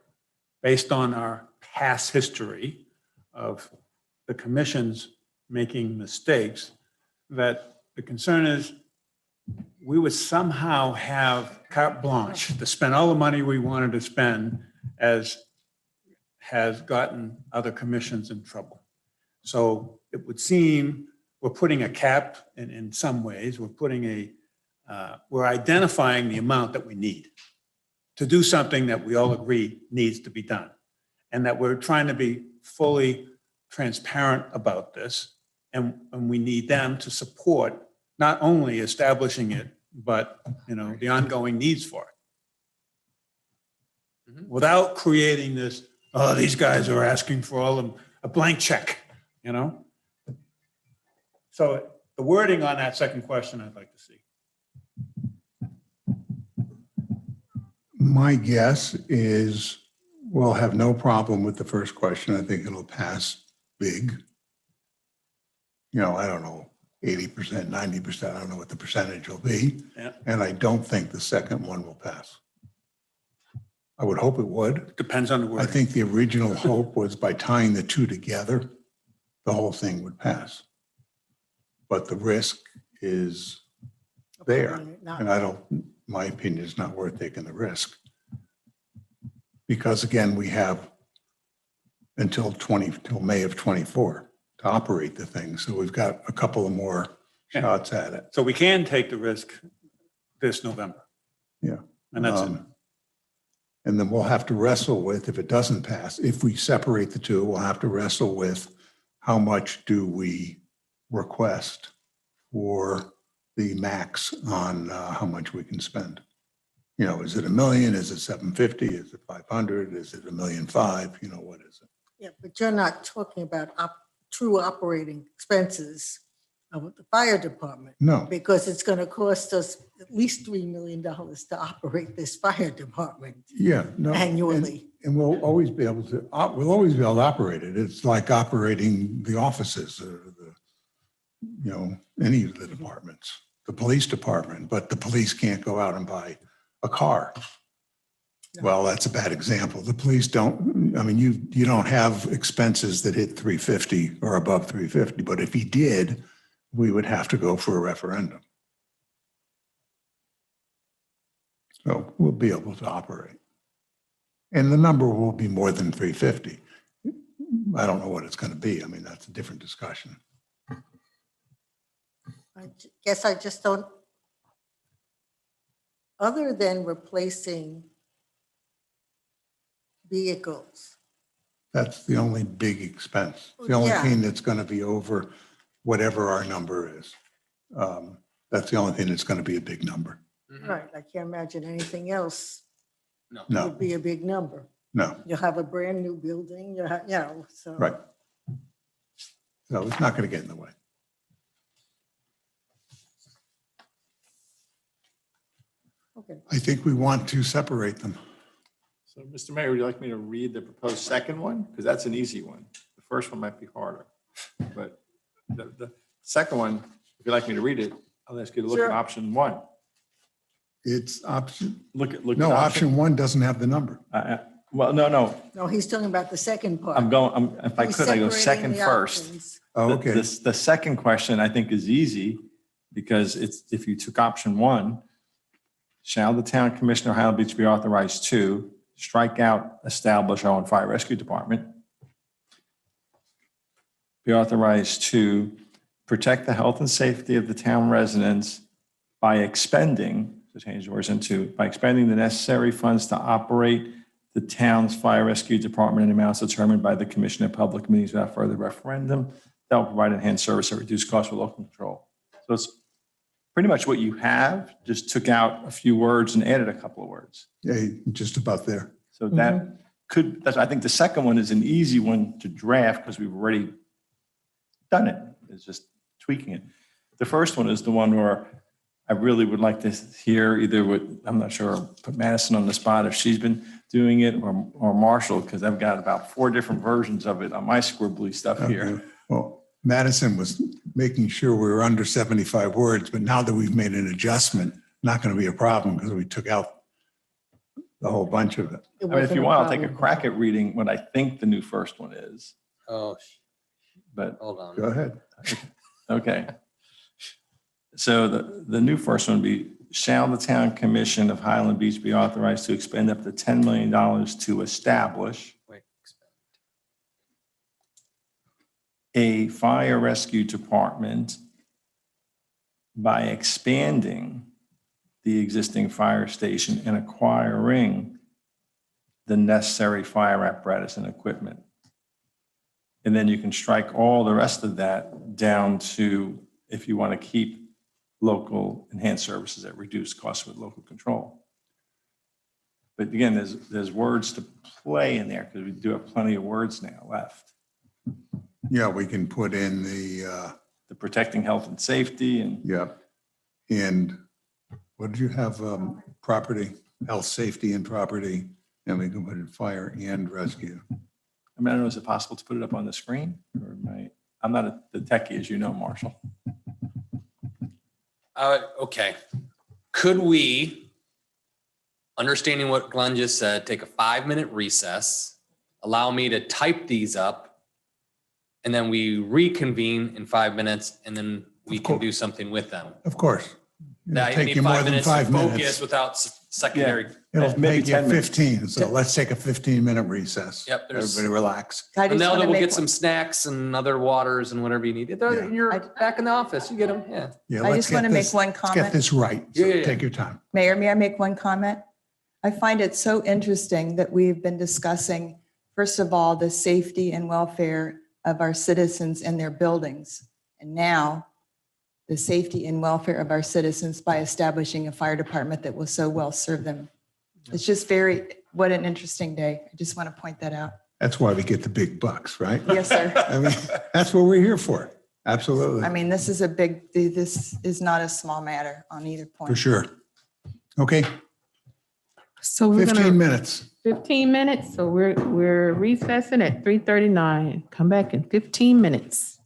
based on our past history of the commissions making mistakes, that the concern is we would somehow have carte blanche to spend all the money we wanted to spend, as has gotten other commissions in trouble. So it would seem we're putting a cap in some ways, we're identifying the amount that we need to do something that we all agree needs to be done. And that we're trying to be fully transparent about this. And we need them to support not only establishing it, but the ongoing needs for it.
Mhm.
Without creating this, oh, these guys are asking for a blank check, So the wording on that second question, I'd like to see.
My guess is we'll have no problem with the first question. I think it'll pass big. I don't know, 80%, 90%. I don't know what the percentage will be.
Yeah.
And I don't think the second one will pass. I would hope it would.
Depends on the
I
wording.
think the original hope was by tying the two together, the whole thing would pass. But the risk is there. And my opinion is not worth taking the risk. Because again, we have until May of 24 to operate the thing. So we've got a couple of more shots at it.
So we can take the risk this November.
Yeah.
And that's it.
And then we'll have to wrestle with, if it doesn't pass, if we separate the two, we'll have to wrestle with how much do we request for the max on how much we can spend. Is it $1 million? Is it 750? Is it 500? Is it $1.5 million? What is it?
Yeah, but you're not talking about true operating expenses of the fire department.
No,
Because it's going to cost us at least $3 million to operate this fire department
yeah, no.
annually.
And we'll always be able to, we'll always be able to operate it. It's like operating the offices or any of the departments, the police department, but the police can't go out and buy a car. Well, that's a bad example. The police don't, I mean, you don't have expenses that hit 350 or above 350, but if he did, we would have to go for a referendum. So we'll be able to operate. And the number will be more than 350. I don't know what it's going to be. I mean, that's a different discussion.
I guess I just don't, other than replacing vehicles.
That's the only big expense. The only
Yeah.
thing that's going to be over whatever our number is. That's the only thing that's going to be a big number.
Right, I can't imagine anything else
No,
would be a big number.
no,
You'll have a brand new building, so.
right. So it's not going to get in the way.
Okay.
I think we want to separate them.
So, Mr. Mayor, would you like me to read the proposed second one? Because that's an easy one. The first one might be harder. But the second one, if you'd like me to read it, I'll ask you to look at
Sure.
option one.
It's option,
Look at
no, option one doesn't have the number.
Well, no.
No, he's talking about the second part.
If I
He's
could, I go
separating
second
the
first.
options.
Oh, okay.
The second question I think is easy because it's, if you took option one, shall the town commissioner of Highland Beach be authorized to strike out establish our own fire rescue department? Be authorized to protect the health and safety of the town residents by expending, to change the words into, by expending the necessary funds to operate the town's fire rescue department in amounts determined by the Commission of Public Meetings without further referendum. That will provide enhanced service at reduced cost for local control. So it's pretty much what you have, just took out a few words and added a couple of words.
Yeah, just about there.
So that could, I think the second one is an easy one to draft because we've already done it. It's just tweaking it. The first one is the one where I really would like to hear either with, I'm not sure, put Madison on the spot if she's been doing it or Marshall, because I've got about 4 different versions of it on my scribbly stuff here.
Okay. Well, Madison was making sure we were under 75 words, but now that we've made an adjustment, not going to be a problem because we took out the whole bunch of it.
It
I mean, if
wasn't
you want, I'll take a
problem.
crack at reading what I think the new first one is,
Oh,
but
hold on.
Go ahead.
okay. So the new first one would be, shall the town commission of Highland Beach be authorized to expend up to $10 million to establish
Wait.
a fire rescue department by expanding the existing fire station and acquiring the necessary fire apparatus and equipment. And then you can strike all the rest of that down to if you want to keep local enhanced services at reduced costs with local control. But again, there's words to play in there because we do have plenty of words now left.
Yeah, we can put in the,
The protecting health and safety and
yeah. And what did you have? Property, health, safety and property, and we can put in fire and rescue.
I mean, I don't know, is it possible to put it up on the screen? Or I'm not the techie, as you know, Marshall.
Okay. Could we, understanding what Glenn just said, take a 5-minute recess, allow me to type these up, and then we reconvene in 5 minutes, and then we
Of
can
course.
do something with them?
Of course. It'll
Now, you
take
need
you more
5
than
minutes to
5 minutes.
focus without secondary.
It'll
Maybe
take you
10 minutes.
15, so let's take a 15-minute recess.
Yep, there's-
Everybody relax.
I
And
just
now
want
that
to
we'll
make,
get some snacks and other waters and whatever you need.
Yeah.
You're back in the office, you get them, yeah.
Yeah,
I
let's
just want
get
to make
this-
one
Let's get
comment.
this right. So
Yeah.
Take your time.
Mayor, may I make one comment? I find it so interesting that we've been discussing, first of all, the safety and welfare of our citizens and their buildings. And now the safety and welfare of our citizens by establishing a fire department that will so well serve them. It's just what an interesting day. I just want to point that out.
That's why we get the big bucks, right?
Yes, sir.
I mean, that's what we're here for. Absolutely,
I mean, this is not a small matter on either point.
for sure. Okay,
So we're
15
gonna,
minutes.
15 minutes, so we're recessing at 3:39. Come back in 15 minutes.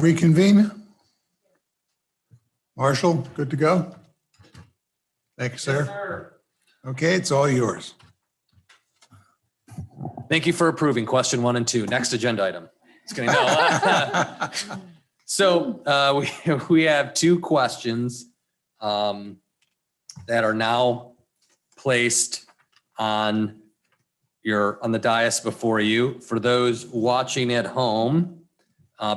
Reconvene. Marshall, good to go? Thank you, sir. Okay, it's all yours.
Thank you for approving question 1 and 2. Next agenda item. Just kidding. No. So we have 2 questions that are now placed on the dais before you. For those watching at home,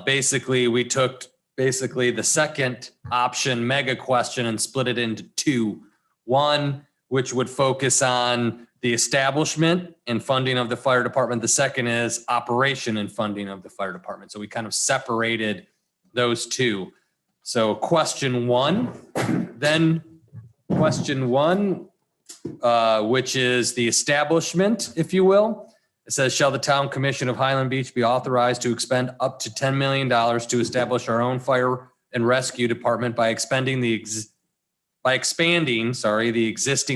basically we took the second option mega question and split it into 2. One, which would focus on the establishment and funding of the fire department. The second is operation and funding of the fire department. So we kind of separated those 2. So question 1, then question 1, which is the establishment, if you will. It says, shall the town commission of Highland Beach be authorized to expend up to $10 million to establish our own fire and rescue department by expanding the existing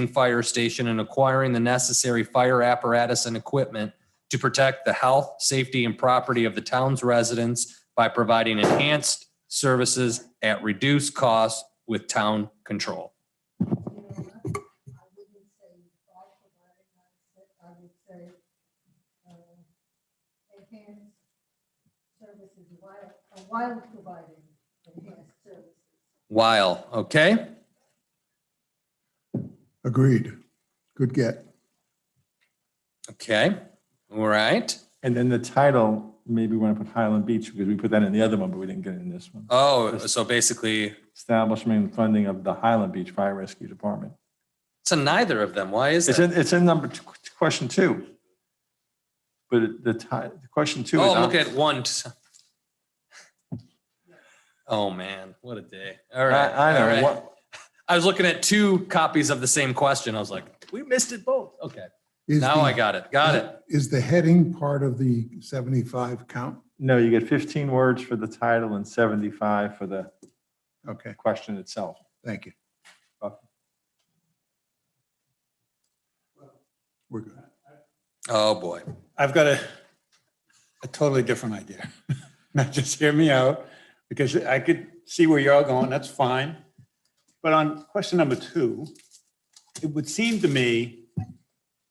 fire station and acquiring the necessary fire apparatus and equipment to protect the health, safety, and property of the town's residents by providing enhanced services at reduced cost with town control.
I wouldn't say all providing, I would say enhanced services while providing enhanced services.
While, okay?
Agreed. Good get.
Okay, all right.
And then the title, maybe we want to put Highland Beach because we put that in the other one, but we didn't get it in this one.
Oh, so basically,
Establishment and funding of the Highland Beach Fire Rescue Department.
it's in neither of them. Why is
It's
that?
in number question 2. But the question 2 is.
Oh, I'm looking at 1. Oh, man, what a day. All right.
I know.
all right.
What-
I was looking at 2 copies of the same question. I was like, we missed it both. Okay, now I got it. Got it.
Is the heading part of the 75 count?
No, you get 15 words for the title and 75 for the
Okay,
question itself.
thank you. We're good.
Oh, boy.
I've got a totally different idea. Now, just hear me out, because I could see where you're all going, that's fine. But on question number 2, it would seem to me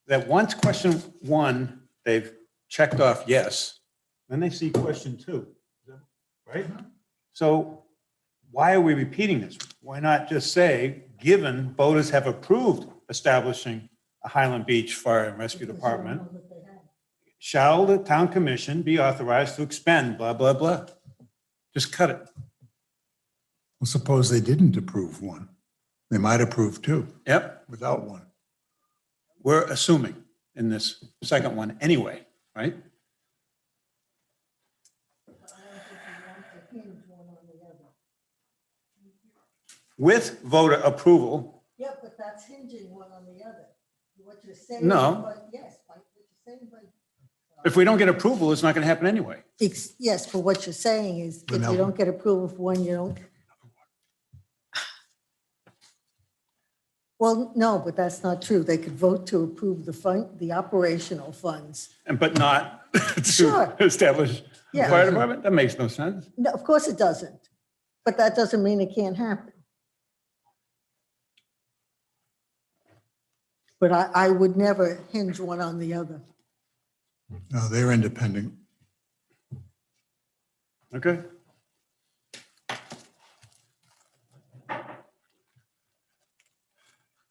that once question 1, they've checked off yes, then they see question 2, right? So why are we repeating this? Why not just say, given voters have approved establishing a Highland Beach Fire and Rescue Department, shall the town commission be authorized to expend blah, blah, blah? Just cut it.
Well, suppose they didn't approve 1. They might approve 2
Yep,
without 1.
we're assuming in this second one anyway, right? With voter approval,
Yeah, but that's hinging one on the other. What you're saying.
No.
But yes, what you're saying, but.
if we don't get approval, it's not going to happen anyway.
Yes, but what you're saying is if
Vanilla.
you don't get approval for one, you don't. Well, no, but that's not true. They could vote to approve the operational funds.
But not
Sure.
to establish a
Yeah.
fire department? That makes no sense.
No, of course it doesn't. But that doesn't mean it can't happen. But I would never hinge one on the other.
No, they're independent.
Okay.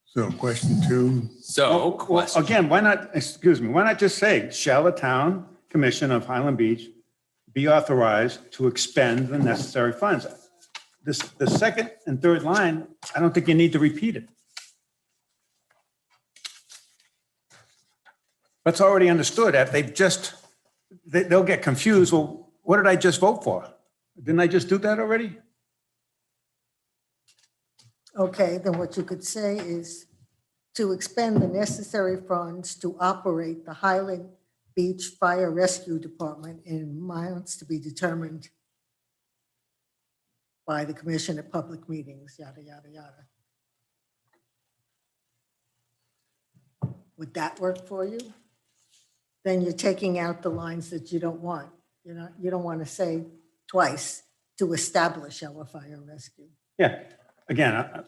So question 2,
So,
Well,
question.
again, why not just say, shall the town commission of Highland Beach be authorized to expend the necessary funds? The second and third line, I don't think you need to repeat it. That's already understood. That they'll get confused. Well, what did I just vote for? Didn't I just do that already?
Okay, then what you could say is to expend the necessary funds to operate the Highland Beach Fire Rescue Department in amounts to be determined by the Commission at public meetings, yada, yada, yada. Would that work for you? Then you're taking out the lines that you don't want. You don't want to say twice, to establish our fire rescue.
Yeah, again,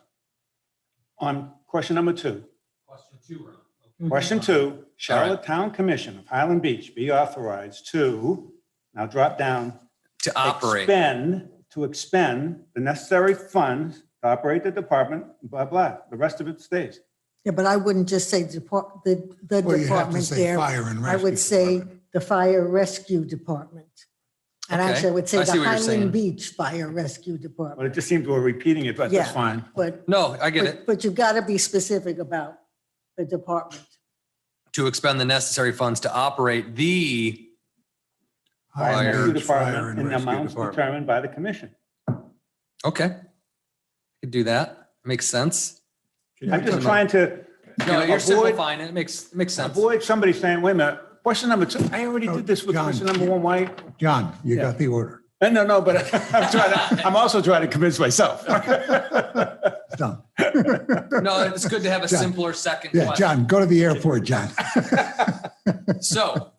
on question number 2.
Question 2, Ron.
Mm-hmm.
Question 2, shall
All
the
right.
town commission of Highland Beach be authorized to, now drop down,
To operate.
to expend the necessary funds to operate the department, blah, blah. The rest of it stays.
Yeah, but I wouldn't just say the
Well, you have to
department
say
there.
fire and
I
rescue.
would say
department.
the fire rescue department. And
Okay,
actually, I would say
I see
the
what you're saying.
Highland Beach Fire Rescue
Well,
Department.
it just seems we're repeating it, but that's
Yeah.
fine.
But,
No, I get it.
but you've got to be specific about the department.
To expend the necessary funds to operate the,
Highland
Rescue
Beach Fire
department
and
in the
Rescue
amounts
Department.
determined by the commission.
okay. Could do that. Makes sense.
I'm just trying to
No, you're
avoid,
simplifying it. It makes sense.
avoid somebody saying, wait a minute, question number 2, I already did this with
John.
question number 1, why?
John, you
Yeah.
got the order.
No, but I'm also trying to convince myself.
It's done.
No, it's good to have a
John.
simpler second
Yeah,
question.
John, go to the airport, John.
So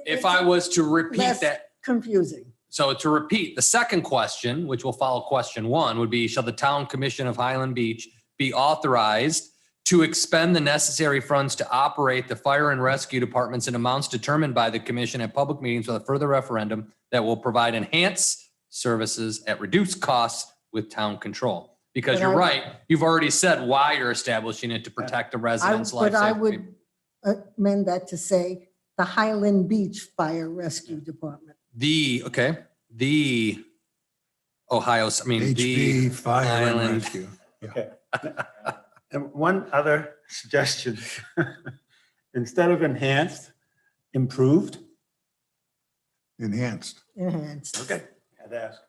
if I was to repeat
Less
that,
confusing.
so to repeat, the second question, which will follow question 1, would be, shall the town commission of Highland Beach be authorized to expend the necessary funds to operate the fire and rescue departments in amounts determined by the commission at public meetings with a further referendum that will provide enhanced services at reduced costs with town control? Because
But
you're
I-
right, you've already said why you're establishing it to protect the residents' life.
But I
safety.
would amend that to say the Highland Beach Fire Rescue Department.
The Ohio, I mean, the
HB Fire and
Island.
Rescue. Yeah.
Okay. And one other suggestion, instead of enhanced, improved.
Enhanced.
Enhanced.
Okay. Had to ask.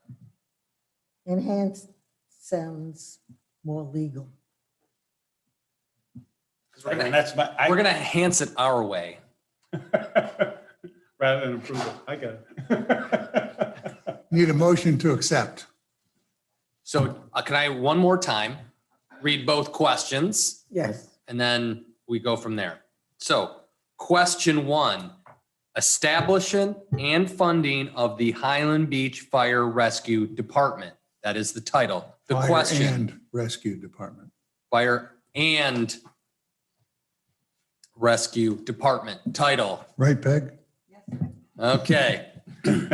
Enhanced sounds more legal.
And that's my,
we're gonna enhance it our way.
rather than improve it. I got it.
Need a motion to accept.
So can I, one more time, read both questions
Yes.
and then we go from there. So question 1, establishment and funding of the Highland Beach Fire Rescue Department. That is the title. The
Fire
question,
and Rescue Department.
Fire and Rescue Department, title.
Right, Peg?
Okay,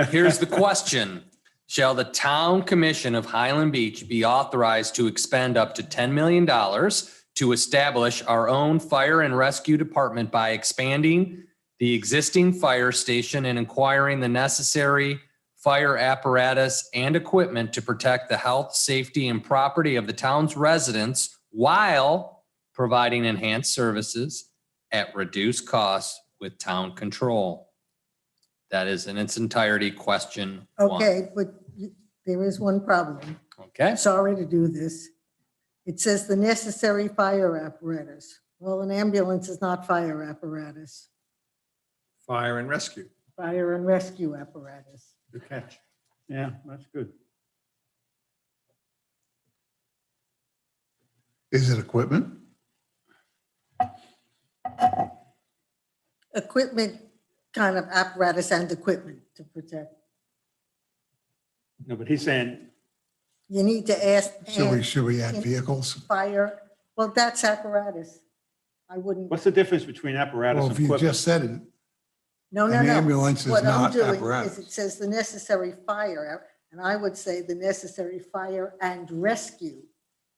here's the question. Shall the town commission of Highland Beach be authorized to expend up to $10 million to establish our own fire and rescue department by expanding the existing fire station and acquiring the necessary fire apparatus and equipment to protect the health, safety, and property of the town's residents while providing enhanced services at reduced costs with town control? That is in its entirety question 1.
Okay, but there is one problem.
Okay,
Sorry to do this. It says the necessary fire apparatus. Well, an ambulance is not fire apparatus,
Fire and rescue.
fire and rescue apparatus.
Good catch. Yeah, that's good.
Is it equipment?
Equipment, kind of apparatus and equipment to protect.
No, but he's saying,
You need to ask.
Should we add
in
vehicles?
Fire, well, that's apparatus. I wouldn't,
what's the difference between apparatus
Well,
and
if you
equipment?
just said it,
no,
an
no.
ambulance is
What I'm
not
doing
apparatus.
is it says the necessary fire, and I would say the necessary fire and rescue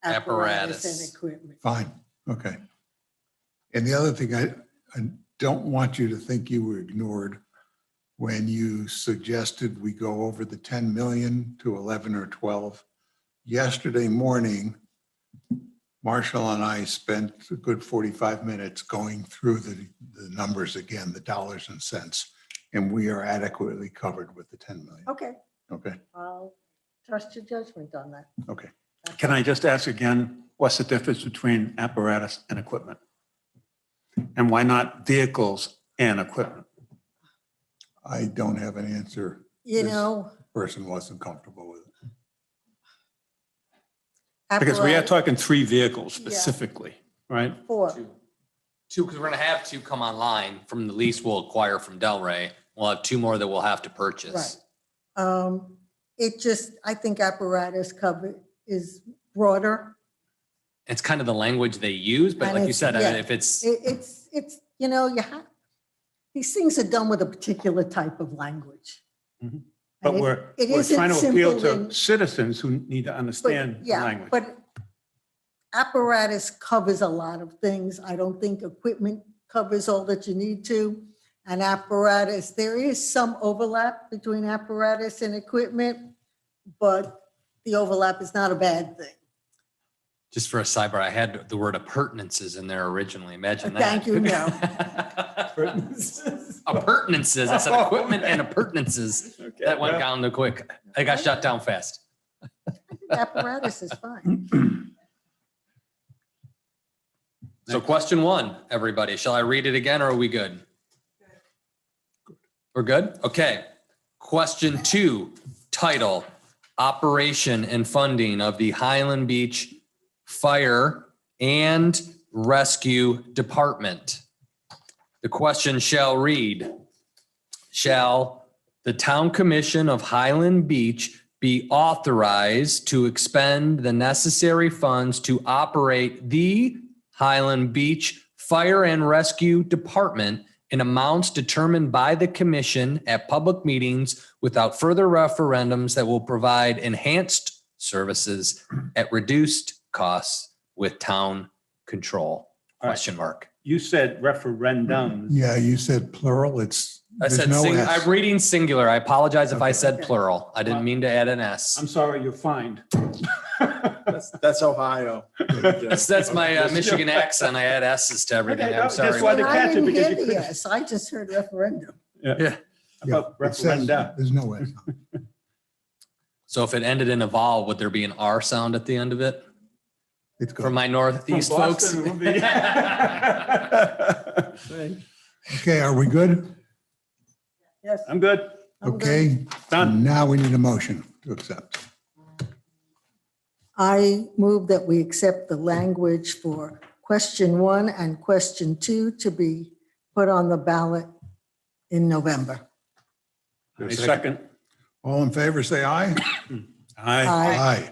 apparatus and
Apparatus.
equipment.
Fine, okay. And the other thing, I don't want you to think you were ignored when you suggested we go over the 10 million to 11 or 12. Yesterday morning, Marshall and I spent a good 45 minutes going through the numbers again, the dollars and cents, and we are adequately covered with the 10 million.
Okay,
Okay,
I'll trust your judgment on that.
okay.
Can I just ask again, what's the difference between apparatus and equipment? And why not vehicles and equipment?
I don't have an answer.
You
This
know.
Person wasn't comfortable with it.
Because we are
apparatus-
talking 3 vehicles specifically, right?
4.
two, because we're gonna have 2 come online from the lease we'll acquire from Delray. We'll have 2 more that we'll have to purchase.
Right. it just, I think apparatus cover is broader.
It's kind of the language they use, but
And
like you
it's-
said,
yeah,
if it's,
It's, you know, these things are done with a particular type of language.
Mhm. But
And
we're
it
we're
isn't
trying to appeal
simple
to
in-
citizens who need to
but,
understand the
yeah,
language.
but apparatus covers a lot of things. I don't think equipment covers all that you need to. And apparatus, there is some overlap between apparatus and equipment, but the overlap is not a bad thing.
just for a sidebar, I had the word appurtenances in there originally. Imagine that.
Thank you, no.
Appurtenances. I said equipment and appurtenances. That went down the quick. I got shut down fast.
Apparatus is fine.
So question 1, everybody, shall I read it again or are we good? We're good? Okay. Question 2, title, Operation and Funding of the Highland Beach Fire and Rescue Department. The question shall read, shall the Town Commission of Highland Beach be authorized to expend the necessary funds to operate the Highland Beach Fire and Rescue Department in amounts determined by the commission at public meetings without further referendums that will provide enhanced services at reduced costs with town control? Question mark.
You said referendums.
Yeah, you said plural.
I
There's
said,
no S.
I'm reading singular. I apologize if I said
Okay.
plural. I didn't mean to add an S.
I'm sorry, you're fined.
That's Ohio.
That's my Michigan accent. I add S's to everything.
Okay,
I'm
no,
sorry.
that's why they
And I
catch it
didn't
because
hear
you
the
couldn't.
yes, I just heard referendum.
Yeah.
Yeah,
About
it says
referenda.
There's no S.
So if it ended in a vowel, would there be an R sound at the end of it?
It's
For
good.
my
From
Northeast folks?
Boston, it would be-
Okay, are we good?
Yes.
I'm good.
I'm good.
Okay,
Done.
now we need a motion to accept.
I move that we accept the language for question 1 and question 2 to be put on the ballot in November.
A second.
All in favor, say aye.
Aye.
Aye.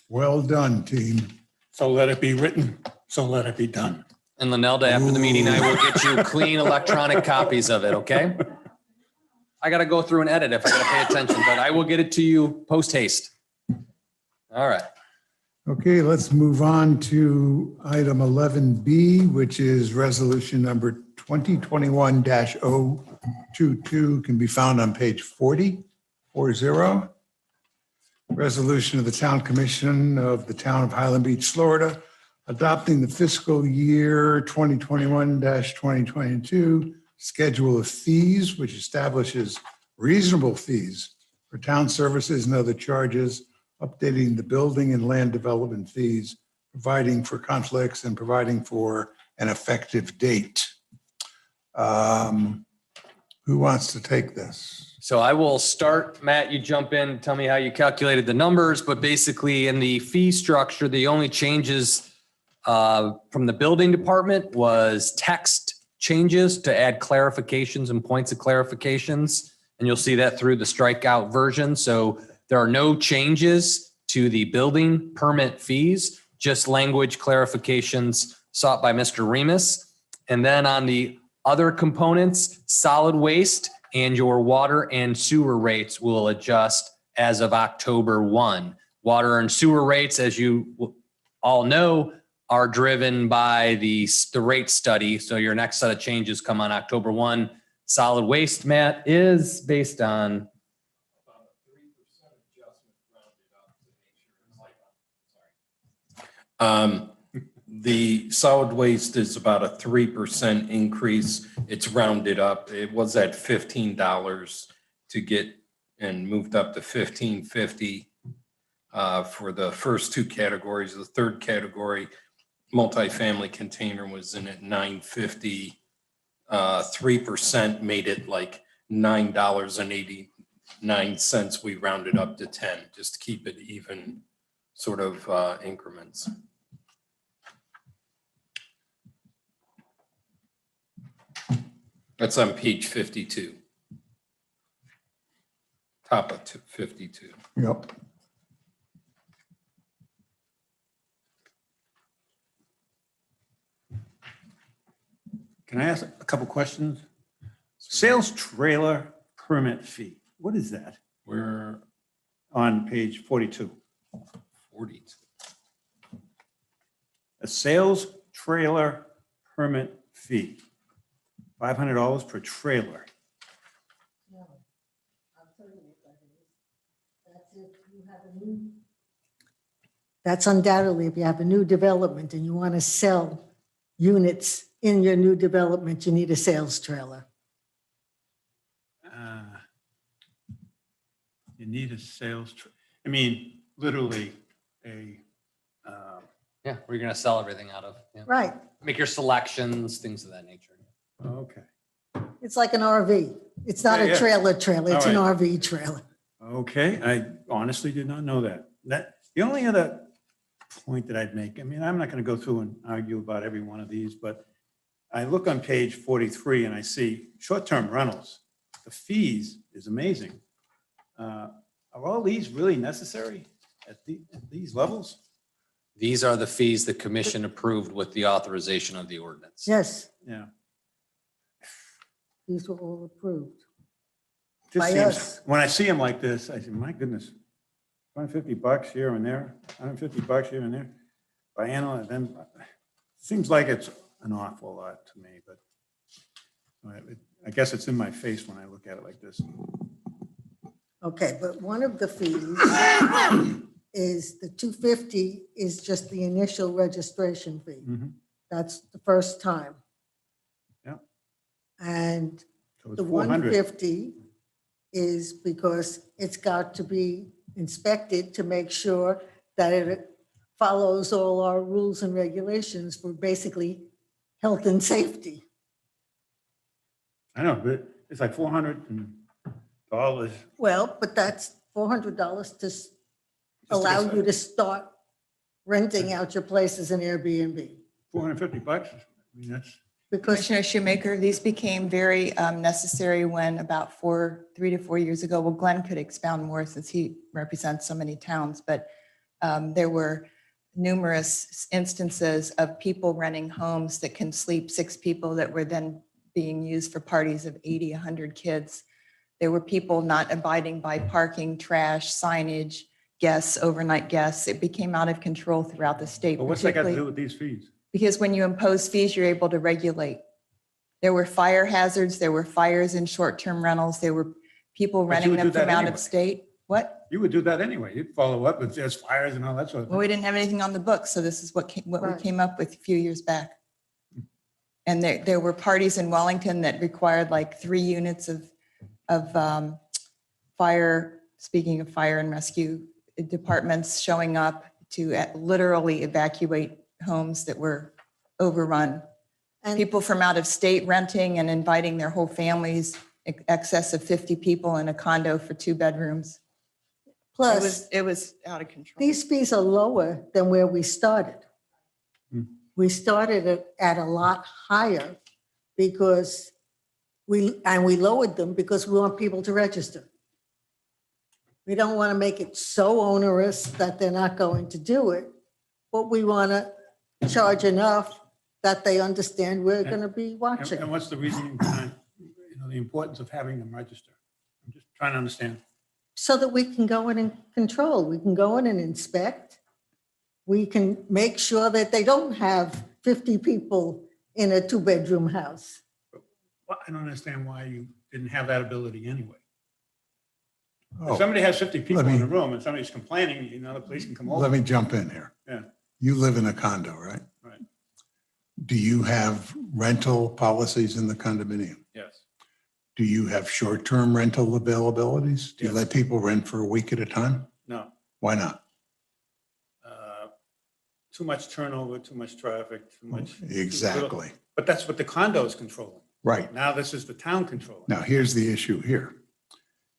Well done, team.
So let it be written. So let it be done.
And Linelda, after the meeting, I will get you clean electronic copies of it, okay? I gotta go through and edit if I gotta pay attention, but I will get it to you post haste. All right.
Okay, let's move on to item 11B, which is resolution number 2021-022, can be found on page 40. Resolution of the Town Commission of the Town of Highland Beach, Florida, adopting the fiscal year 2021-2022 schedule of fees, which establishes reasonable fees for town services and other charges, updating the building and land development fees, providing for conflicts and providing for an effective date. Who wants to take this?
So I will start, Matt, you jump in, tell me how you calculated the numbers, but basically in the fee structure, the only changes from the building department was text changes to add clarifications and points of clarifications. And you'll see that through the strikeout version. So there are no changes to the building permit fees, just language clarifications sought by Mr. Remus. And then on the other components, solid waste and your water and sewer rates will adjust as of October 1. Water and sewer rates, as you all know, are driven by the rate study. So your next set of changes come on October 1. Solid waste, Matt, is based on
The solid waste is about a 3% increase. It's rounded up. It was at $15 to get and moved up to $15.50 for the first two categories. The third category, multifamily container, was in at $9.50. 3% made it like $9.89. We rounded up to 10 just to keep it even sort of increments. That's on page 52. top of 52.
Yep.
Can I ask a couple questions? Sales trailer permit fee, what is that
We're
on page 42?
42.
A sales trailer permit fee, $500 per trailer.
That's undoubtedly if you have a new development and you want to sell units in your new development, you need a sales trailer.
You need a sales, I mean, literally a,
Yeah, where you're gonna sell everything out of. Yeah.
Right.
Make your selections, things of that nature.
okay.
It's like an RV. It's not
Yeah,
a
yeah.
trailer, it's an
All
RV trailer.
Okay, I honestly did not know that. The only other point that I'd make, I mean, I'm not going to go through and argue about every one of these, but I look on page 43 and I see short-term rentals. The fees is amazing. Are all these really necessary at these levels?
These are the fees the commission approved with the authorization of the ordinance.
Yes,
Yeah.
these were all approved.
Just
By
seems,
us.
when I see them like this, I say, my goodness, $150 here and there, $150 here and there. Biennial, and then, seems like it's an awful lot to me, but I guess it's in my face when I look at it like this.
Okay, but one of the fees is the $250 is just the initial registration fee.
Mhm.
That's the first time.
Yeah.
And
So it's
the
400.
$150 is because it's got to be inspected to make sure that it follows all our rules and regulations for basically health and safety.
I know, but it's like $400.
Well, but that's $400 to allow you to start renting out your place as an Airbnb.
$450. I mean, that's,
Because,
Commissioner Shoemaker, these became very necessary when about 3 to 4 years ago, well, Glenn could expound more since he represents so many towns, but there were numerous instances of people renting homes that can sleep 6 people that were then being used for parties of 80, 100 kids. There were people not abiding by parking, trash, signage, guests, overnight guests. It became out of control throughout the state.
but what's that got to
particularly-
do with these fees?
Because when you impose fees, you're able to regulate. There were fire hazards, there were fires in short-term rentals, there were people
But you
renting
would
them
do that
from out
anyway.
of state. What?
You would do that anyway. You'd follow up if there's fires and all that sort of
Well,
thing.
we didn't have anything on the books, so this is what we
Right.
came up with a few years back. And there were parties in Wellington that required like 3 units of fire, speaking of fire and rescue departments showing up to literally evacuate homes that were overrun.
and
People from out of state renting and inviting their whole families, excess of 50 people in a condo for 2 bedrooms.
plus,
It was out of control.
these fees are lower than where we started.
Hmm.
We started at a lot higher because we lowered them because we want people to register. We don't want to make it so onerous that they're not going to do it, but we want to charge enough that they understand we're going to be
And
watching.
what's the reasoning behind, the importance of having them register? I'm just trying to understand.
So that we can go in and control, we can go in and inspect. We can make sure that they don't have 50 people in a 2-bedroom house.
Well, I don't understand why you didn't have that ability anyway.
Oh,
If somebody has 50 people
let me-
in the room and somebody's complaining, the police can come over.
let me jump in here.
Yeah.
You live in a condo, right?
Right.
Do you have rental policies in the condominium?
Yes.
Do you have short-term rental availabilities? Do you
Yes.
let people rent for a week at a time?
No.
Why not?
Too much turnover, too much traffic, too much. too little.
Exactly.
But that's what the condo is controlling.
Right.
Now this is the town controlling.
Now, here's the issue here.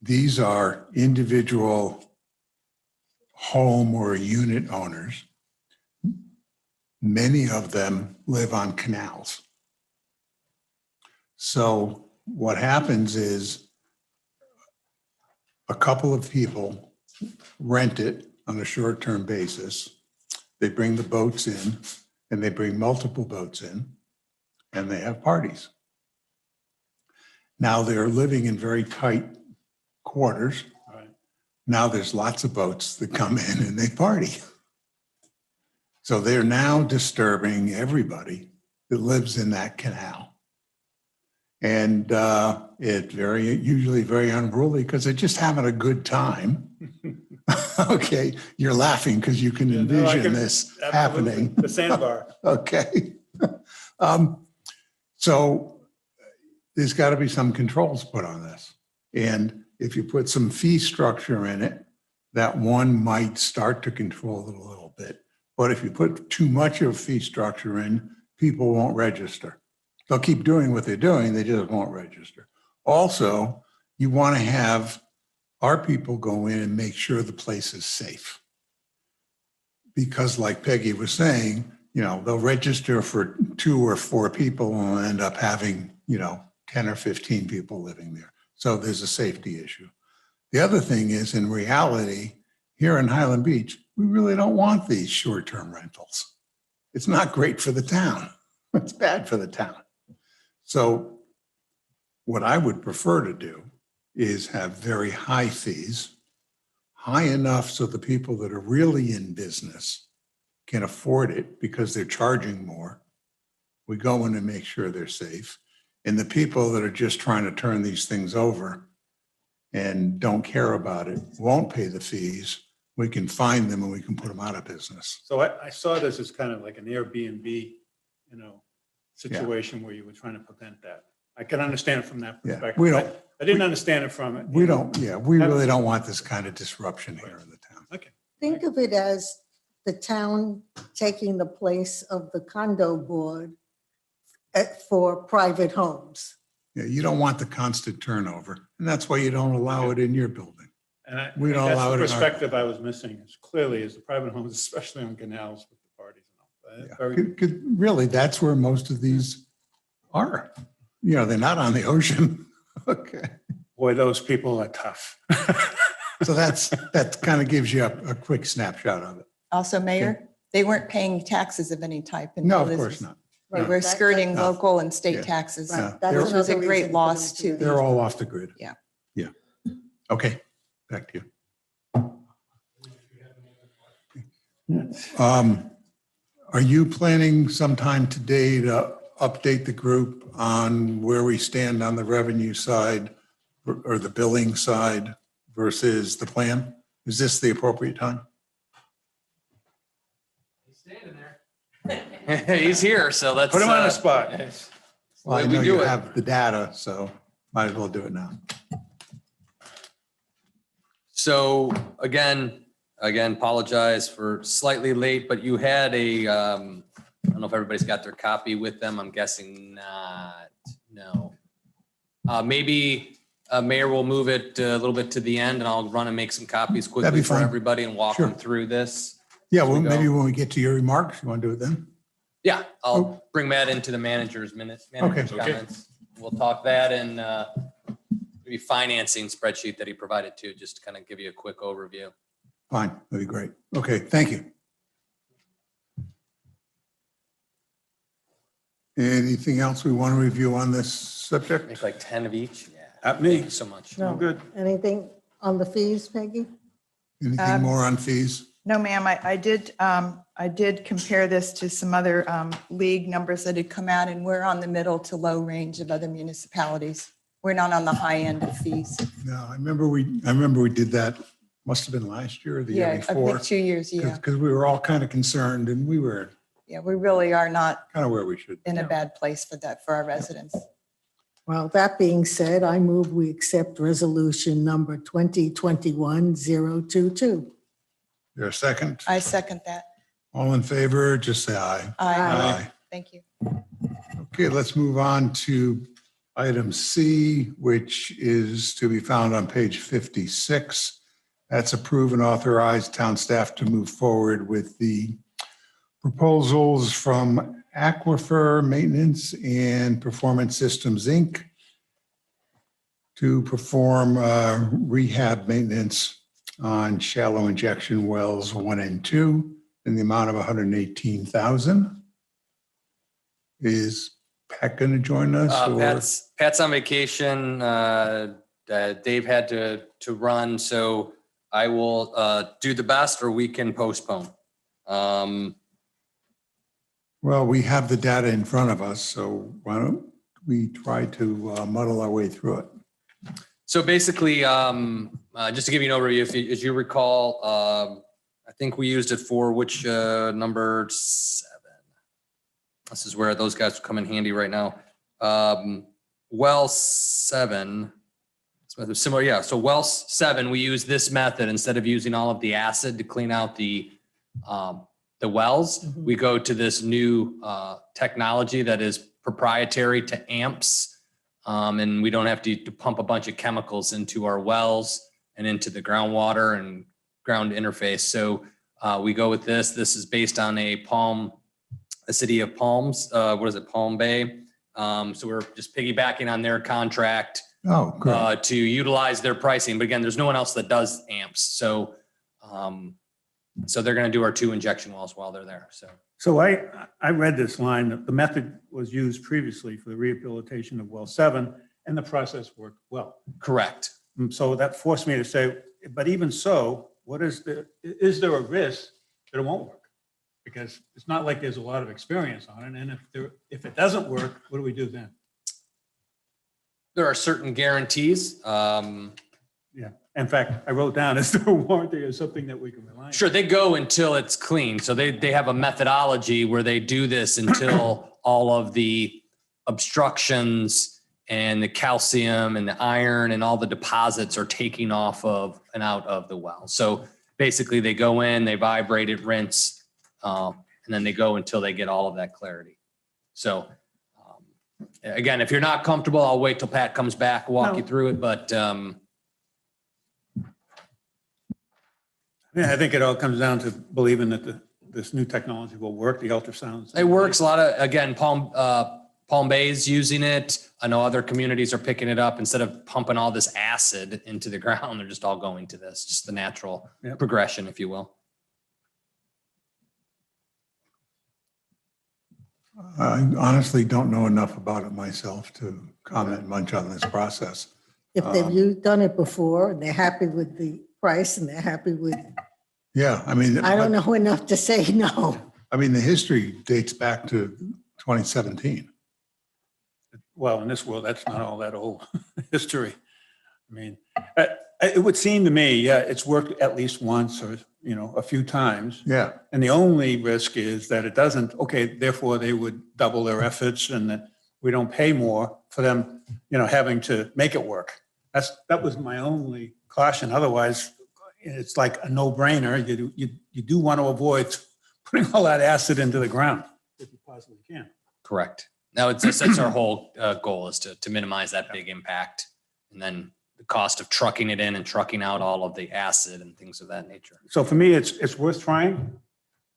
These are individual home or unit owners. Many of them live on canals. So what happens is a couple of people rent it on a short-term basis. They bring the boats in, and they bring multiple boats in, and they have parties. Now they're living in very tight quarters.
Right.
Now there's lots of boats that come in and they party. So they're now disturbing everybody that lives in that canal. And it's usually very unruly because they're just having a good time. Okay, you're laughing because you can
Yeah, no, I
envision
can-
this
Absolutely.
happening.
The sandbar.
Okay. So there's got to be some controls put on this. And if you put some fee structure in it, that one might start to control it a little bit. But if you put too much of fee structure in, people won't register. They'll keep doing what they're doing, they just won't register. Also, you want to have our people go in and make sure the place is safe. Because like Peggy was saying, they'll register for 2 or 4 people and will end up having, 10 or 15 people living there. So there's a safety issue. The other thing is, in reality, here in Highland Beach, we really don't want these short-term rentals. It's not great for the town. It's bad for the town. So what I would prefer to do is have very high fees, high enough so the people that are really in business can afford it because they're charging more. We go in and make sure they're safe. And the people that are just trying to turn these things over and don't care about it, won't pay the fees, we can find them and we can put them out of business.
So I saw this as kind of like an Airbnb, situation where you were trying to prevent that. I can understand it from that
Yeah,
perspective.
we don't-
I didn't understand it from it.
We really don't want this kind of disruption here in the town.
Okay.
Think of it as the town taking the place of the condo board for private homes.
Yeah, you don't want the constant turnover, and that's why you don't allow it in your building.
And
We don't
that's
allow
the
it in our-
perspective I was missing, is clearly is the private homes, especially on canals with the parties and all. Very,
Really, that's where most of these are. They're not on the ocean. Okay.
boy, those people are tough.
So that kind of gives you a quick snapshot of it.
Also, Mayor, they weren't paying taxes of any type.
No,
until
of
this
course
was-
not.
They
Right,
were
that-
skirting
no.
local and state
Yeah.
taxes,
No,
Right, that's
they're-
which was a
another
great
reason for
loss
them
to
do
They're all off the grid.
Yeah.
Yeah. Okay, back to you. Are you planning sometime today to update the group on where we stand on the revenue side or the billing side versus the plan? Is this the appropriate time?
He's standing there. He's here, so let's.
Put him on the spot.
Well, I
We
know
do
you
it.
have the data, so might as well do it now.
So again, apologize for slightly late, but you had I don't know if everybody's got their copy with them. I'm guessing not. No. Maybe Mayor will move it a little bit to the end and I'll run and make some copies
That'd
quickly
be
for
fine.
everybody and walk
Sure.
them through this.
Yeah,
As we
well,
go.
maybe when we get to your remarks, you want to do it then?
Yeah, I'll bring that into the manager's minutes, manager's
Okay.
comments. We'll talk that and maybe financing spreadsheet that he provided too, just to kind of give you a quick overview.
Fine, that'd be great. Okay, thank you. Anything else we want to review on this subject?
Make like 10 of each. Yeah.
At me.
Thank you so much.
Oh, good.
Anything on the fees, Peggy?
Anything more on fees?
No, ma'am, I did compare this to some other league numbers that had come out, and we're on the middle to low range of other municipalities. We're not on the high end of fees.
No, I remember we did that, must have been last year or the year
Yeah, I
before.
think 2 years, yeah.
Because we were all kind of concerned and we were
Yeah, we really are not
kind of where we should.
in a bad place for that, for our residents.
Well, that being said, I move we accept resolution number 2021-022.
There a second?
I second that.
All in favor, just say aye.
Aye. Thank you.
Okay, let's move on to item C, which is to be found on page 56. That's approve and authorize town staff to move forward with the proposals from Aquifer Maintenance and Performance Systems, Inc. to perform rehab maintenance on shallow injection wells 1 and 2 in the amount of $118,000. Is Pat going to join us? or-
Pat's on vacation. Dave had to run, so I will do the best, or we can postpone.
Well, we have the data in front of us, so why don't we try to muddle our way through it?
So basically, just to give you an overview, as you recall, I think we used it for which number 7. This is where those guys come in handy right now. Well 7, similar, yeah. So well 7, we use this method instead of using all of the acid to clean out the wells. We go to this new technology that is proprietary to amps, and we don't have to pump a bunch of chemicals into our wells and into the groundwater and ground interface. So we go with this. This is based on a city of Palms. What is it? Palm Bay. So we're just piggybacking on their contract
Oh, good.
to utilize their pricing. But again, there's no one else that does amps. So they're going to do our 2 injection wells while they're there.
So I read this line, that the method was used previously for the rehabilitation of well 7, and the process worked well.
Correct.
So that forced me to say, but even so, is there a risk that it won't work? Because it's not like there's a lot of experience on it. And if it doesn't work, what do we do then?
There are certain guarantees.
Yeah. In fact, I wrote down, is there a warranty or something that we can rely on?
Sure, they go until it's clean. So they have a methodology where they do this until all of the obstructions and the calcium and the iron and all the deposits are taking off of and out of the well. So basically they go in, they vibrate it, rinse, and then they go until they get all of that clarity. So again, if you're not comfortable, I'll wait till Pat comes back, walk you through it. But
Yeah, I think it all comes down to believing that this new technology will work, the ultrasounds.
it works a lot of, again, Palm Bay's using it. I know other communities are picking it up. Instead of pumping all this acid into the ground, they're just all going to this, just the natural progression, if you will.
I honestly don't know enough about it myself to comment much on this process.
If they've done it before and they're happy with the price and they're happy with,
Yeah, I mean.
I don't know enough to say no.
I mean, the history dates back to 2017.
Well, in this world, that's not all that old history. I mean, it would seem to me, yeah, it's worked at least once or, a few times.
Yeah,
And the only risk is that it doesn't, okay, therefore they would double their efforts and that we don't pay more for them, having to make it work. That was my only caution. Otherwise, it's like a no-brainer. You do want to avoid putting all that acid into the ground if you possibly can.
Correct. Now, that's our whole goal, is to minimize that big impact. And then the cost of trucking it in and trucking out all of the acid and things of that nature.
So for me, it's worth trying.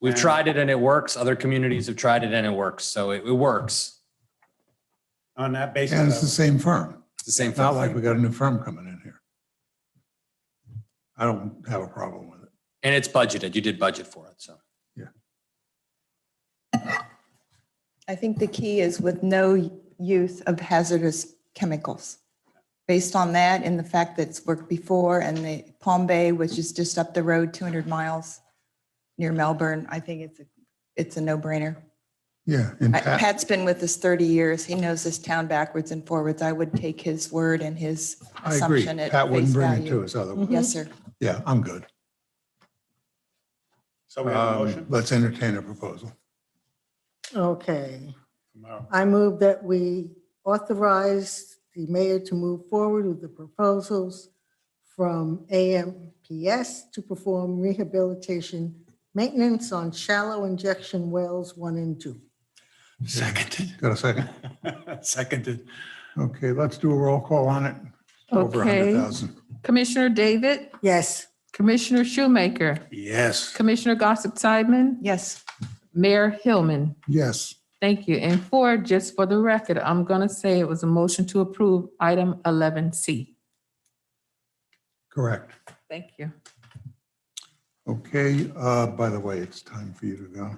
We've tried it and it works. Other communities have tried it and it works. So it works.
On that basis.
and it's the same firm.
It's the same.
It's not like we got a new firm coming in here. I don't have a problem with it.
And it's budgeted. You did budget for it. So
I think the key is with no use of hazardous chemicals. Based on that and the fact that it's worked before, and the Palm Bay, which is just up the road 200 miles near Melbourne, I think it's a no-brainer.
Yeah, and Pat,
Pat's been with us 30 years. He knows this town backwards and forwards. I would take his word and his
I agree.
assumption at
Pat wouldn't
face
bring it to
value.
us otherwise.
Yes, sir.
Yeah, I'm good.
So we have a motion.
Let's entertain a proposal.
Okay.
Tomorrow.
I move that we authorize the mayor to move forward with the proposals from AMPS to perform rehabilitation maintenance on shallow injection wells 1 and 2.
Seconded.
Got a second?
Seconded.
Okay, let's do a roll call on it. Over
Okay.
100,000.
Commissioner David,
Yes.
Commissioner Shoemaker,
Yes.
Commissioner Gossip Sideman,
Yes.
Mayor Hillman.
Yes.
Thank you. And four, just for the record, I'm going to say it was a motion to approve item 11C.
Correct.
Thank you.
Okay, by the way, it's time for you to go.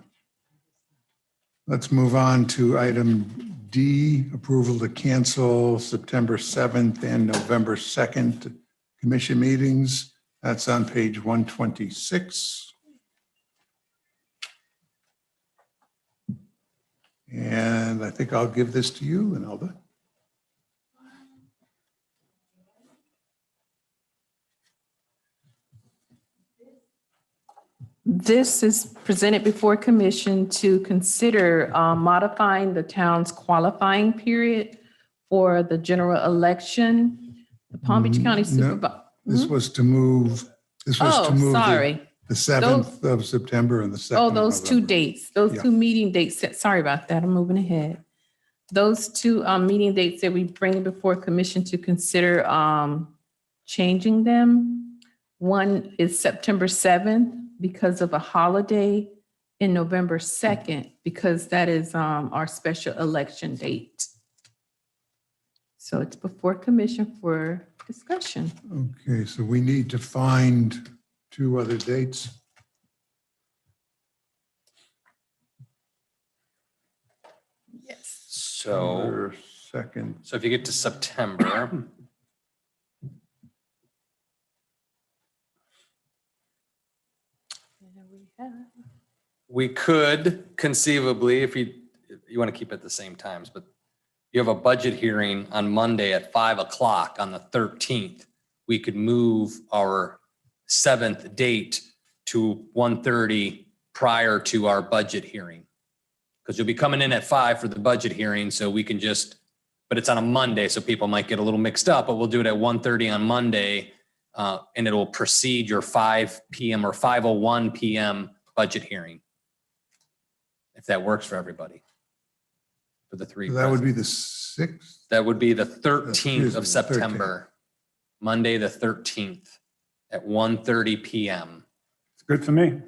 Let's move on to item D, approval to cancel September 7th and November 2nd commission meetings. That's on page 126. And I think I'll give this to you, Imelda.
This is presented before commission to consider modifying the town's qualifying period for the general election. The Palm Beach County
No,
Supervisor.
This was to move,
Oh, sorry.
the 7th of September and the 2nd
Oh,
of
those two
November.
dates, those
Yeah.
two meeting dates. Sorry about that. I'm moving ahead. Those two meeting dates that we bring before commission to consider changing them. One is September 7th because of a holiday, and November 2nd because that is our special election date. So it's before commission for discussion.
Okay, so we need to find two other dates.
Yes.
So,
November 2nd.
so if you get to September, we could conceivably, if you want to keep it the same times, but you have a budget hearing on Monday at 5 o'clock on the 13th. We could move our 7th date to 1:30 prior to our budget hearing. Because you'll be coming in at 5 for the budget hearing, so we can just, but it's on a Monday, so people might get a little mixed up, but we'll do it at 1:30 on Monday, and it'll precede your 5 PM or 5:01 PM budget hearing. If that works for everybody. For the three.
So that would be the 6th?
That would be the
Excuse
13th
me,
of September, Monday, the 13th at 1:30 PM.
It's good for me.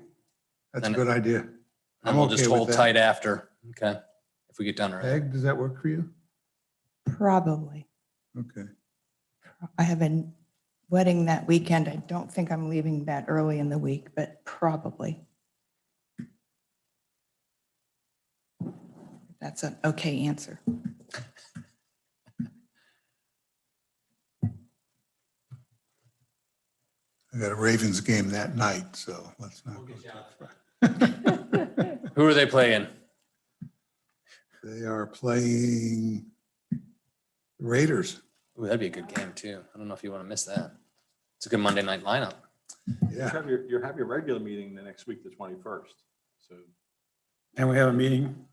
That's a
And-
good idea.
And
I'm
we'll
okay
just
with
hold
that.
tight after, okay? If we get done early.
Peg, does that work for you?
Probably.
Okay.
I have a wedding that weekend. I don't think I'm leaving that early in the week, but probably. That's an okay answer.
I got a Ravens game that night, so let's not go too far.
Who are they playing?
They are playing Raiders.
Ooh, that'd be a good game too. I don't know if you want to miss that. It's a good Monday night lineup.
You have your regular meeting the next week, the 21st. So
And we have a meeting.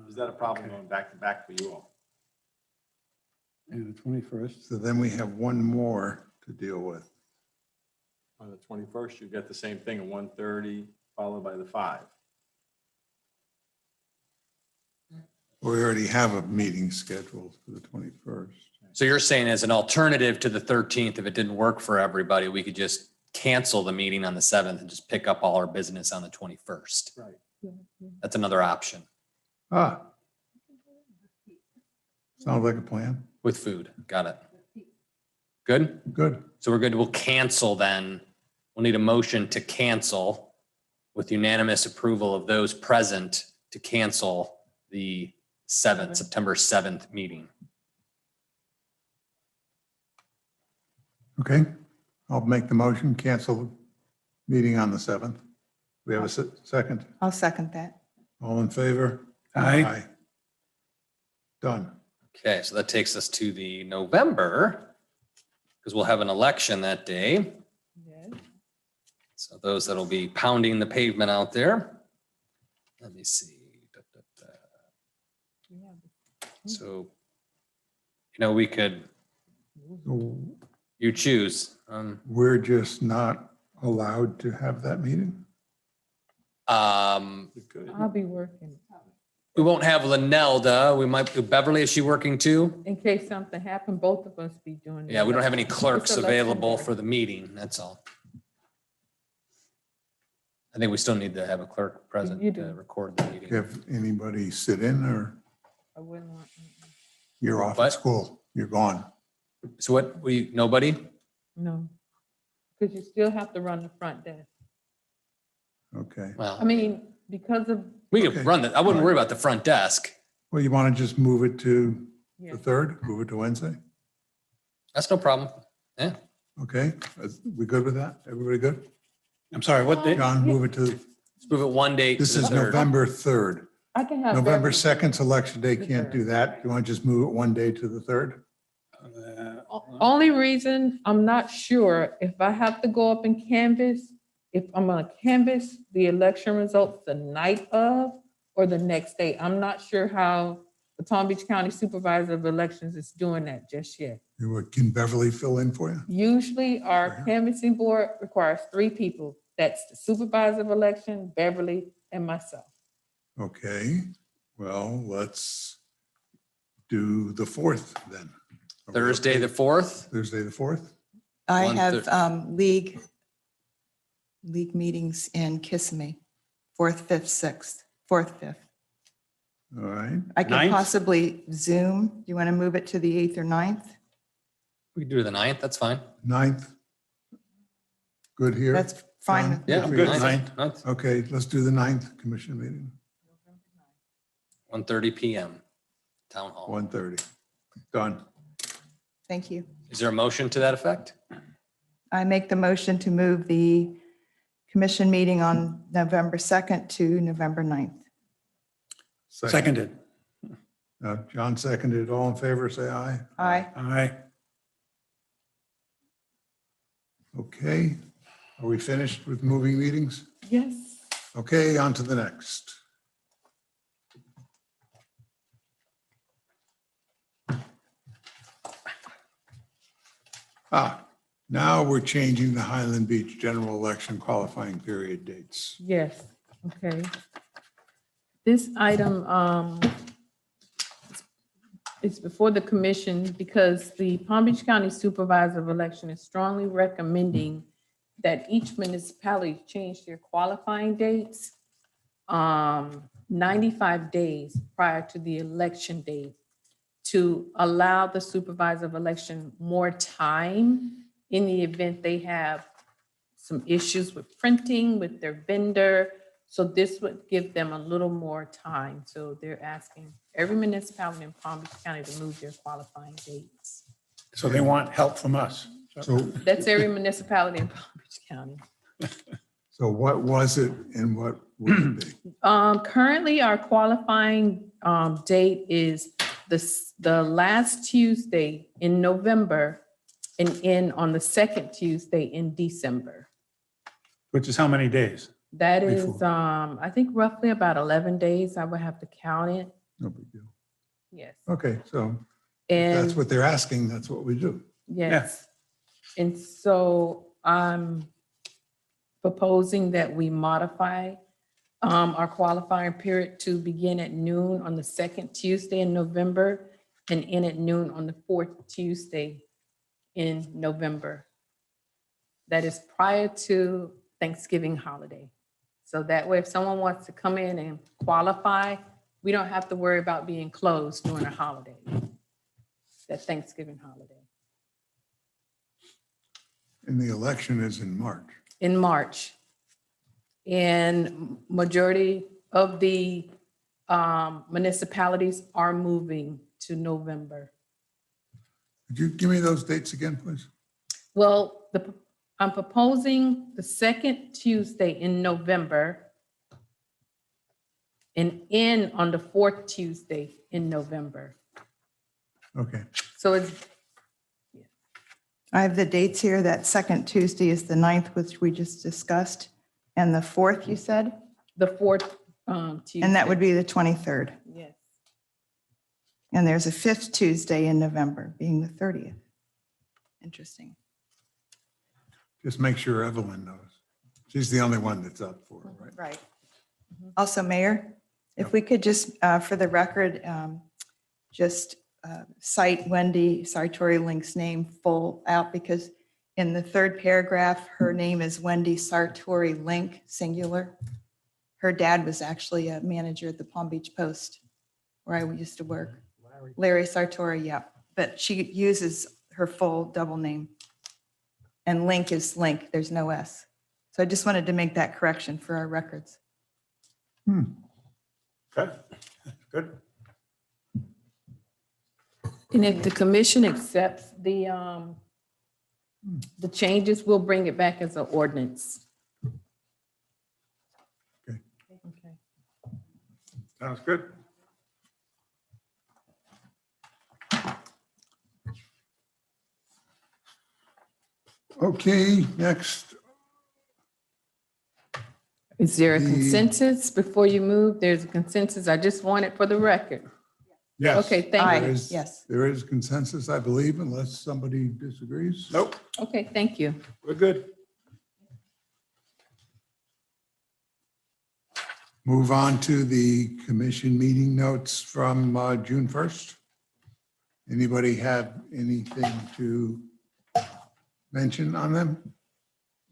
is that a problem going back to back for you all?
The 21st.
So then we have one more to deal with.
On the 21st, you get the same thing at 1:30, followed by the 5.
We already have a meeting scheduled for the 21st.
So you're saying as an alternative to the 13th, if it didn't work for everybody, we could just cancel the meeting on the 7th and just pick up all our business on the 21st.
Right.
That's another option
Ah. Sounds like a plan.
with food. Got it. Good?
Good.
So we're good. We'll cancel then. We'll need a motion to cancel with unanimous approval of those present to cancel the 7th, September 7th meeting.
Okay. I'll make the motion, cancel meeting on the 7th. We have a second.
I'll second that.
All in favor?
Aye.
Done.
Okay, so that takes us to the November, because we'll have an election that day. So those that'll be pounding the pavement out there. Let me see. So, we could,
So
you choose.
we're just not allowed to have that meeting?
I'll be working.
We won't have Linelda. We might, Beverly, is she working too?
In case something happened, both of us be doing.
Yeah, we don't have any clerks
It's election
available
day.
for the meeting, that's all. I think we still need to have a clerk present
You do.
to record the meeting.
Have anybody sit in, or
I wouldn't want.
you're off
What?
at school? You're gone.
So what, nobody?
No, because you still have to run the front desk.
Okay.
Well,
I mean, because of,
we
Okay.
could run that. I wouldn't worry about the front desk.
Well, you want to just move it to
yeah,
the 3rd, move it to Wednesday?
That's no problem. Yeah.
Okay, we good with that? Everybody good?
I'm sorry, what date?
John, move it to,
Let's move it one date.
this
to the
is
3rd.
November 3rd.
I can have.
November
Beverly-
2nd's election day,
The
can't
3rd.
do that. You want to just move it one day to the 3rd?
Only reason, I'm not sure if I have to go up and canvass, if I'm gonna canvass the election results the night of or the next day. I'm not sure how the Palm Beach County Supervisor of Elections is doing that just yet.
Can Beverly fill in for you?
Usually our
Sure.
canvassing board requires 3 people. That's the Supervisor of Election, Beverly, and myself.
Okay, well, let's do the 4th then. Are we
Thursday,
okay?
the 4th.
Thursday, the 4th?
I
1:30.
have league meetings in Kissimmee, 4th, 5th, 6th, 4th, 5th.
All right,
I could
Ninth?
possibly Zoom. Do you want to move it to the 8th or 9th?
We can do the 9th. That's fine.
9th. Good here?
That's fine.
John?
with
Yeah,
me.
I'm good,
9th.
9th.
Okay, let's do the 9th commission meeting,
1:30 PM, Town Hall.
1:30. Done.
Thank you.
Is there a motion to that effect?
I make the motion to move the commission meeting on November 2nd to November 9th.
Seconded.
John seconded. All in favor, say aye.
Aye.
Aye.
Okay, are we finished with moving meetings?
Yes.
Okay, on to the next. Now we're changing the Highland Beach general election qualifying period dates.
Yes, okay. This item is before the commission because the Palm Beach County Supervisor of Election is strongly recommending that each municipality change their qualifying dates 95 days prior to the election date to allow the Supervisor of Election more time in the event they have some issues with printing with their vendor. So this would give them a little more time. So they're asking every municipality in Palm Beach County to move their qualifying dates.
So they want help from us.
So,
That's every municipality in Palm Beach County.
so what was it and what would it be?
Currently, our qualifying date is the last Tuesday in November and end on the second Tuesday in December.
Which is how many days?
That is,
Before.
I think roughly about 11 days. I would have to count it.
No big deal.
Yes.
Okay, so if
And
that's what they're asking, that's what we do.
yes. And so I'm proposing that we modify our qualifying period to begin at noon on the second Tuesday in November and end at noon on the fourth Tuesday in November. That is prior to Thanksgiving holiday. So that way, if someone wants to come in and qualify, we don't have to worry about being closed during a holiday, that Thanksgiving holiday.
And the election is in March.
In March. And majority of the municipalities are moving to November.
Could you give me those dates again, please?
Well, I'm proposing the second Tuesday in November and end on the fourth Tuesday in November.
Okay,
So it's,
I have the dates here. That second Tuesday is the 9th, which we just discussed. And the 4th, you said?
the fourth Tuesday.
And that would be the 23rd.
Yes.
And there's a 5th Tuesday in November, being the 30th. Interesting.
just make sure Evelyn knows. She's the only one that's up for it, right?
Right. Also, Mayor, if we could just, for the record, just cite Wendy Sartori Link's name full out, because In the third paragraph, her name is Wendy Sartori Link, singular. Her dad was actually a manager at the Palm Beach Post, where I used to work. Larry Sartori, yeah. But she uses her full double name. And Link is Link, there's no S. So I just wanted to make that correction for our records.
Okay, good.
And if the commission accepts the changes, we'll bring it back as an ordinance.
Okay.
Okay.
Sounds good.
Okay, next.
Is there a
The-
consensus before you move? There's a consensus. I just want it for the record.
Yes.
Okay, thank
Aye,
you.
There is-
yes.
There is consensus, I believe, unless somebody disagrees.
Nope,
Okay, thank you.
we're good.
Move on to the commission meeting notes from June 1st. Anybody have anything to mention on them?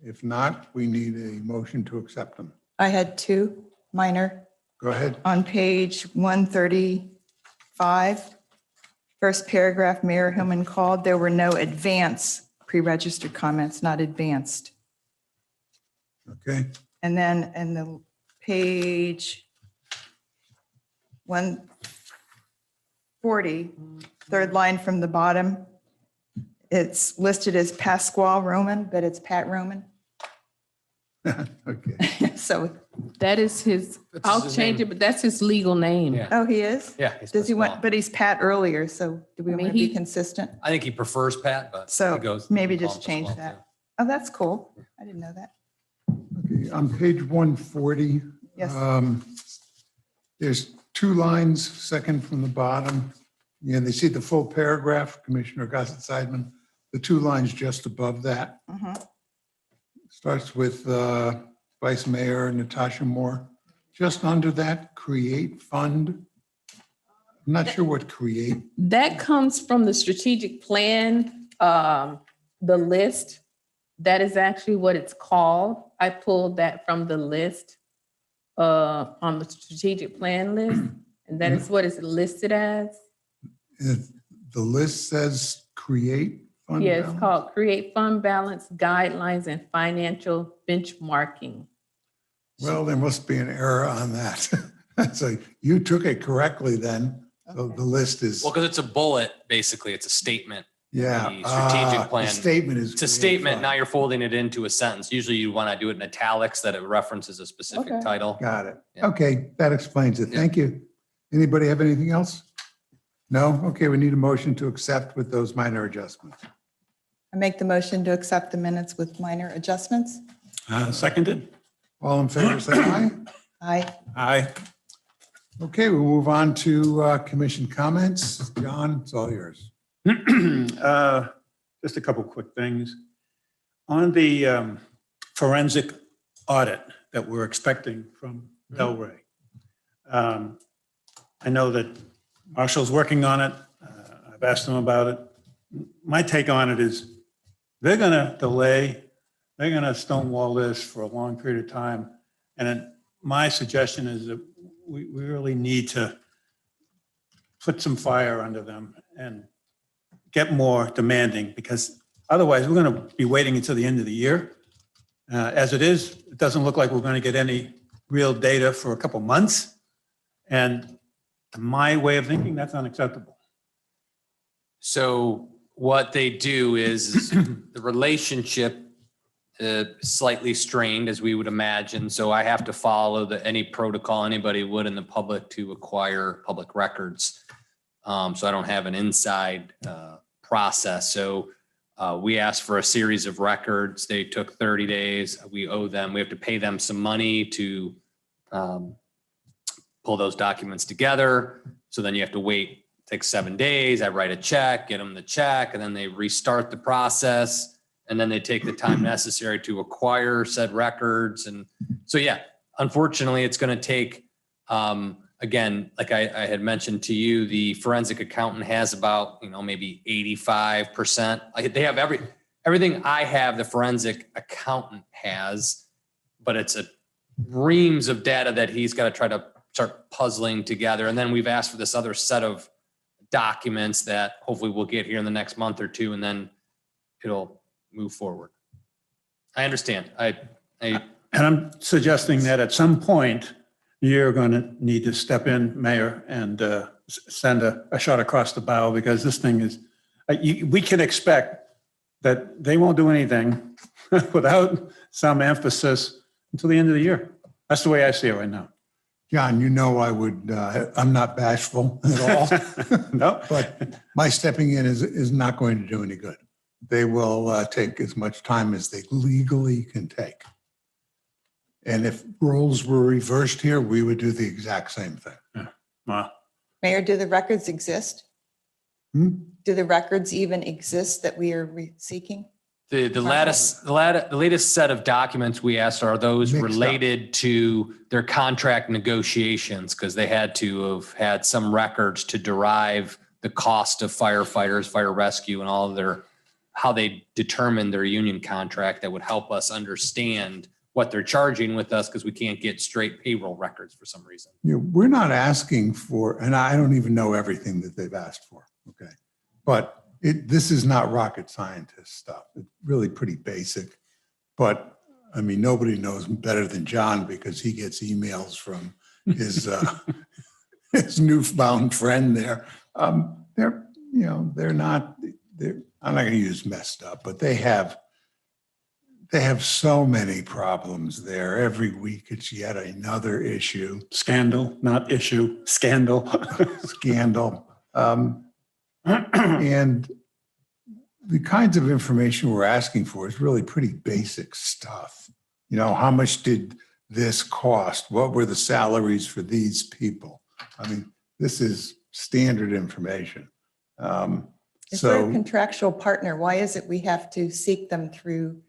If not, we need a motion to accept them.
I had two minor
Go ahead.
on page 135. First paragraph, Mayor Hillman called, there were no advance pre-registered comments, not advanced.
Okay,
And then in the page 140, third line from the bottom, it's listed as Pasquale Roman, but it's Pat Roman.
okay.
So,
That is his,
That's
I'll
his
change
name.
it, but that's his legal name.
Yeah.
oh, he is?
Yeah. he's
Does he want,
Pasquale.
but he's Pat earlier, so do we
I mean,
want to be
he-
consistent?
I think he prefers Pat, but.
So
he goes-
maybe
we call
just
him
change
Pasquale,
that. Oh, that's cool. I didn't know that.
Okay, on page 140.
Yes.
There's two lines, second from the bottom. Yeah, they see the full paragraph, Commissioner Gossett-Seidman. The two lines just above that
Mhm.
starts with Vice Mayor Natasha Moore. Just under that, create fund. I'm not sure what create.
That comes from the strategic plan, the list. That is actually what it's called. I pulled that from the list on the strategic plan list, and that is what it's listed as.
The list says create fund.
Yeah, it's
balance?
called Create Fund Balance Guidelines and Financial Benchmarking.
Well, there must be an error on that. So you took it correctly then. So
Okay.
the list is,
Well, because it's a bullet, basically, it's a statement.
yeah.
the strategic
the
plan.
statement is.
It's a
create
statement.
fund.
Now you're folding it into a sentence. Usually you want to do it in italics that it references a specific
Okay.
title.
Got it.
Yeah.
Okay, that explains it.
Yeah.
Thank you. Anybody have anything else? No? Okay, we need a motion to accept with those minor adjustments.
I make the motion to accept the minutes with minor adjustments.
Seconded?
All in favor, say aye.
Aye.
Aye.
Okay, we'll move on to commission comments. John, it's all yours.
Just a couple quick things. On the forensic audit that we're expecting from Delray. I know that Marshall's working on it. I've asked him about it. My take on it is they're going to delay, they're going to stonewall this for a long period of time. And then my suggestion is that we really need to put some fire under them and get more demanding, because otherwise we're going to be waiting until the end of the year. As it is, it doesn't look like we're going to get any real data for a couple months. And to my way of thinking, that's unacceptable.
So what they do is the relationship slightly strained, as we would imagine. So I have to follow any protocol anybody would in the public to acquire public records. So I don't have an inside process. So we asked for a series of records. They took 30 days. We owe them. We have to pay them some money to pull those documents together. So then you have to wait, take 7 days. I write a check, get them the check, and then they restart the process. And then they take the time necessary to acquire said records. And so, yeah, unfortunately, it's going to take, again, like I had mentioned to you, the forensic accountant has about, maybe 85%. They have everything I have, the forensic accountant has, but it's a reams of data that he's got to try to start puzzling together. And then we've asked for this other set of documents that hopefully we'll get here in the next month or two, and then it'll move forward. I understand.
And I'm suggesting that at some point, you're going to need to step in, Mayor, and send a shot across the bow, because this thing is, we can expect that they won't do anything without some emphasis until the end of the year. That's the way I see it right now.
John, you know I'm not bashful at all.
No?
But my stepping in is not going to do any good. They will take as much time as they legally can take. And if roles were reversed here, we would do the exact same thing.
Wow.
Mayor, do the records exist?
Hmm?
Do the records even exist that we are seeking?
The latest set of documents we asked are those
Mixed up.
related to their contract negotiations, because they had to have had some records to derive the cost of firefighters, fire rescue, and all of their, how they determine their union contract that would help us understand what they're charging with us, because we can't get straight payroll records for some reason.
You know, we're not asking for, and I don't even know everything that they've asked for, okay? But this is not rocket scientist stuff. It's really pretty basic. But I mean, nobody knows better than John, because he gets emails from his his newfound friend there. They're, you know, they're not, I'm not going to use messed up, but they have so many problems there. Every week it's yet another issue.
Scandal, not issue, scandal.
Scandal. And the kinds of information we're asking for is really pretty basic stuff. You know, how much did this cost? What were the salaries for these people? I mean, this is standard information.
If we're a contractual partner, why is it we have to seek them through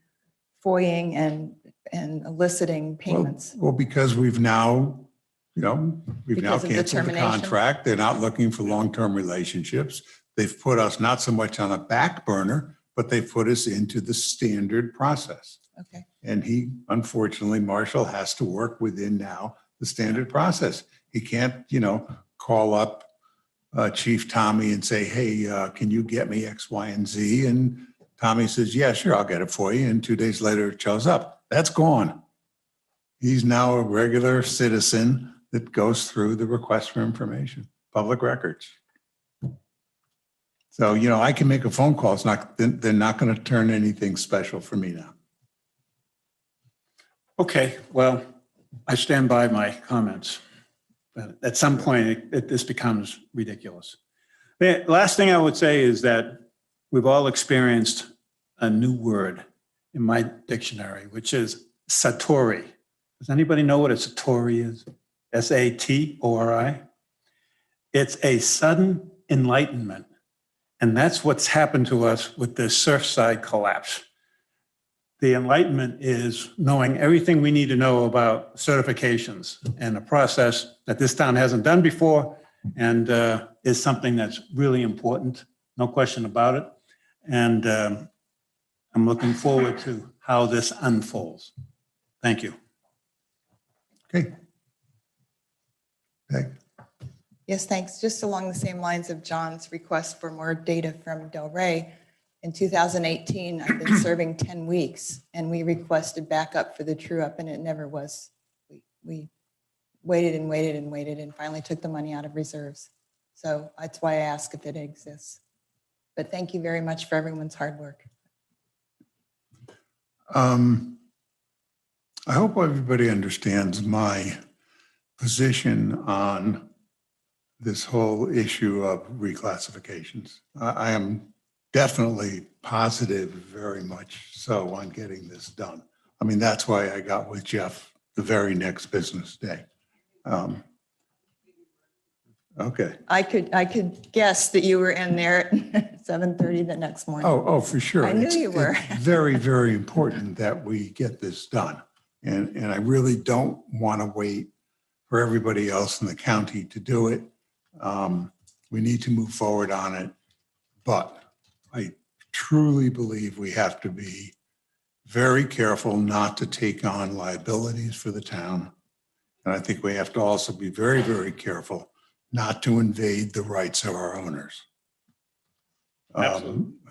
FOIAing and eliciting payments?
Well, because we've now, you know,
Because of the
canceled the
termination?
contract. They're not looking for long-term relationships. They've put us not so much on a back burner, but they've put us into the standard process.
Okay.
And he, unfortunately, Marshall has to work within now the standard process. He can't, you know, call up Chief Tommy and say, hey, can you get me X, Y, and Z? And Tommy says, yeah, sure, I'll get it for you. And 2 days later, it shows up. That's gone. He's now a regular citizen that goes through the request for information, public records. So, you know, I can make a phone call. It's not, they're not going to turn anything special for me now.
Okay, well, I stand by my comments. But at some point, this becomes ridiculous. The last thing I would say is that we've all experienced a new word in my dictionary, which is satori. Does anybody know what a satori is? S-A-T-O-R-I. It's a sudden enlightenment. And that's what's happened to us with the Surfside collapse. The enlightenment is knowing everything we need to know about certifications and a process that this town hasn't done before, and is something that's really important, no question about it. And I'm looking forward to how this unfolds. Thank you.
Okay. Peg?
Yes, thanks. Just along the same lines of John's request for more data from Del Rey. In 2018, I've been serving 10 weeks, and we requested backup for the true up, and it never was. We waited and waited and waited and finally took the money out of reserves. So that's why I ask if it exists. But thank you very much for everyone's hard work.
I hope everybody understands my position on this whole issue of reclassifications. I am definitely positive, very much so, on getting this done. I mean, that's why I got with Jeff the very next business day. Okay.
I could guess that you were in there at 7:30 the next morning.
Oh, for sure.
I knew
It's-
you were.
It's very, very important that we get this done. And I really don't want to wait for everybody else in the county to do it. We need to move forward on it. But I truly believe we have to be very careful not to take on liabilities for the town. And I think we have to also be very, very careful not to invade the rights of our owners. I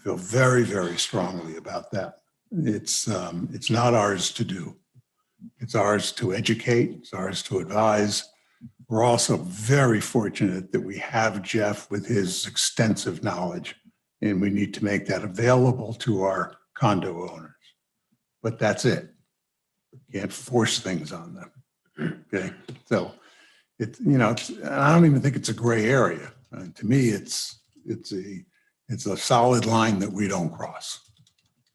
feel very, very strongly about that. It's not ours to do. It's ours to educate. It's ours to advise. We're also very fortunate that we have Jeff with his extensive knowledge, and we need to make that available to our condo owners. But that's it. You can't force things on them. Okay. So I don't even think it's a gray area. To me, it's a solid line that we don't cross.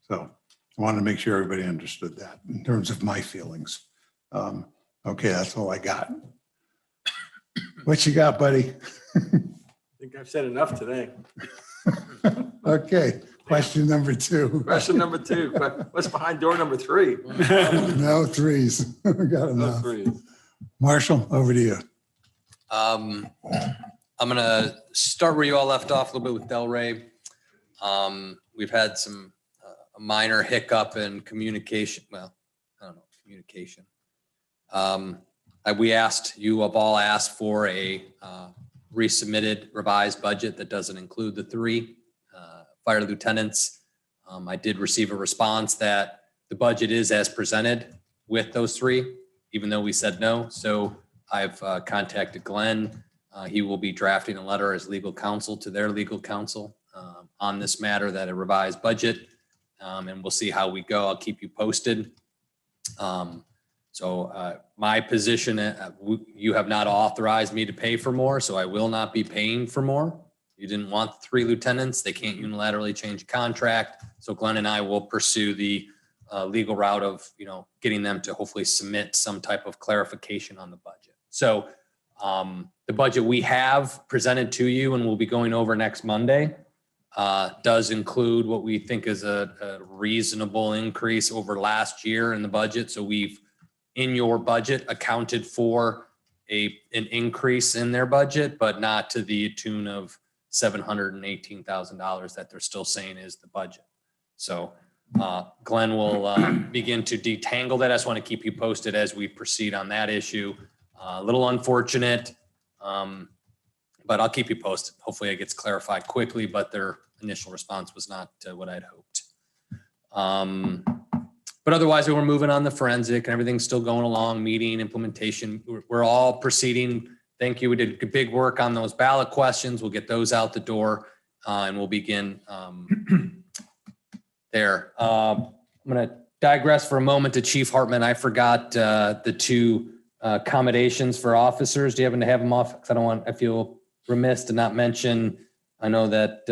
So I wanted to make sure everybody understood that in terms of my feelings. Okay, that's all I got. What you got, buddy?
I think I've said enough today.
Okay, question number 2.
Question number 2, what's behind door number 3?
No threes. We got
No
enough.
3.
Marshall, over to you.
I'm gonna start where you all left off a little bit with Delray. We've had some a minor hiccup in communication. Well, I don't know, communication. You have all asked for a resubmitted revised budget that doesn't include the 3 fire lieutenants. I did receive a response that the budget is as presented with those 3, even though we said no. So I've contacted Glenn. He will be drafting a letter as legal counsel to their legal counsel on this matter, that a revised budget, and we'll see how we go. I'll keep you posted. So my position, you have not authorized me to pay for more, so I will not be paying for more. You didn't want 3 lieutenants. They can't unilaterally change a contract. So Glenn and I will pursue the legal route of, getting them to hopefully submit some type of clarification on the budget. So the budget we have presented to you and we'll be going over next Monday does include what we think is a reasonable increase over last year in the budget. So we've, in your budget, accounted for an increase in their budget, but not to the tune of $718,000 that they're still saying is the budget. So Glenn will begin to detangle that. I just want to keep you posted as we proceed on that issue. A little unfortunate, but I'll keep you posted. Hopefully it gets clarified quickly, but their initial response was not what I'd hoped. But otherwise, we're moving on the forensic and everything's still going along, meeting, implementation. We're all proceeding. Thank you. We did big work on those ballot questions. We'll get those out the door and we'll begin there. I'm going to digress for a moment to Chief Hartman. I forgot the 2 accommodations for officers. Do you happen to have them off? Because I feel remiss to not mention. I know that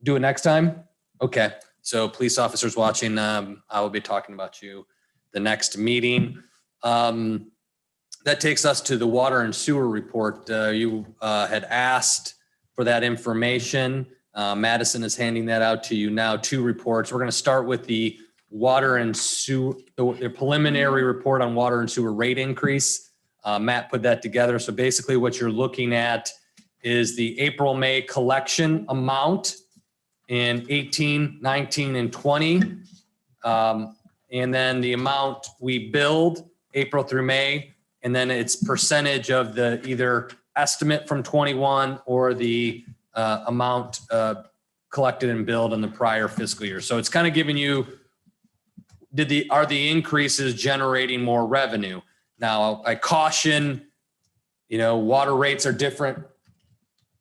do it next time. Okay. So police officers watching, I will be talking about you the next meeting. That takes us to the water and sewer report. You had asked for that information. Madison is handing that out to you now, 2 reports. We're going to start with the water and sewer, the preliminary report on water and sewer rate increase. Matt put that together. So basically what you're looking at is the April, May collection amount in 18, 19, and 20. And then the amount we billed April through May, and then it's percentage of the either estimate from 21 or the amount collected and billed in the prior fiscal year. So it's kind of giving you, are the increases generating more revenue? Now, I caution, water rates are different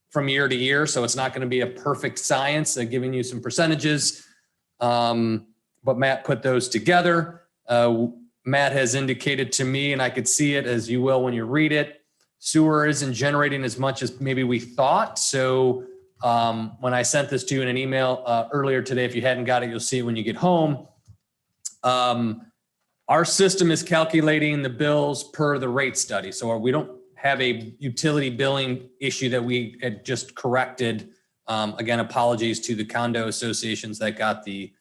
from year to year, so it's not going to be a perfect science. They're giving you some percentages, but Matt put those together. Matt has indicated to me, and I could see it as you will when you read it, sewer isn't generating as much as maybe we thought. So when I sent this to you in an email earlier today, if you hadn't got it, you'll see it when you get home. Our system is calculating the bills per the rate study. So we don't have a utility billing issue that we had just corrected. Again, apologies to the condo associations that got the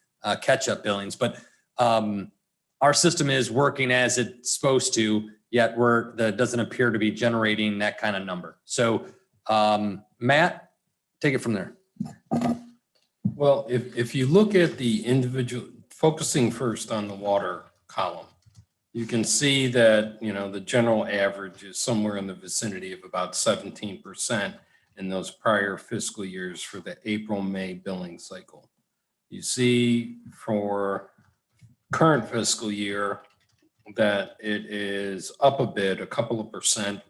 catch-up billings, but our system is working as it's supposed to, yet that doesn't appear to be generating that kind of number. So Matt, take it from there.
Well, if you look at the individual, focusing first on the water column, you can see that, the general average is somewhere in the vicinity of about 17% in those prior fiscal years for the April-May billing cycle. You see for current fiscal year that it is up a bit, a couple of percent,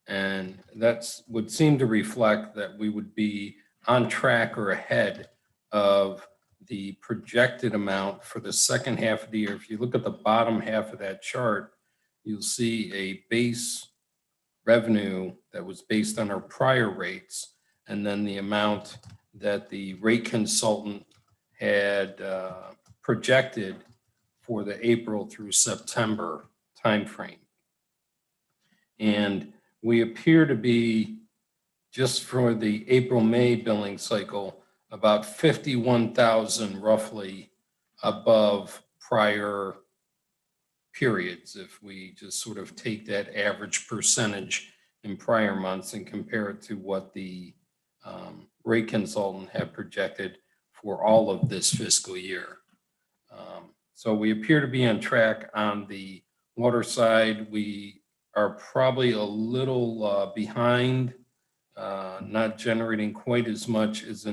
and that's would seem to reflect that we would be on track or ahead of the projected amount for the second half of the year. If you look at the bottom half of that chart, you'll see a base revenue that was based on our prior rates, and then the amount that the rate consultant had projected for the April through September timeframe. And we appear to be, just for the April-May billing cycle, about 51,000 roughly above prior periods. If we just sort of take that average percentage in prior months and compare it to what the rate consultant had projected for all of this fiscal year. So we appear to be on track on the water side. We are probably a little behind, not generating quite as much as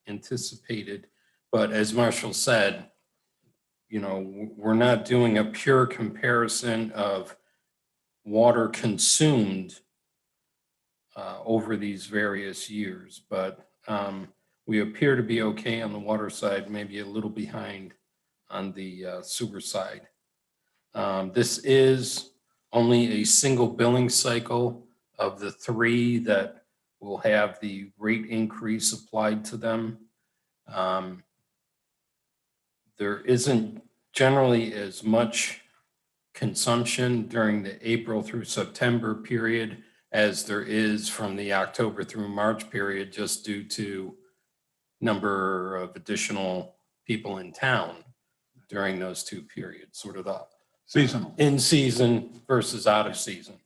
anticipated. But as Marshall said, we're not doing a pure comparison of water consumed over these various years, but we appear to be okay on the water side, maybe a little behind on the sewer side. This is only a single billing cycle of the 3 that will have the rate increase applied to them. There isn't generally as much consumption during the April through September period as there is from the October through March period, just due to number of additional people in town during those 2 periods, sort of the
Seasonal.
in season versus out of season.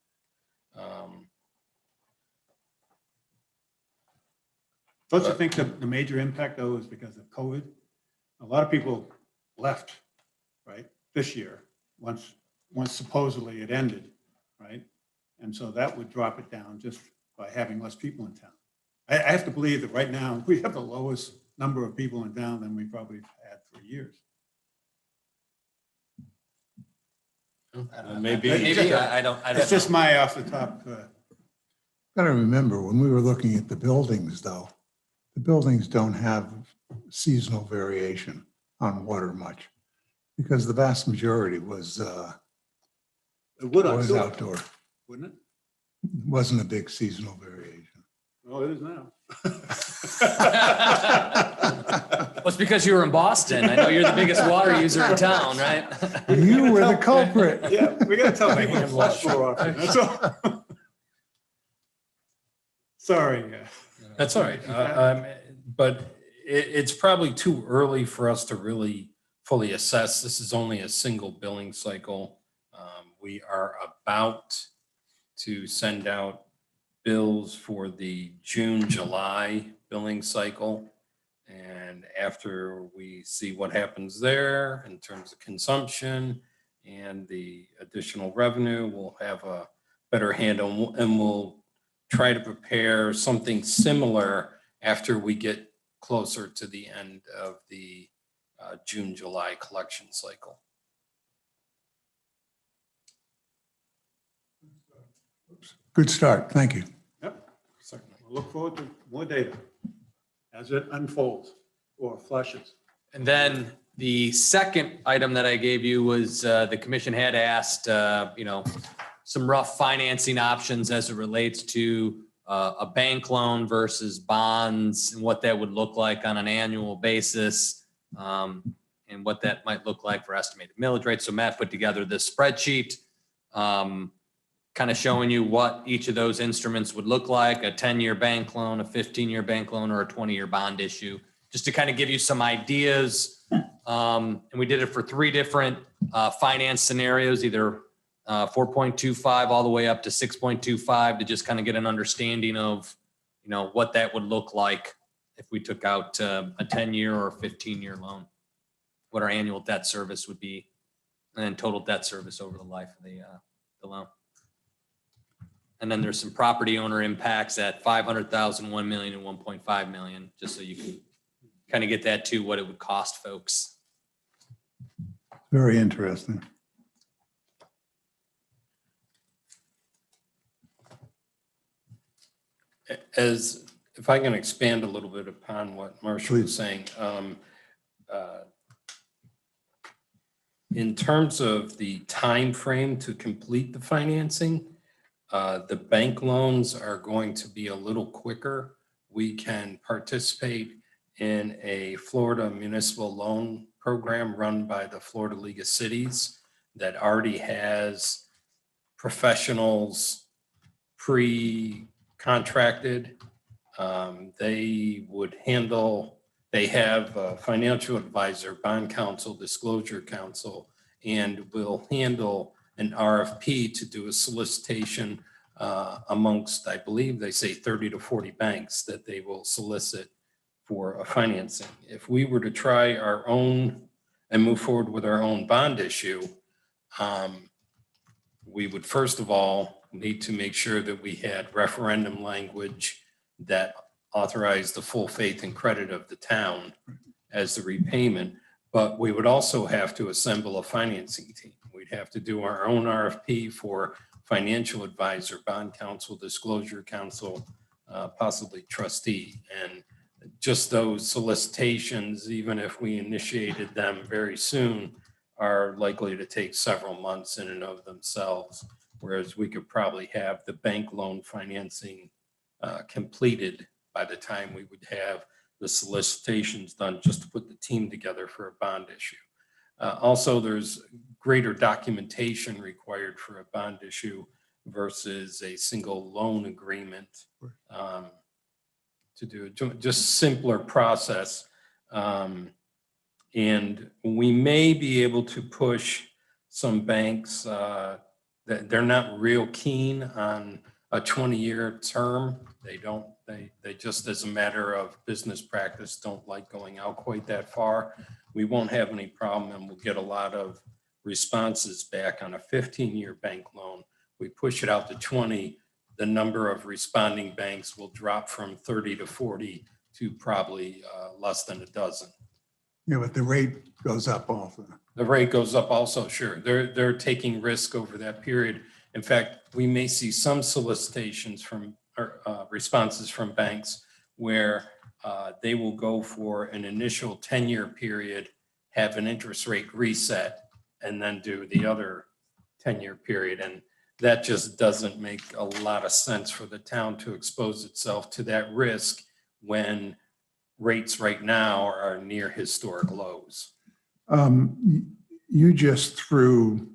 Don't you think that the major impact, though, is because of COVID? A lot of people left, right, this year, once supposedly it ended, right? And so that would drop it down just by having less people in town. I have to believe that right now, we have the lowest number of people in town than we probably had for years.
Maybe.
I don't
It's just my off the top.
Got to remember, when we were looking at the buildings, though, the buildings don't have seasonal variation on water much, because the vast majority was outdoor.
Wouldn't it?
Wasn't a big seasonal variation.
Oh, it is now.
Well, it's because you were in Boston. I know you're the biggest water user in town, right?
You were the culprit.
Yeah, we got to tell people to flush more often. That's all. Sorry.
That's all right. But it's probably too early for us to really fully assess. This is only a single billing cycle. We are about to send out bills for the June, July billing cycle. And after we see what happens there in terms of consumption and the additional revenue, we'll have a better handle, and we'll try to prepare something similar after we get closer to the end of the June, July collection cycle.
Good start. Thank you.
Yep.
Certainly.
We'll look forward to more data as it unfolds or flushes.
And then the second item that I gave you was the commission had asked, some rough financing options as it relates to a bank loan versus bonds, and what that would look like on an annual basis, and what that might look like for estimated millage rates. So Matt put together this spreadsheet, kind of showing you what each of those instruments would look like: a 10-year bank loan, a 15-year bank loan, or a 20-year bond issue, just to kind of give you some ideas. And we did it for 3 different finance scenarios, either 4.25 all the way up to 6.25, to just kind of get an understanding of, what that would look like if we took out a 10-year or 15-year loan, what our annual debt service would be, and then total debt service over the life of the loan. And then there's some property owner impacts at 500,000, 1 million, and 1.5 million, just so you can kind of get that to what it would cost folks.
Very interesting.
As, if I can expand a little bit upon what Marcia was saying, in terms of the time frame to complete the financing, the bank loans are going to be a little quicker. We can participate in a Florida municipal loan program run by the Florida League of Cities that already has professionals pre-contracted. They would handle, they have a financial advisor, bond counsel, disclosure counsel, and will handle an RFP to do a solicitation amongst, I believe they say 30 to 40 banks that they will solicit for a financing. If we were to try our own and move forward with our own bond issue, we would first of all need to make sure that we had referendum language that authorized the full faith and credit of the town as the repayment, but we would also have to assemble a financing team. We'd have to do our own RFP for financial advisor, bond counsel, disclosure counsel, possibly trustee. And just those solicitations, even if we initiated them very soon, are likely to take several months in and of themselves, whereas we could probably have the bank loan financing completed by the time we would have the solicitations done, just to put the team together for a bond issue. Also, there's greater documentation required for a bond issue versus a single loan agreement to do just simpler process. And we may be able to push some banks that they're not real keen on a 20-year term. They just, as a matter of business practice, don't like going out quite that far. We won't have any problem, and we'll get a lot of responses back on a 15-year bank loan. We push it out to 20, the number of responding banks will drop from 30 to 40 to probably less than a dozen.
Yeah, but the rate goes up also.
The rate goes up also, sure. They're taking risk over that period. In fact, we may see some solicitations from responses from banks where they will go for an initial 10-year period, have an interest rate reset, and then do the other 10-year period. And that just doesn't make a lot of sense for the town to expose itself to that risk when rates right now are near historic lows.
You just threw,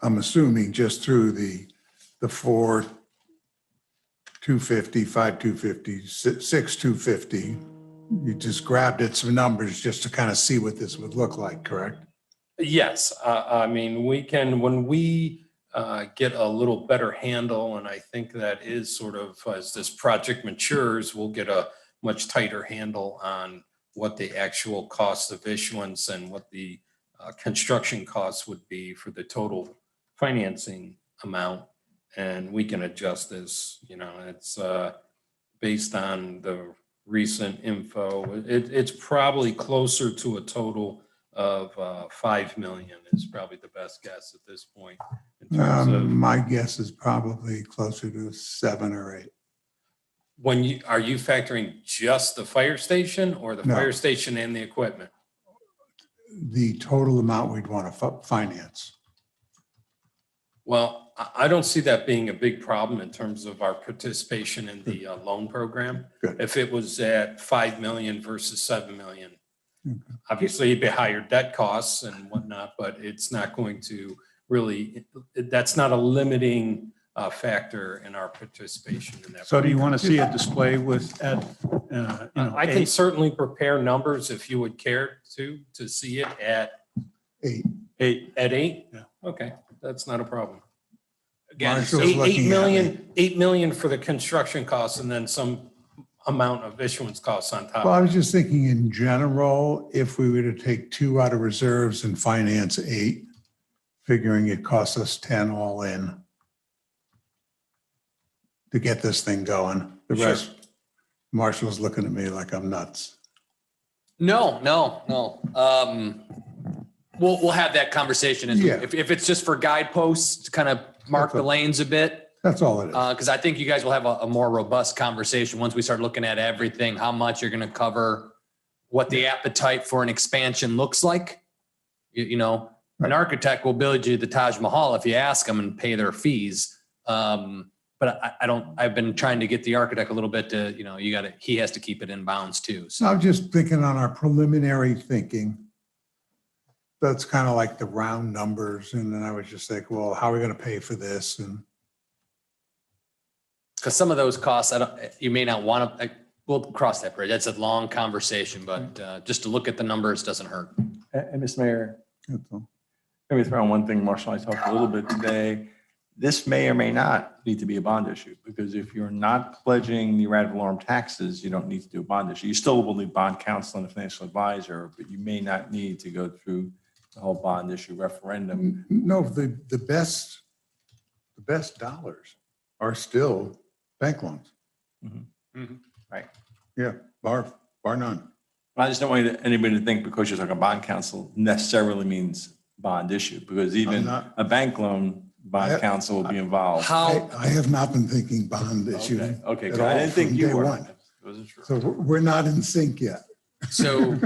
I'm assuming just through the 4 250, 5 250, 6 250. You just grabbed at some numbers just to kind of see what this would look like, correct?
Yes, I mean, we can, when we get a little better handle, and I think that is sort of, as this project matures, we'll get a much tighter handle on what the actual cost of issuance and what the construction costs would be for the total financing amount. And we can adjust this, you know, it's based on the recent info. It's probably closer to a total of 5 million is probably the best guess at this point. In terms of,
My guess is probably closer to 7 or 8.
are you factoring just the fire station or the
No.
fire station and the equipment?
The total amount we'd want to finance.
Well, I don't see that being a big problem in terms of our participation in the loan program.
Good.
If it was at 5 million versus 7 million,
Okay.
obviously it'd be higher debt costs and whatnot, but it's not going to really, that's not a limiting factor in our participation in that.
So do you want to see a display with at,
I can certainly prepare numbers if you would care to see it at
8.
8?
At 8?
Yeah.
Okay, that's not a problem.
Again,
Marshall's
Eight
looking at me.
million, 8 million for the construction costs and then some amount of issuance costs on top.
Well, I was just thinking in general, if we were to take 2 out of reserves and finance 8, figuring it costs us 10 all in to get this thing going. The
Sure.
rest, Marshall's looking at me like I'm nuts.
No. We'll have that conversation.
Yeah.
If it's just for guideposts, to kind of mark the lanes a bit.
That's all it is.
Because I think you guys will have a more robust conversation once we start looking at everything, how much you're going to cover, what the appetite for an expansion looks like. You know, an architect will build you the Taj Mahal if you ask them and pay their fees. But I've been trying to get the architect a little bit to, he has to keep it in bounds too.
So
So
I'm just thinking on our preliminary thinking, that's kind of like the round numbers. And then I was just like, well, how are we going to pay for this? And
because some of those costs, you may not want to, we'll cross that bridge. That's a long conversation, but just to look at the numbers doesn't hurt.
And Mr. Mayor,
that's all.
maybe throw in one thing, Marshall, I talked a little bit today. This may or may not need to be a bond issue, because if you're not pledging your ad valorem taxes, you don't need to do a bond issue. You still will need bond counsel and a financial advisor, but you may not need to go through the whole bond issue referendum.
No, the best dollars are still bank loans.
Right.
Yeah, bar none.
I just don't want anybody to think because you're talking bond counsel necessarily means bond issue, because even
not-
a bank loan, bond counsel will be involved.
I have not been thinking bond issue.
Okay,
at
good. I
all
didn't think
from
you
day
were.
one.
I wasn't sure.
So we're not in sync yet.
So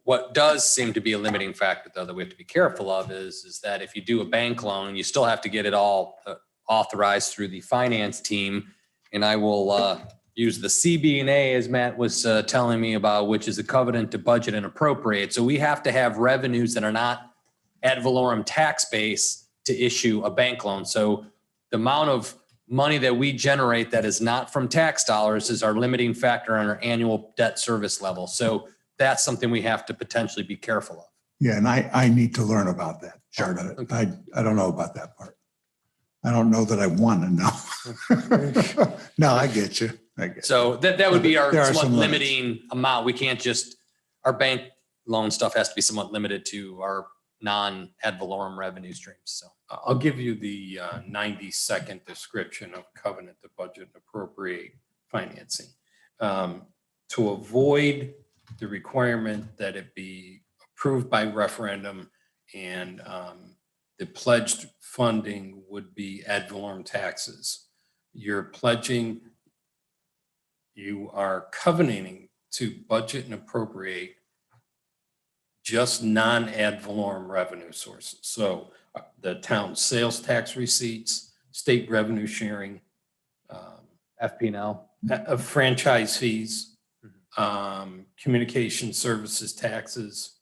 what does seem to be a limiting factor, though, that we have to be careful of is that if you do a bank loan, you still have to get it all authorized through the finance team. And I will use the CB&A, as Matt was telling me about, which is a covenant to budget and appropriate. So we have to have revenues that are not ad valorem tax base to issue a bank loan. So the amount of money that we generate that is not from tax dollars is our limiting factor on our annual debt service level. So that's something we have to potentially be careful of.
Yeah, and I need to learn about that part of it.
Okay.
I don't know about that part. I don't know that I want to know. No, I get you. I get you.
So that would be our
There are
somewhat
some limits.
limiting amount. We can't just, our bank loan stuff has to be somewhat limited to our non-ad valorem revenue streams. So
I'll give you the 90-second description of covenant to budget and appropriate financing. To avoid the requirement that it be approved by referendum and the pledged funding would be ad valorem taxes. You're pledging, you are covenanting to budget and appropriate just non-ad valorem revenue sources. So the town sales tax receipts, state revenue sharing,
FP&L.
franchise fees, communication services taxes.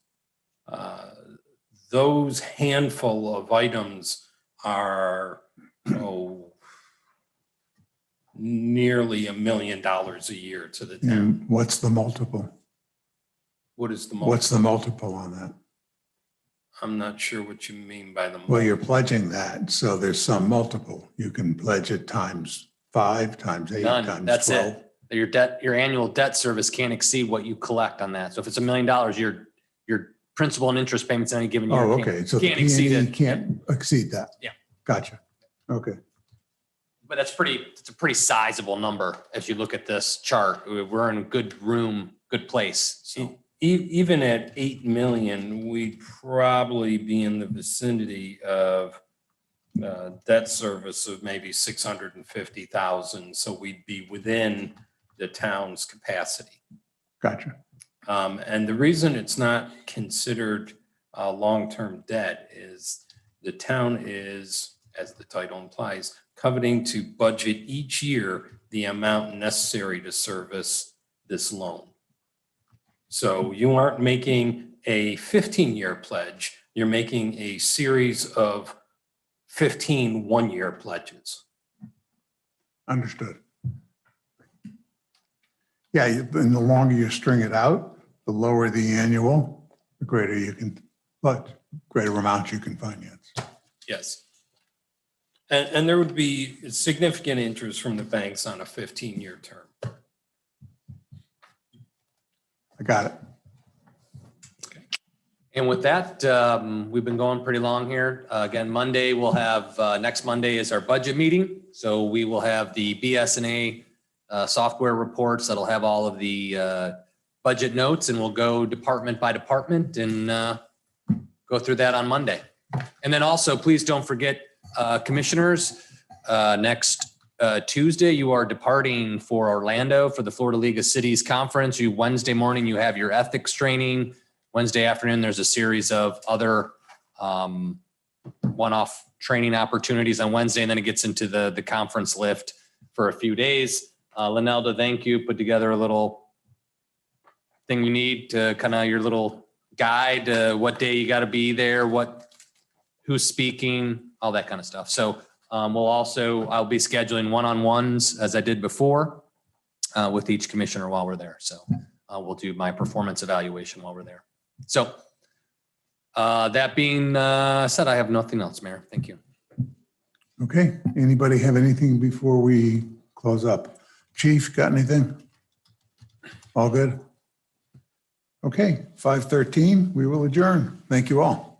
Those handful of items are nearly $1 million a year to the town.
And what's the multiple?
What is the
What's
most?
the multiple on that?
I'm not sure what you mean by the.
Well, you're pledging that, so there's some multiple. You can pledge it times 5, times 8,
None.
times
That's
12.
it. Your annual debt service can't exceed what you collect on that. So if it's $1 million, your principal and interest payments in any given year.
Oh,
can't-
okay. So the
Can't exceed
P&E
it.
can't exceed that.
Yeah.
Gotcha. Okay.
But it's a pretty sizable number as you look at this chart. We're in a good room, good place. So
Even at 8 million, we'd probably be in the vicinity of debt service of maybe 650,000. So we'd be within the town's capacity.
Gotcha.
And the reason it's not considered long-term debt is the town is, as the title implies, coveting to budget each year the amount necessary to service this loan. So you aren't making a 15-year pledge, you're making a series of 15 one-year pledges.
Understood. Yeah, and the longer you string it out, the lower the annual, the greater amount you can finance.
Yes. And there would be significant interest from the banks on a 15-year term.
I got it.
And with that, we've been going pretty long here. Again, Monday, we'll have, next Monday is our budget meeting. So we will have the BS&A software reports that'll have all of the budget notes, and we'll go department by department and go through that on Monday. And then also, please don't forget, commissioners, next Tuesday, you are departing for Orlando for the Florida League of Cities Conference. Wednesday morning, you have your ethics training. Wednesday afternoon, there's a series of other one-off training opportunities on Wednesday, and then it gets into the conference lift for a few days. Linelda, thank you. Put together a little thing you need to kind of your little guide, what day you got to be there, who's speaking, all that kind of stuff. So I'll be scheduling one-on-ones as I did before with each commissioner while we're there. So we'll do my performance evaluation while we're there. So that being said, I have nothing else, Mayor. Thank you.
Okay, anybody have anything before we close up? Chief, got anything? All good? Okay, 5:13, we will adjourn. Thank you all.